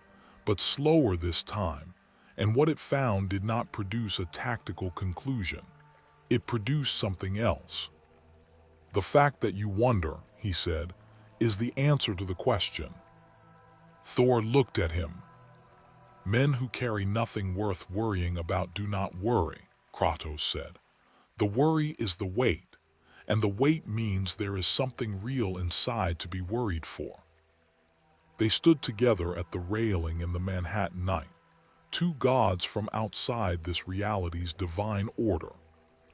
but slower this time, and what it found did not produce a tactical conclusion. It produced something else. "The fact that you wonder," he said, "is the answer to the question." Thor looked at him. "Men who carry nothing worth worrying about do not worry," Kratos said. "The worry is the weight, and the weight means there is something real inside to be worried for." They stood together at the railing in the Manhattan night, two gods from outside this reality's divine order,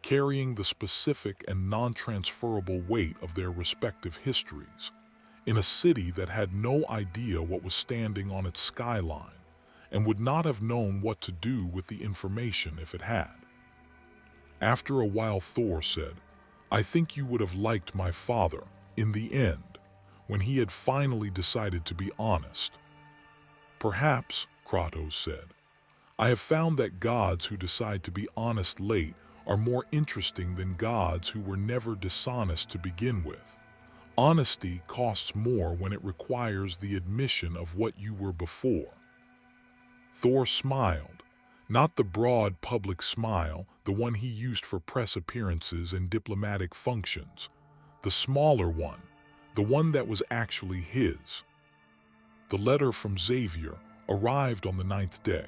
carrying the specific and non-transferable weight of their respective histories, in a city that had no idea what was standing on its skyline, and would not have known what to do with the information if it had. After a while Thor said, "I think you would have liked my father, in the end, when he had finally decided to be honest." "Perhaps," Kratos said. "I have found that gods who decide to be honest late are more interesting than gods who were never dishonest to begin with. Honesty costs more when it requires the admission of what you were before." Thor smiled, not the broad public smile, the one he used for press appearances and diplomatic functions, the smaller one, the one that was actually his. The letter from Xavier arrived on the 9th day.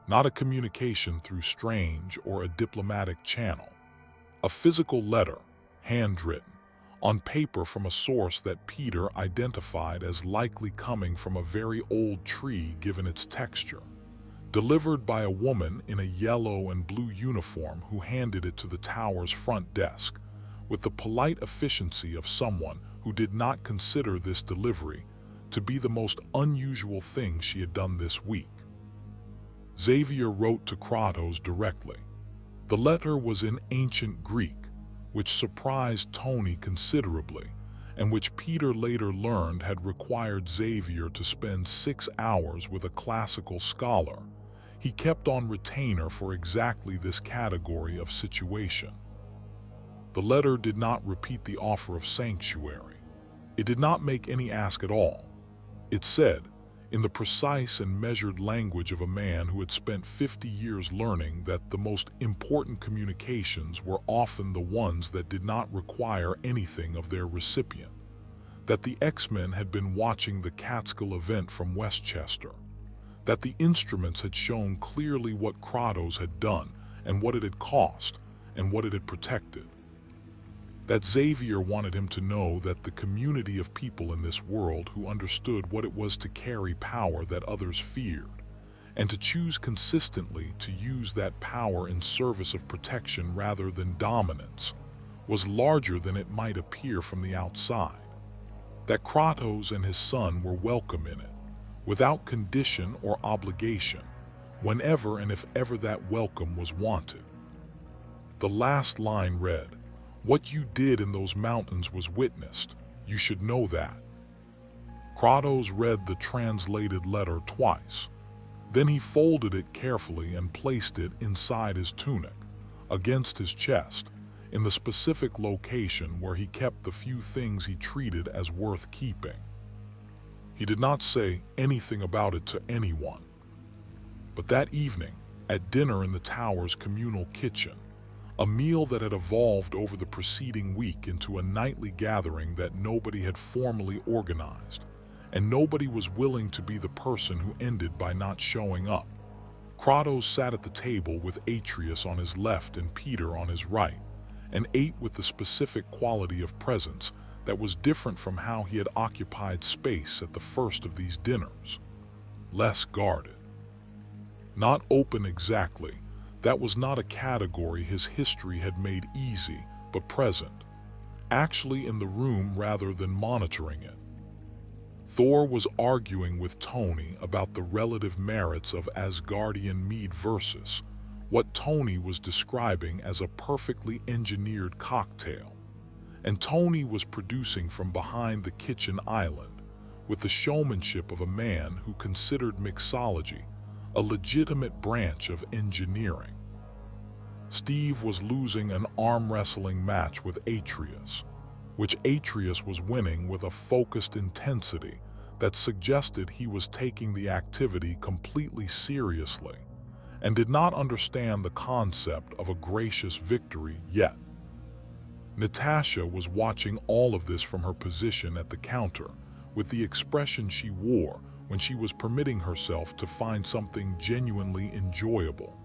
Not a communication through strange or a diplomatic channel. A physical letter, handwritten, on paper from a source that Peter identified as likely coming from a very old tree given its texture. Delivered by a woman in a yellow and blue uniform who handed it to the tower's front desk, with the polite efficiency of someone who did not consider this delivery to be the most unusual thing she had done this week. Xavier wrote to Kratos directly. The letter was in ancient Greek, which surprised Tony considerably, and which Peter later learned had required Xavier to spend 6 hours with a classical scholar he kept on retainer for exactly this category of situation. The letter did not repeat the offer of sanctuary. It did not make any ask at all. It said, in the precise and measured language of a man who had spent 50 years learning, that the most important communications were often the ones that did not require anything of their recipient. That the X-Men had been watching the Catskill event from Westchester. That the instruments had shown clearly what Kratos had done and what it had cost and what it had protected. That Xavier wanted him to know that the community of people in this world who understood what it was to carry power that others feared, and to choose consistently to use that power in service of protection rather than dominance, was larger than it might appear from the outside. That Kratos and his son were welcome in it, without condition or obligation, whenever and if ever that welcome was wanted. The last line read, "What you did in those mountains was witnessed. You should know that." Kratos read the translated letter twice. Then he folded it carefully and placed it inside his tunic, against his chest, in the specific location where he kept the few things he treated as worth keeping. He did not say anything about it to anyone. But that evening, at dinner in the tower's communal kitchen, a meal that had evolved over the preceding week into a nightly gathering that nobody had formally organized, and nobody was willing to be the person who ended by not showing up. Kratos sat at the table with Atreus on his left and Peter on his right, and ate with the specific quality of presence that was different from how he had occupied space at the first of these dinners. Less guarded. Not open exactly. That was not a category his history had made easy, but present. Actually in the room rather than monitoring it. Thor was arguing with Tony about the relative merits of Asgardian mead versus what Tony was describing as a perfectly engineered cocktail. And Tony was producing from behind the kitchen island, with the showmanship of a man who considered mixology a legitimate branch of engineering. Steve was losing an arm wrestling match with Atreus, which Atreus was winning with a focused intensity that suggested he was taking the activity completely seriously, and did not understand the concept of a gracious victory yet. Natasha was watching all of this from her position at the counter, with the expression she wore when she was permitting herself to find something genuinely enjoyable,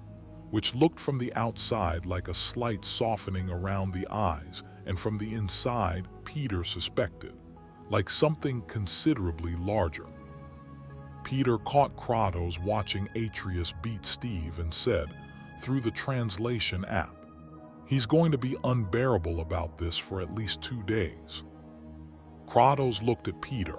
which looked from the outside like a slight softening around the eyes, and from the inside, Peter suspected, like something considerably larger. Peter caught Kratos watching Atreus beat Steve and said, through the translation app, "He's going to be unbearable about this for at least 2 days." Kratos looked at Peter,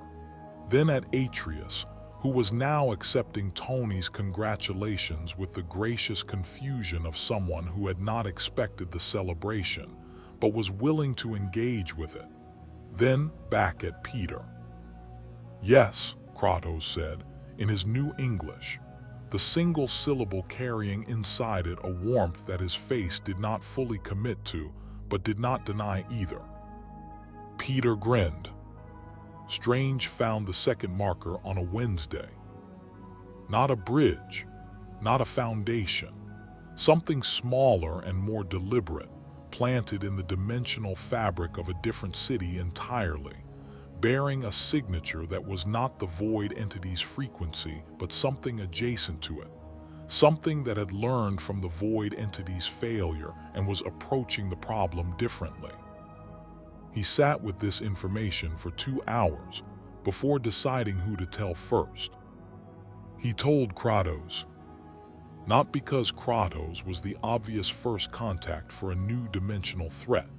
then at Atreus, who was now accepting Tony's congratulations with the gracious confusion of someone who had not expected the celebration, but was willing to engage with it. Then back at Peter. "Yes," Kratos said, in his new English, the single syllable carrying inside it a warmth that his face did not fully commit to, but did not deny either. Peter grinned. Strange found the second marker on a Wednesday. Not a bridge, not a foundation. Something smaller and more deliberate, planted in the dimensional fabric of a different city entirely, bearing a signature that was not the void entity's frequency, but something adjacent to it. Something that had learned from the void entity's failure and was approaching the problem differently. He sat with this information for 2 hours before deciding who to tell first. He told Kratos, not because Kratos was the obvious first contact for a new dimensional threat,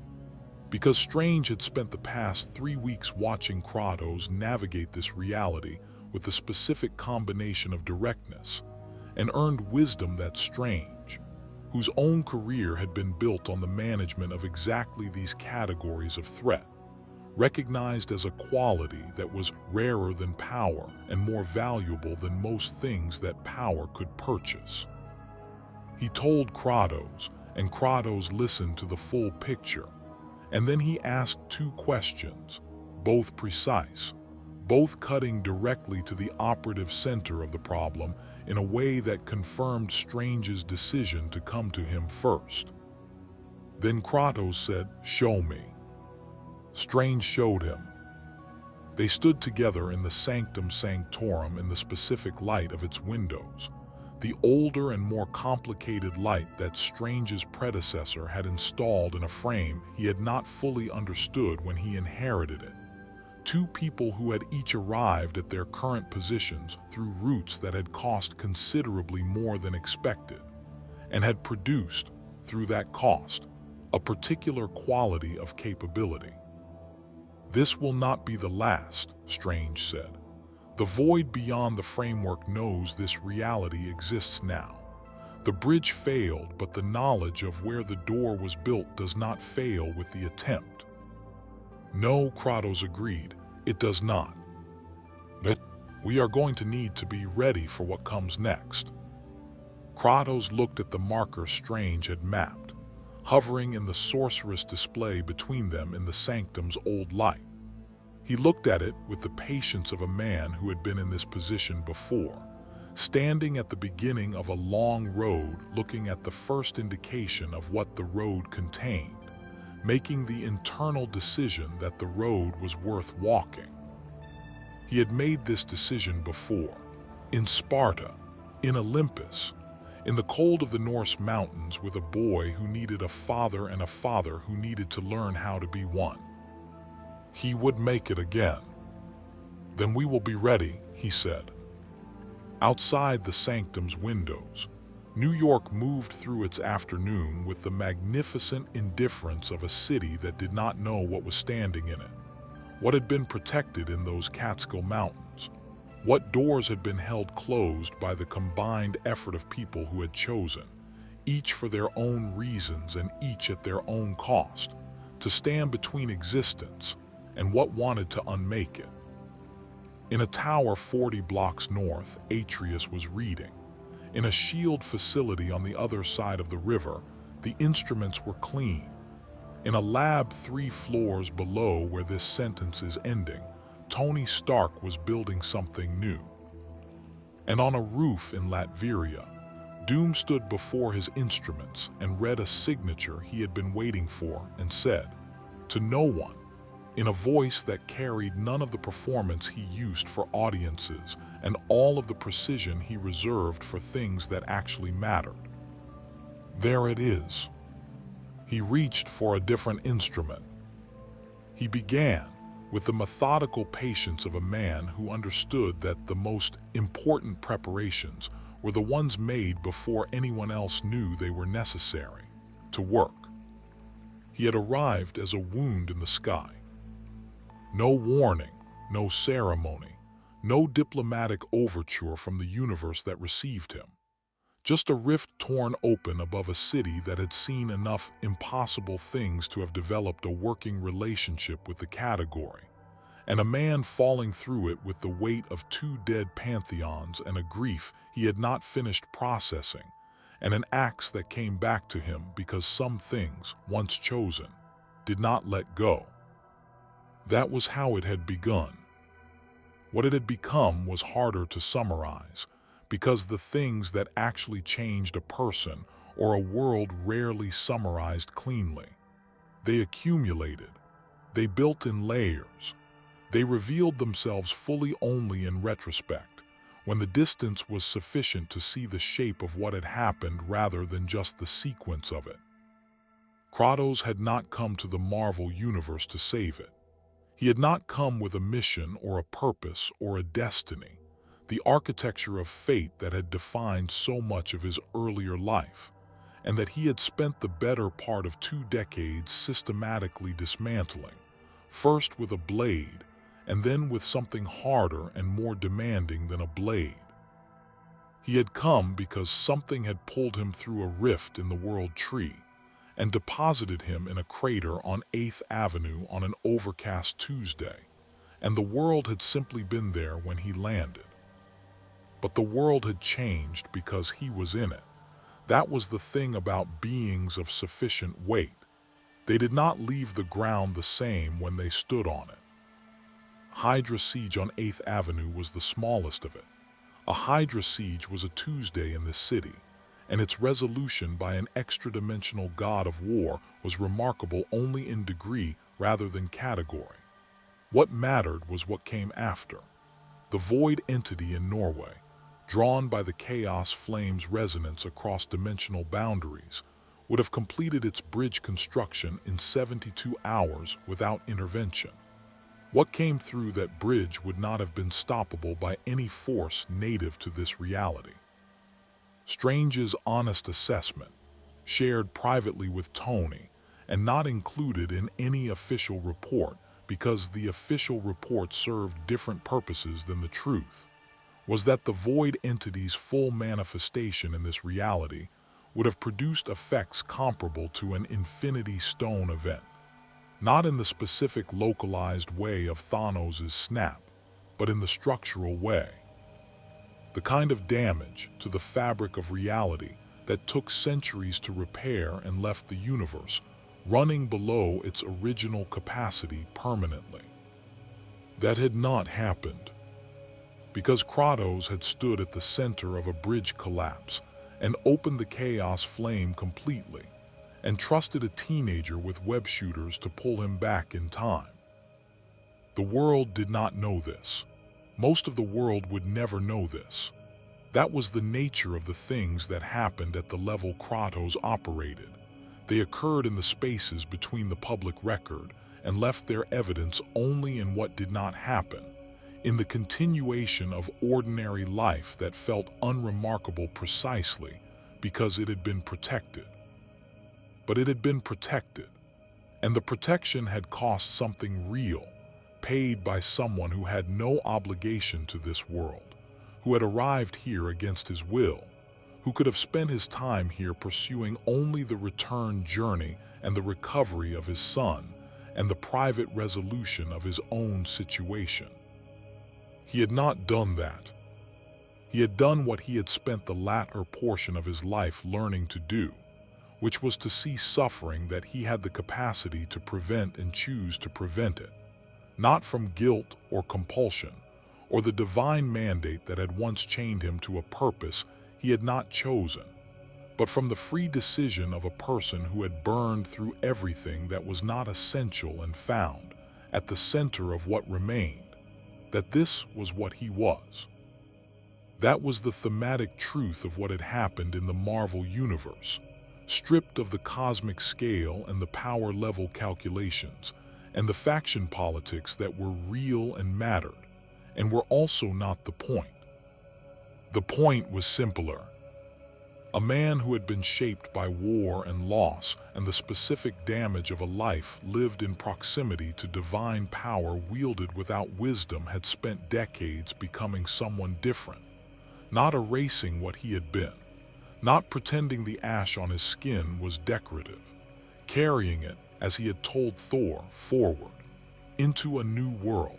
because Strange had spent the past 3 weeks watching Kratos navigate this reality with a specific combination of directness, and earned wisdom that Strange, whose own career had been built on the management of exactly these categories of threat, recognized as a quality that was rarer than power and more valuable than most things that power could purchase. He told Kratos, and Kratos listened to the full picture, and then he asked 2 questions, both precise, both cutting directly to the operative center of the problem in a way that confirmed Strange's decision to come to him first. Then Kratos said, "Show me." Strange showed him. They stood together in the Sanctum Sanctorum in the specific light of its windows, the older and more complicated light that Strange's predecessor had installed in a frame he had not fully understood when he inherited it. 2 people who had each arrived at their current positions through routes that had cost considerably more than expected, and had produced, through that cost, a particular quality of capability. "This will not be the last," Strange said. "The void beyond the framework knows this reality exists now. The bridge failed, but the knowledge of where the door was built does not fail with the attempt." "No," Kratos agreed, "it does not. But we are going to need to be ready for what comes next." Kratos looked at the marker Strange had mapped, hovering in the sorceress display between them in the sanctum's old light. He looked at it with the patience of a man who had been in this position before, standing at the beginning of a long road looking at the first indication of what the road contained, making the internal decision that the road was worth walking. He had made this decision before, in Sparta, in Olympus, in the cold of the Norse mountains with a boy who needed a father and a father who needed to learn how to be one. He would make it again. "Then we will be ready," he said. Outside the sanctum's windows, New York moved through its afternoon with the magnificent indifference of a city that did not know what was standing in it, what had been protected in those Catskill Mountains, what doors had been held closed by the combined effort of people who had chosen, each for their own reasons and each at their own cost, to stand between existence and what wanted to unmake it. In a tower 40 blocks north, Atreus was reading. In a shield facility on the other side of the river, the instruments were clean. In a lab 3 floors below where this sentence is ending, Tony Stark was building something new. And on a roof in Latveria, Doom stood before his instruments and read a signature he had been waiting for and said, "To no one," in a voice that carried none of the performance he used for audiences and all of the precision he reserved for things that actually mattered. "There it is." He reached for a different instrument. He began, with the methodical patience of a man who understood that the most important preparations were the ones made before anyone else knew they were necessary, to work. He had arrived as a wound in the sky. No warning, no ceremony, no diplomatic overture from the universe that received him. Just a rift torn open above a city that had seen enough impossible things to have developed a working relationship with the category, and a man falling through it with the weight of 2 dead pantheons and a grief he had not finished processing, and an axe that came back to him because some things, once chosen, did not let go. That was how it had begun. What it had become was harder to summarize, because the things that actually changed a person or a world rarely summarized cleanly. They accumulated. They built in layers. They revealed themselves fully only in retrospect, when the distance was sufficient to see the shape of what had happened rather than just the sequence of it. Kratos had not come to the Marvel Universe to save it. He had not come with a mission or a purpose or a destiny, the architecture of fate that had defined so much of his earlier life, and that he had spent the better part of 2 decades systematically dismantling, first with a blade, and then with something harder and more demanding than a blade. He had come because something had pulled him through a rift in the world tree and deposited him in a crater on 8th Avenue on an overcast Tuesday, and the world had simply been there when he landed. But the world had changed because he was in it. That was the thing about beings of sufficient weight. They did not leave the ground the same when they stood on it. Hydra siege on 8th Avenue was the smallest of it. A Hydra siege was a Tuesday in the city, and its resolution by an extra-dimensional god of war was remarkable only in degree rather than category. What mattered was what came after. The void entity in Norway, drawn by the chaos flame's resonance across dimensional boundaries, would have completed its bridge construction in 72 hours without intervention. What came through that bridge would not have been stoppable by any force native to this reality. Strange's honest assessment, shared privately with Tony and not included in any official report because the official report served different purposes than the truth, was that the void entity's full manifestation in this reality would have produced effects comparable to an Infinity Stone event. Not in the specific localized way of Thanos' snap, but in the structural way. The kind of damage to the fabric of reality that took centuries to repair and left the universe running below its original capacity permanently. That had not happened, because Kratos had stood at the center of a bridge collapse and opened the chaos flame completely, and trusted a teenager with web shooters to pull him back in time. The world did not know this. Most of the world would never know this. That was the nature of the things that happened at the level Kratos operated. They occurred in the spaces between the public record and left their evidence only in what did not happen, in the continuation of ordinary life that felt unremarkable precisely because it had been protected. But it had been protected, and the protection had cost something real, paid by someone who had no obligation to this world, who had arrived here against his will, who could have spent his time here pursuing only the return journey and the recovery of his son and the private resolution of his own situation. He had not done that. He had done what he had spent the latter portion of his life learning to do, which was to see suffering that he had the capacity to prevent and choose to prevent it, not from guilt or compulsion, or the divine mandate that had once chained him to a purpose he had not chosen, but from the free decision of a person who had burned through everything that was not essential and found, at the center of what remained, that this was what he was. That was the thematic truth of what had happened in the Marvel Universe, stripped of the cosmic scale and the power level calculations, and the faction politics that were real and mattered, and were also not the point. The point was simpler. A man who had been shaped by war and loss and the specific damage of a life lived in proximity to divine power wielded without wisdom had spent decades becoming someone different, not erasing what he had been, not pretending the ash on his skin was decorative, carrying it, as he had told Thor, forward, into a new world,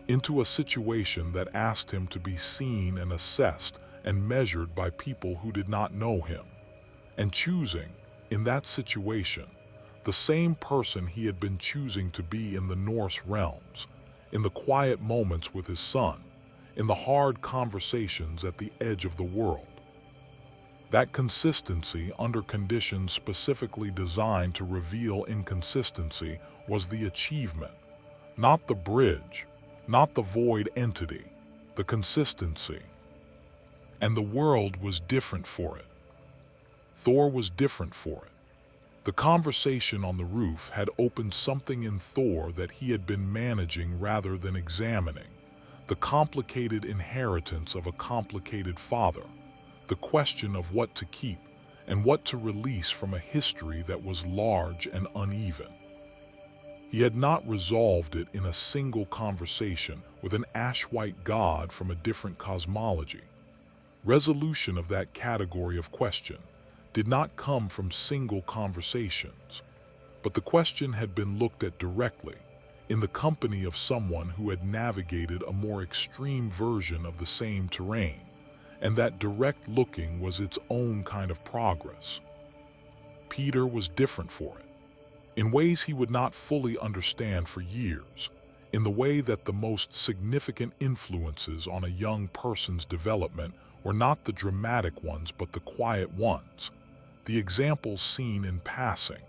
into a situation that asked him to be seen and assessed and measured by people who did not know him, and choosing, in that situation, the same person he had been choosing to be in the Norse realms, in the quiet moments with his son, in the hard conversations at the edge of the world. That consistency under conditions specifically designed to reveal inconsistency was the achievement, not the bridge, not the void entity, the consistency. And the world was different for it. Thor was different for it. The conversation on the roof had opened something in Thor that he had been managing rather than examining, the complicated inheritance of a complicated father, the question of what to keep and what to release from a history that was large and uneven. He had not resolved it in a single conversation with an ash-white god from a different cosmology. Resolution of that category of question did not come from single conversations, but the question had been looked at directly, in the company of someone who had navigated a more extreme version of the same terrain, and that direct looking was its own kind of progress. Peter was different for it, in ways he would not fully understand for years, in the way that the most significant influences on a young person's development were not the dramatic ones but the quiet ones, the examples seen in passing,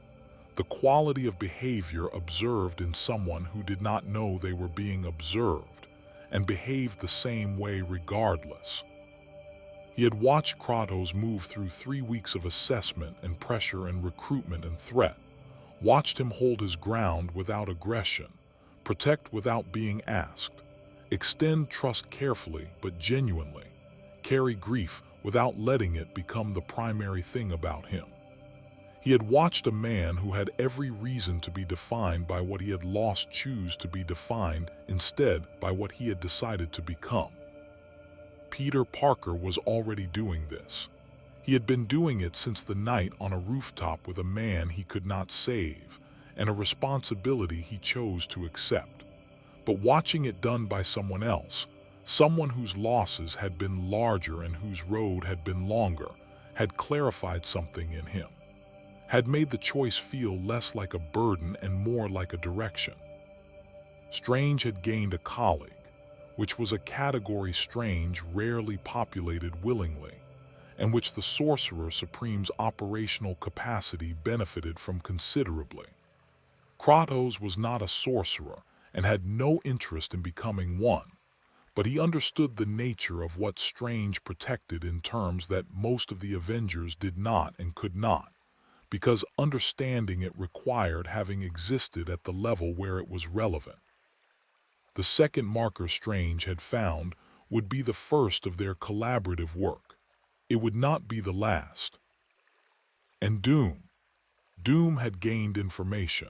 the quality of behavior observed in someone who did not know they were being observed and behaved the same way regardless. He had watched Kratos move through 3 weeks of assessment and pressure and recruitment and threat, watched him hold his ground without aggression, protect without being asked, extend trust carefully but genuinely, carry grief without letting it become the primary thing about him. He had watched a man who had every reason to be defined by what he had lost choose to be defined instead by what he had decided to become. Peter Parker was already doing this. He had been doing it since the night on a rooftop with a man he could not save, and a responsibility he chose to accept. But watching it done by someone else, someone whose losses had been larger and whose road had been longer, had clarified something in him, had made the choice feel less like a burden and more like a direction. Strange had gained a colleague, which was a category Strange rarely populated willingly, and which the Sorcerer Supreme's operational capacity benefited from considerably. Kratos was not a sorcerer and had no interest in becoming one, but he understood the nature of what Strange protected in terms that most of the Avengers did not and could not, because understanding it required having existed at the level where it was relevant. The second marker Strange had found would be the first of their collaborative work. It would not be the last. And Doom had gained information,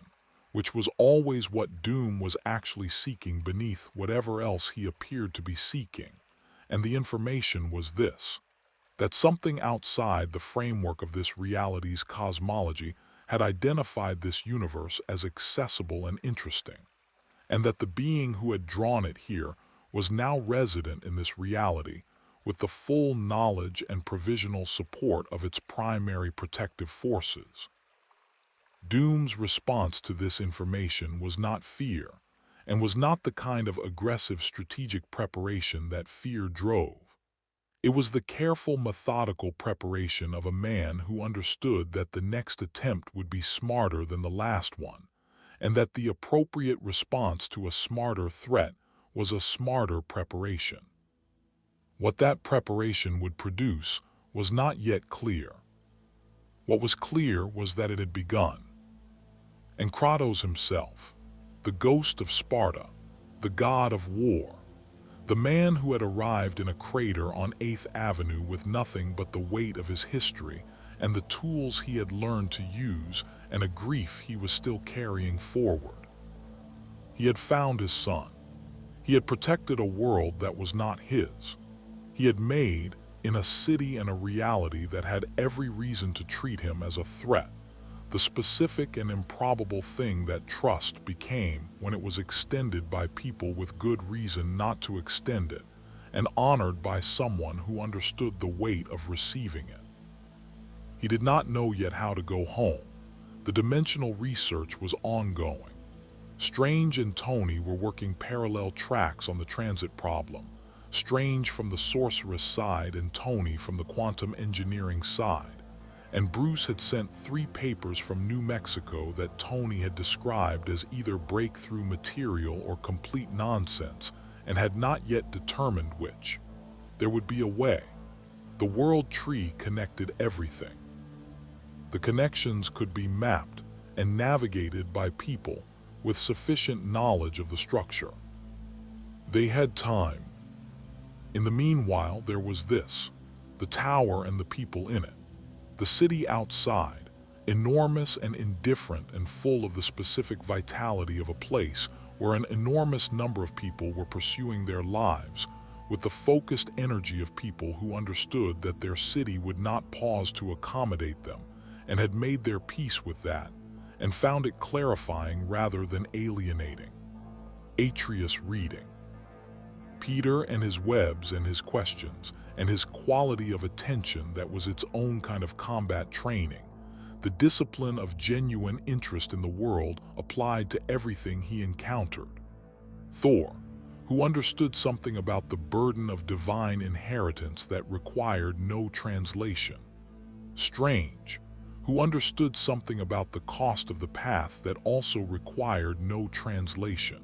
which was always what Doom was actually seeking beneath whatever else he appeared to be seeking, and the information was this: that something outside the framework of this reality's cosmology had identified this universe as accessible and interesting, and that the being who had drawn it here was now resident in this reality with the full knowledge and provisional support of its primary protective forces. Doom's response to this information was not fear, and was not the kind of aggressive strategic preparation that fear drove. It was the careful, methodical preparation of a man who understood that the next attempt would be smarter than the last one, and that the appropriate response to a smarter threat was a smarter preparation. What that preparation would produce was not yet clear. What was clear was that it had begun. And Kratos himself, the Ghost of Sparta, the god of war, the man who had arrived in a crater on 8th Avenue with nothing but the weight of his history and the tools he had learned to use and a grief he was still carrying forward. He had found his son. He had protected a world that was not his. He had made, in a city and a reality that had every reason to treat him as a threat, the specific and improbable thing that trust became when it was extended by people with good reason not to extend it, and honored by someone who understood the weight of receiving it. He did not know yet how to go home. The dimensional research was ongoing. Strange and Tony were working parallel tracks on the transit problem. Strange from the sorceress side and Tony from the quantum engineering side. And Bruce had sent 3 papers from New Mexico that Tony had described as either breakthrough material or complete nonsense, and had not yet determined which. There would be a way. The world tree connected everything. The connections could be mapped and navigated by people with sufficient knowledge of the structure. They had time. In the meanwhile, there was this, the tower and the people in it. The city outside, enormous and indifferent and full of the specific vitality of a place where an enormous number of people were pursuing their lives, with the focused energy of people who understood that their city would not pause to accommodate them, and had made their peace with that, and found it clarifying rather than alienating. Atreus reading. Peter and his webs and his questions, and his quality of attention that was its own kind of combat training, the discipline of genuine interest in the world applied to everything he encountered. Thor, who understood something about the burden of divine inheritance that required no translation. Strange, who understood something about the cost of the path that also required no translation.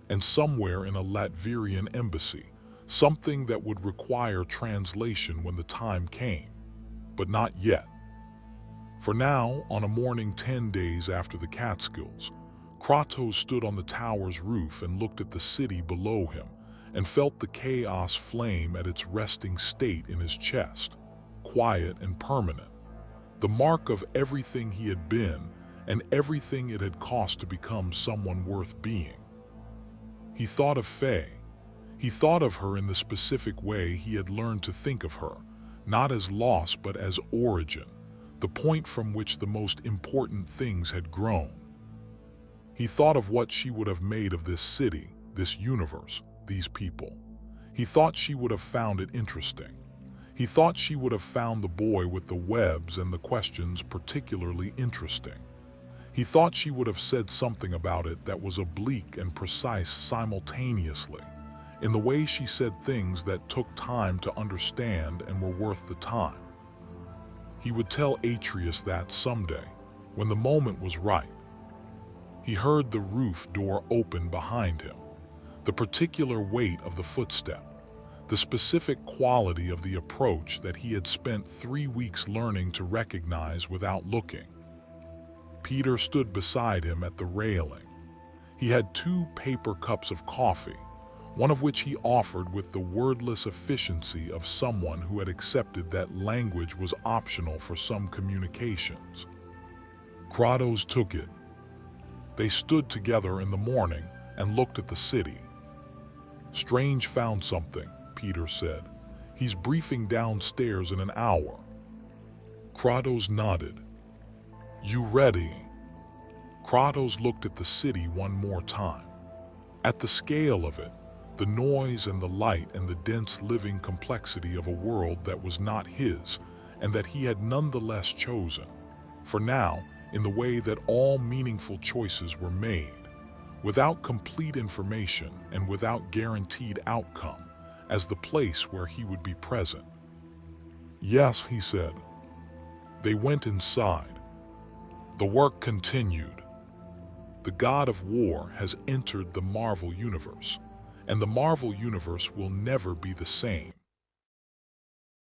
And somewhere in a Latvian embassy, something that would require translation when the time came, but not yet. For now, on a morning 10 days after the Catskills, Kratos stood on the tower's roof and looked at the city below him and felt the chaos flame at its resting state in his chest, quiet and permanent, the mark of everything he had been and everything it had cost to become someone worth being. He thought of Faye. He thought of her in the specific way he had learned to think of her, not as loss but as origin, the point from which the most important things had grown. He thought of what she would have made of this city, this universe, these people. He thought she would have found it interesting. He thought she would have found the boy with the webs and the questions particularly interesting. He thought she would have said something about it that was oblique and precise simultaneously, in the way she said things that took time to understand and were worth the time. He would tell Atreus that someday, when the moment was right. He heard the roof door open behind him, the particular weight of the footstep, the specific quality of the approach that he had spent 3 weeks learning to recognize without looking. Peter stood beside him at the railing. He had 2 paper cups of coffee, one of which he offered with the wordless efficiency of someone who had accepted that language was optional for some communications. Kratos took it. They stood together in the morning and looked at the city. "Strange found something," Peter said. "He's briefing downstairs in an hour." Kratos nodded. "You ready?" Kratos looked at the city one more time. At the scale of it, the noise and the light and the dense living complexity of a world that was not his, and that he had nonetheless chosen, for now, in the way that all meaningful choices were made, without complete information and without guaranteed outcome, as the place where he would be present. "Yes," he said. They went inside. The work continued. The God of War has entered the Marvel Universe, and the Marvel Universe will never be the same.